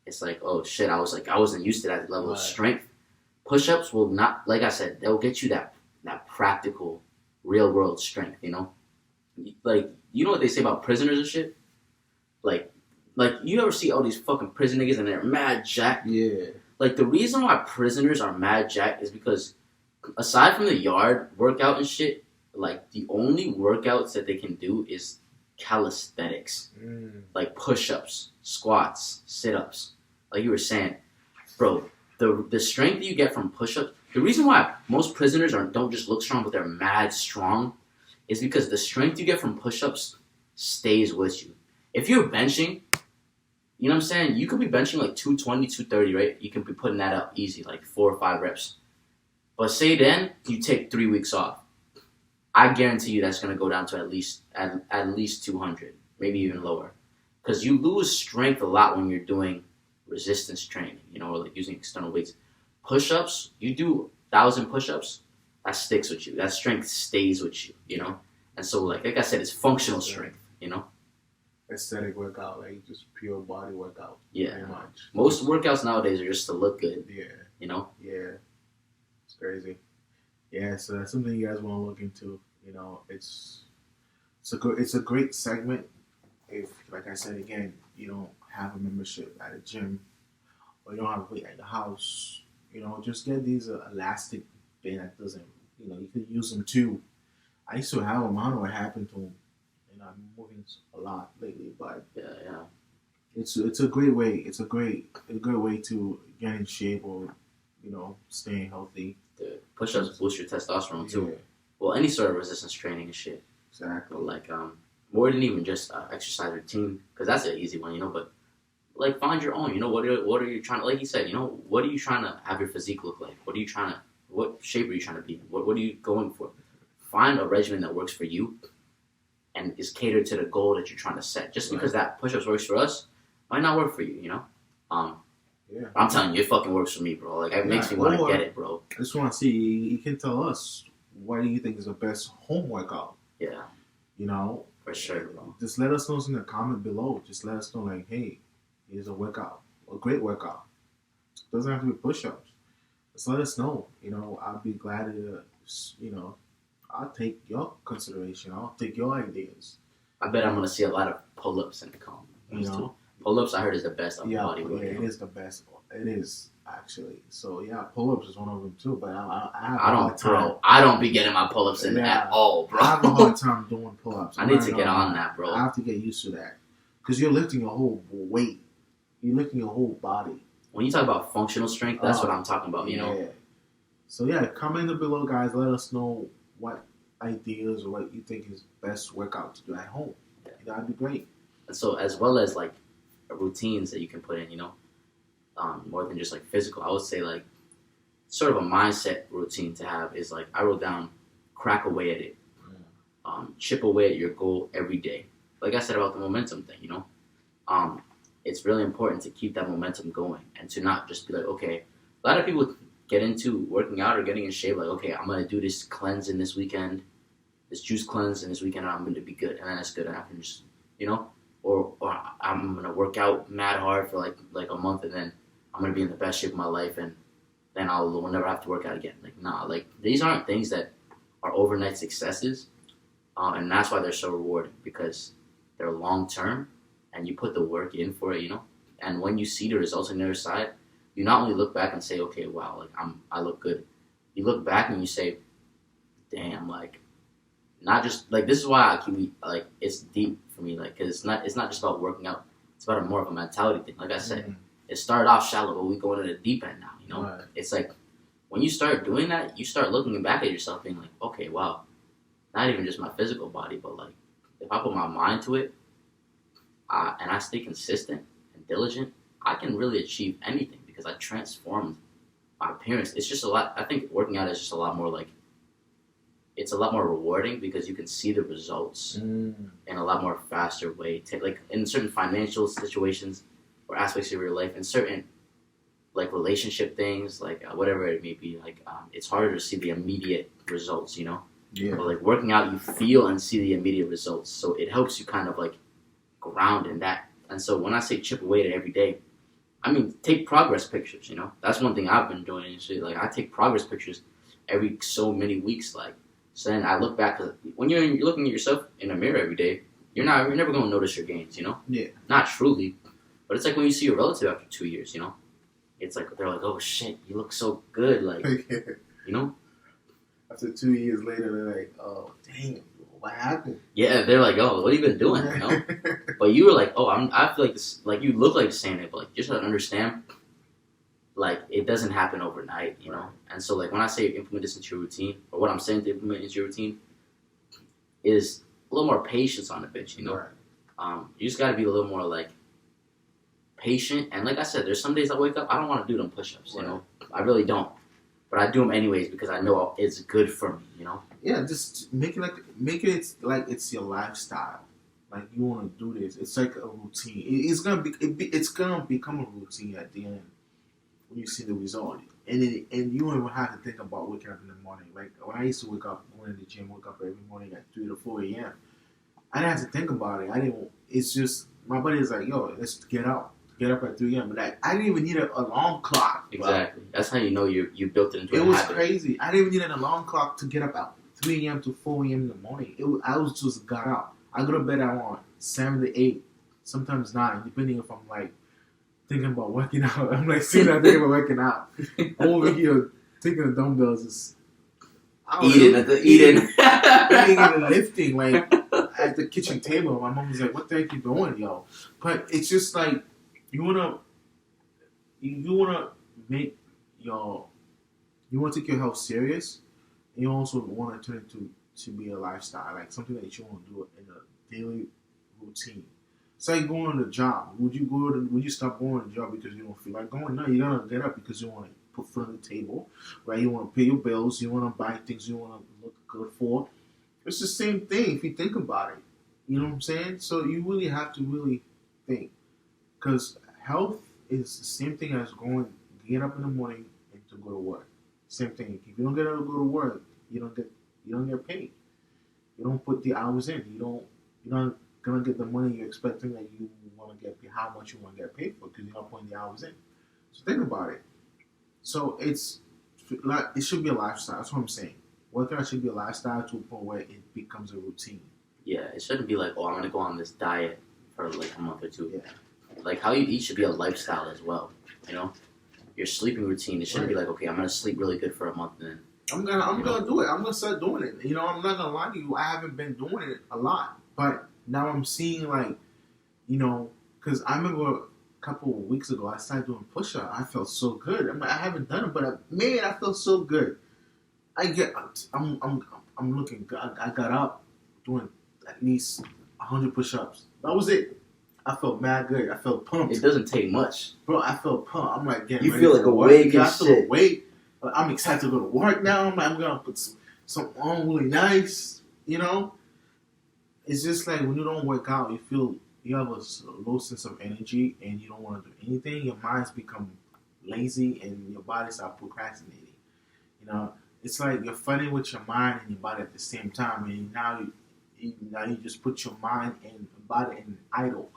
C: It's like, oh shit, I wasn't used to that level of strength. Push-ups will not, like I said, they'll get you that practical, real world strength. Like, you know what they say about prisoners and shit? Like you ever see all these fucking prison niggas and they're mad jacked?
B: Yeah.
C: Like, the reason why prisoners are mad jacked is because, aside from the yard workout and shit, like, the only workouts that they can do is calisthenics. Like, push-ups, squats, sit-ups. Like you were saying, bro, the strength you get from push-ups, the reason why most prisoners don't just look strong, but they're mad strong, is because the strength you get from push-ups stays with you. If you're benching, you know what I'm saying? You could be benching like 220, 230, right? You can be putting that up easy, like 4 or 5 reps. But say then you take 3 weeks off. I guarantee you that's going to go down to at least 200, maybe even lower. Because you lose strength a lot when you're doing resistance training, or like using external weights. Push-ups, you do 1,000 push-ups, that sticks with you. That strength stays with you, And so, like I said, it's functional strength,
B: Aesthetic workout, like just pure body workout.
C: Yeah.
B: Pretty much.
C: Most workouts nowadays are just to look good.
B: Yeah.
C: Yeah.
B: It's crazy. Yeah, so that's something you guys want to look into. It's a great segment. If, like I said again, you don't have a membership at a gym, or you don't have a weight at the house, just get these elastic band that doesn't, you could use them too. I used to have them. I don't know what happened to them. I'm moving a lot lately, but
C: yeah.
B: It's a great way. It's a great way to get in shape or, staying healthy.
C: The push-ups boost your testosterone too.
B: Yeah.
C: Well, any sort of resistance training and shit.
B: Exactly.
C: Like more than even just exercise routine, because that's an easy one, But like, find your own. What are you trying to, like you said, what are you trying to have your physique look like? What shape are you trying to be in? What are you going for? Find a regimen that works for you and is catered to the goal that you're trying to set. Just because that push-ups works for us might not work for you,
B: Yeah.
C: I'm telling you, it fucking works for me, bro. Like, it makes me want to get it, bro.
B: I just want to see, you can tell us, what do you think is the best home workout?
C: Yeah.
B: For
C: sure, bro.
B: Just let us know in the comment below. Just let us know, like, hey, here's a workout, a great workout. It doesn't have to be push-ups. Just let us know. I'll be glad to, I'll take your consideration. I'll take your ideas.
C: I bet I'm going to see a lot of pull-ups in the comments, too. Pull-ups, I heard, is the best on body work.
B: Yeah, it is the best. It is, actually. So, yeah, pull-ups is one of them, too. But
C: I don't be getting my pull-ups in at all, bro.
B: I have a hard time doing pull-ups.
C: I need to get on that, bro.
B: I have to get used to that. Because you're lifting your whole weight. You're lifting your whole body.
C: When you talk about functional strength, that's what I'm talking about,
B: So, yeah, comment below, guys. Let us know what ideas or what you think is best workout to do at home. Yeah. That'd be great.
C: And so, as well as like routines that you can put in, more than just like physical, I would say like sort of a mindset routine to have is like, I wrote down, crack away at it, chip away at your goal every day. Like I said about the momentum thing, it's really important to keep that momentum going and to not just be like, okay, a lot of people get into working out or getting in shape like, okay, I'm going to do this cleanse in this weekend, this juice cleanse in this weekend, and I'm going to be good. And then that's good. And I can just, or I'm going to work out mad hard for like a month, and then I'm going to be in the best shape of my life, and then I'll never have to work out again. Like, nah, like, these aren't things that are overnight successes. And that's why they're so rewarding, because they're long-term, and you put the work in for it, And when you see the results on the other side, you not only look back and say, okay, wow, like I look good. You look back and you say, damn, like, not just like, this is why I keep like, it's deep for me, like, because it's not just about working out. It's about more of a mentality thing. Like I said, it started off shallow, but we going to the deep end now.
B: Right.
C: It's like when you start doing that, you start looking back at yourself, being like, okay, wow, not even just my physical body, but like, if I put my mind to it, and I stay consistent and diligent, I can really achieve anything, because I transformed my appearance. It's just a lot. I think working out is just a lot more like, it's a lot more rewarding because you can see the results in a lot more faster way. Like in certain financial situations or aspects of your life, and certain like relationship things, like whatever it may be, like it's harder to see the immediate results, you know.
B: Yeah.
C: But like working out, you feel and see the immediate results, so it helps you kind of like ground in that. And so when I say chip away at it every day, I mean take progress pictures. You know, that's one thing I've been doing. Actually, like I take progress pictures every so many weeks. Like so then I look back, cause when you're looking at yourself in a mirror every day, you're never gonna notice your gains. You know,
B: Yeah.
C: not truly, but it's like when you see your relative after 2 years. You know, it's like they're like, oh shit, you look so good. Like you know.
B: After 2 years later, they're like, "Oh, damn, what happened?"
C: Yeah, they're like, "Oh, what have you been doing?" You know, but you were like, "Oh, I feel like this." Like you look like the same, but like just to understand, like it doesn't happen overnight, you know. And so, like when I say implement this into your routine, or what I'm saying to implement into your routine, is a little more patience on the bitch, you know.
B: Right.
C: You just got to be a little more like patient. And like I said, there's some days I wake up, I don't want to do them push-ups, you know. I really don't. But I do them anyways because I know it's good for me, you know.
B: Yeah, just make it like it's your lifestyle. Like you want to do this. It's like a routine. It's gonna become a routine at the end when you see the result. And you don't even have to think about waking up in the morning. Like when I used to wake up, going to the gym, wake up every morning at 3 to 4 a.m. I didn't have to think about it. It's just my buddy is like, yo, let's get up. Get up at 3 a.m. But like, I didn't even need an alarm clock.
C: Exactly. That's how you know you built it into a
B: habit. It was
C: habit.
B: crazy. I didn't even need an alarm clock to get up at 3 a.m. to 4 a.m. in the morning. I was just got up. I go to bed at 7 to 8, sometimes 9, depending if I'm like thinking about working out. I'm like sitting there thinking about working out. Over here taking the dumbbells,
C: eating
B: and lifting like at the kitchen table. My mom was like, "What the heck you doing, yo?" But it's just like you wanna make you wanna take your health serious, and you also wanna turn it to be a lifestyle, like something that you wanna do in a daily routine. It's like going to the job. Would you stop going to the job because you don't feel like going? No, you're gonna get up because you want to put food on the table, right? You want to pay your bills. You want to buy things you want to look good for. It's the same thing if you think about it. You know what I'm saying? So you really have to really think, because health is the same thing as get up in the morning and to go to work. Same thing. If you don't get up to go to work, you don't get paid. You don't put the hours in. You're not gonna get the money you're expecting that you want to get, how much you want to get paid for, because you're not putting the hours in. So think about it. So it should be a lifestyle. That's what I'm saying. Working out should be a lifestyle to a point where it becomes a routine.
C: Yeah, it shouldn't be like, oh, I'm gonna go on this diet for like a month or two.
B: Yeah.
C: Like how you eat should be a lifestyle as well. You know, your sleeping routine. It shouldn't be like, okay, I'm gonna sleep really good for a month and then
B: I'm gonna do it. I'm gonna start doing it. You know, I'm not gonna lie to you. I haven't been doing it a lot, but now I'm seeing like, you know, because I remember a couple of weeks ago I started doing push-up. I felt so good. I haven't done it, but I felt so good. I'm looking good. I got up doing at least 100 push-ups. That was it. I felt mad good. I felt pumped.
C: it doesn't take much.
B: Bro, I felt pumped. I'm like getting
C: You
B: ready
C: feel
B: for
C: like a
B: work.
C: wake and
B: I feel
C: shit.
B: a wake. I'm excited to go to work now. I'm like, I'm gonna put some on really nice. You know, it's just like when you don't work out, you have a low sense of energy and you don't want to do anything. Your minds become lazy and your body starts procrastinating. You know, it's like you're fighting with your mind and your body at the same time, and now you just put your mind and body in idle,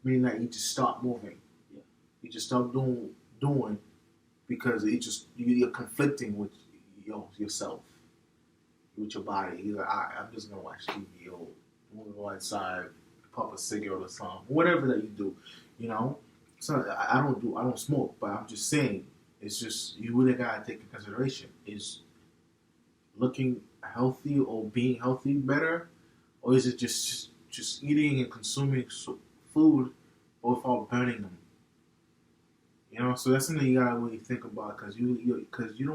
B: meaning that you just stop moving.
C: Yeah.
B: You just stop doing because you're conflicting with yourself, with your body. You're like, I'm just gonna watch TV or I'm gonna go outside, pop a cigarette or something, whatever that you do. You know, so I don't smoke, but I'm just saying, it's just you really gotta take in consideration is looking healthy or being healthy better, or is it just eating and consuming food without burning them? You know, so that's something you gotta really think about, because you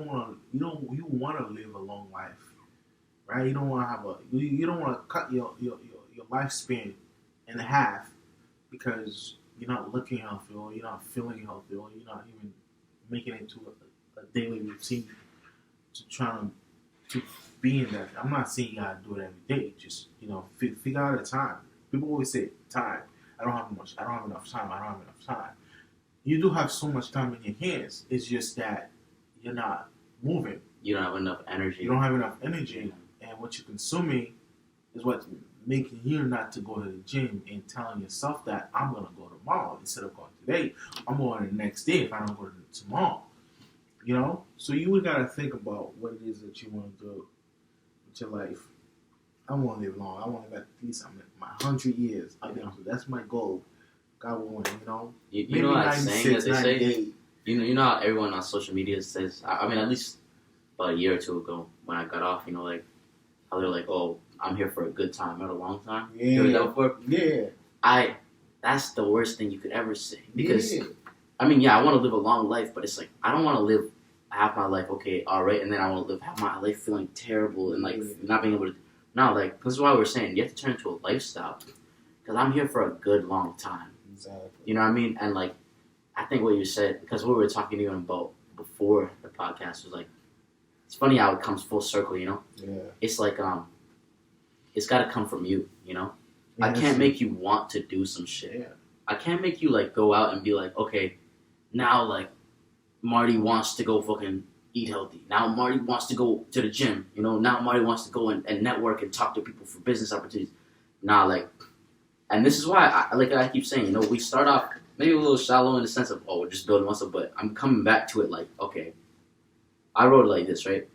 B: want to live a long life, right? You don't want to you don't want to cut your lifespan in half because you're not looking healthy, or you're not feeling healthy, or you're not even making it to a daily routine to try to to be in that. I'm not saying you gotta do it every day. Just figure out a time. People always say time. I don't have enough time. I don't have enough time. You do have so much time in your hands. It's just that you're not moving.
C: You don't have enough energy.
B: You don't have enough energy, and what you're consuming is what's making you not to go to the gym and telling yourself that I'm gonna go tomorrow instead of going today. I'm going the next day if I don't go tomorrow. So you would gotta think about what it is that you want to do with your life. I want to live long. I want to live at least my 100 years. That's my goal. God willing,
C: You know that saying that they say. You know how everyone on social media says. I mean, at least about a year or two ago when I got off. Like how they're like, "Oh, I'm here for a good time, not a long time."
B: Yeah.
C: You heard that before?
B: Yeah.
C: That's the worst thing you could ever say because. Yeah. I mean, yeah, I want to live a long life, but it's like I don't want to live half my life okay, all right, and then I want to live half my life feeling terrible and not being able to. No, this is why we're saying you have to turn it into a lifestyle because I'm here for a good long time.
B: Exactly.
C: You know what I mean? And I think what you said because what we were talking even about before the podcast was it's funny how it comes full circle.
B: Yeah.
C: It's it's got to come from you.
B: Yeah,
C: I can't make you want to do some shit.
B: Yeah.
C: I can't make you go out and be okay, now Marty wants to go fucking eat healthy. Now Marty wants to go to the gym. Now Marty wants to go and network and talk to people for business opportunities. And this is why I keep saying, we start off maybe a little shallow in the sense of we're just building muscle, but I'm coming back to it okay, I wrote it like this, right?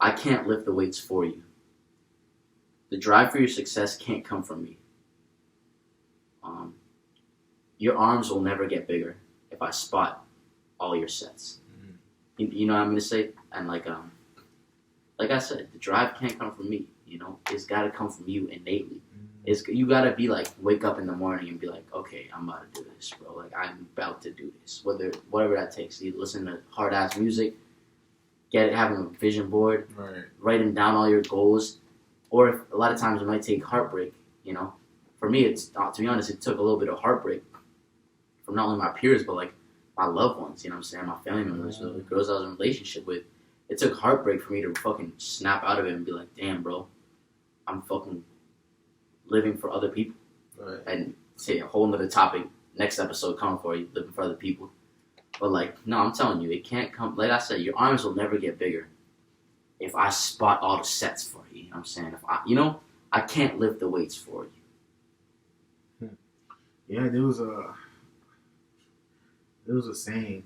C: I can't lift the weights for you. The drive for your success can't come from me. Your arms will never get bigger if I spot all your sets. Mm-hmm. You know what I'm gonna say? And like I said, the drive can't come from me. It's gotta come from you innately. Mm-hmm. You gotta be wake up in the morning and be okay, I'm about to do this, bro. I'm about to do this. Whatever that takes. You listen to hard ass music, having a vision board,
B: right.
C: Writing down all your goals, or a lot of times it might take heartbreak. For me, it's to be honest, it took a little bit of heartbreak from not only my peers, but my loved ones, my family members, the girls I was in a relationship with. It took heartbreak for me to fucking snap out of it and be damn, bro, I'm fucking living for other people.
B: Right.
C: And say a whole nother topic, next episode coming for you, living for other people. But no, I'm telling you, it can't come, like I said, your arms will never get bigger if I spot all the sets for you. You know what I'm saying? If I can't lift the weights for you.
B: Yeah, there was a saying.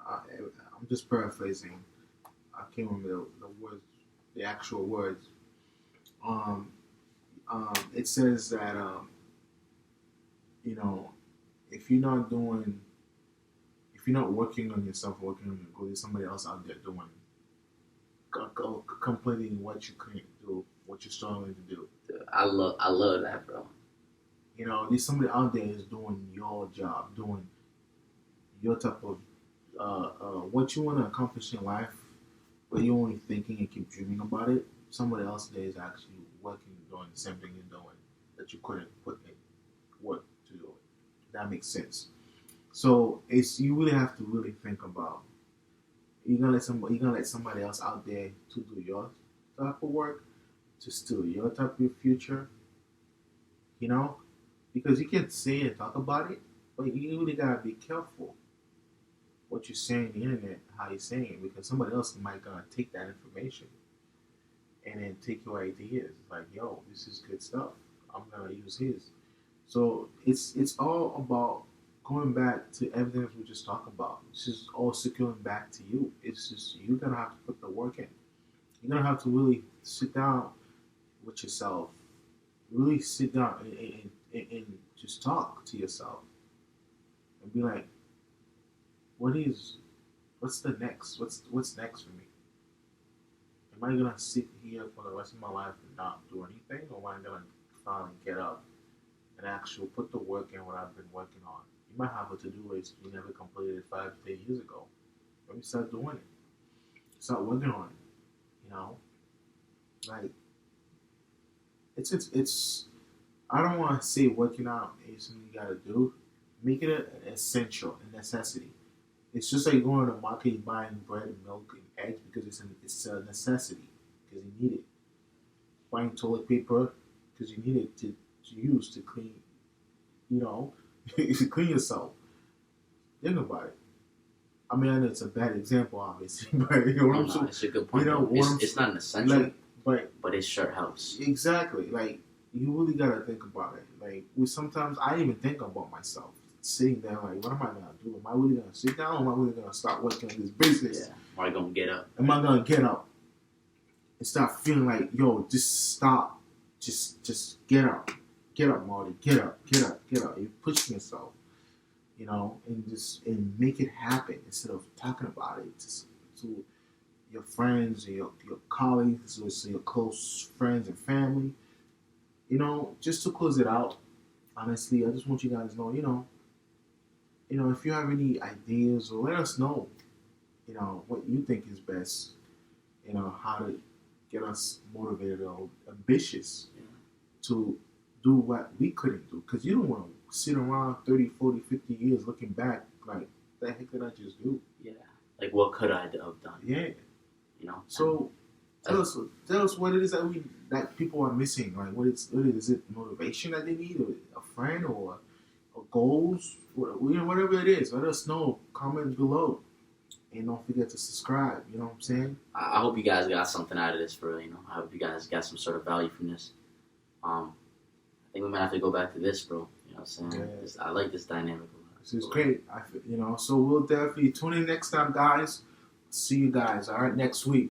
B: I'm just paraphrasing. I can't remember the words, the actual words. It says that if you're not working on yourself, working on your goal, there's somebody else out there doing completing what you couldn't do, what you're struggling to do.
C: I love that, bro.
B: There's somebody out there who's doing your job, doing your type of what you want to accomplish in life, but you're only thinking and keep dreaming about it. Somebody else there is actually working, doing the same thing you're doing that you couldn't put in work to do it. That makes sense. So you really have to really think about. You're gonna let somebody else out there to do your type of work, to steal your type of future. Because you can say and talk about it, but you really gotta be careful what you're saying on the internet, how you're saying it, because somebody else might gonna take that information and then take your ideas. Yo, this is good stuff. I'm gonna use his. So it's all about going back to everything we just talked about. It's just all circling back to you. It's just you're gonna have to put the work in. You're gonna have to really sit down with yourself. Really sit down and just talk to yourself and be what's the next? What's next for me? Am I gonna sit here for the rest of my life and not do anything, or am I gonna finally get up and actually put the work in what I've been working on? You might have a to-do list you never completed 5 to 10 years ago. Maybe start doing it. Start working on it. It's. I don't want to say working out is something you gotta do. Make it an essential, a necessity. It's just like going to the market, buying bread and milk and eggs because it's a necessity because you need it. Buying toilet paper because you need it to use to clean, to clean yourself. Think about it. I mean, I know it's a bad example, obviously, but
C: it's a good point. It's not an essential, but it sure helps.
B: Exactly. Like, you really gotta think about it. Like, sometimes I even think about myself sitting there, like, what am I gonna do? Am I really gonna sit down, or am I really gonna start working on this business?
C: Yeah. Am I gonna get up?
B: Am I gonna get up and start feeling like, yo, just stop, just get up, Marty, get up. You're pushing yourself. And make it happen instead of talking about it to your friends or your colleagues or your close friends and family. Just to close it out, honestly, I just want you guys to know, if you have any ideas, or let us know, what you think is best, how to get us motivated or ambitious to do what we couldn't do. Because you don't want to sit around 30, 40, 50 years looking back like, the heck did I just do?
C: Yeah. Like, what could I have done?
B: Yeah. So tell us what it is that people are missing. Like, what is it motivation that they need, or a friend, or goals, whatever it is. Let us know. Comment below. And don't forget to subscribe. You know what I'm saying?
C: I hope you guys got something out of this for real. I hope you guys got some sort of value from this. I think we might have to go back to this, bro. You know what I'm saying? Yeah. I like this dynamic.
B: This is great. So we'll definitely tune in next time, guys. See you guys, all right, next week.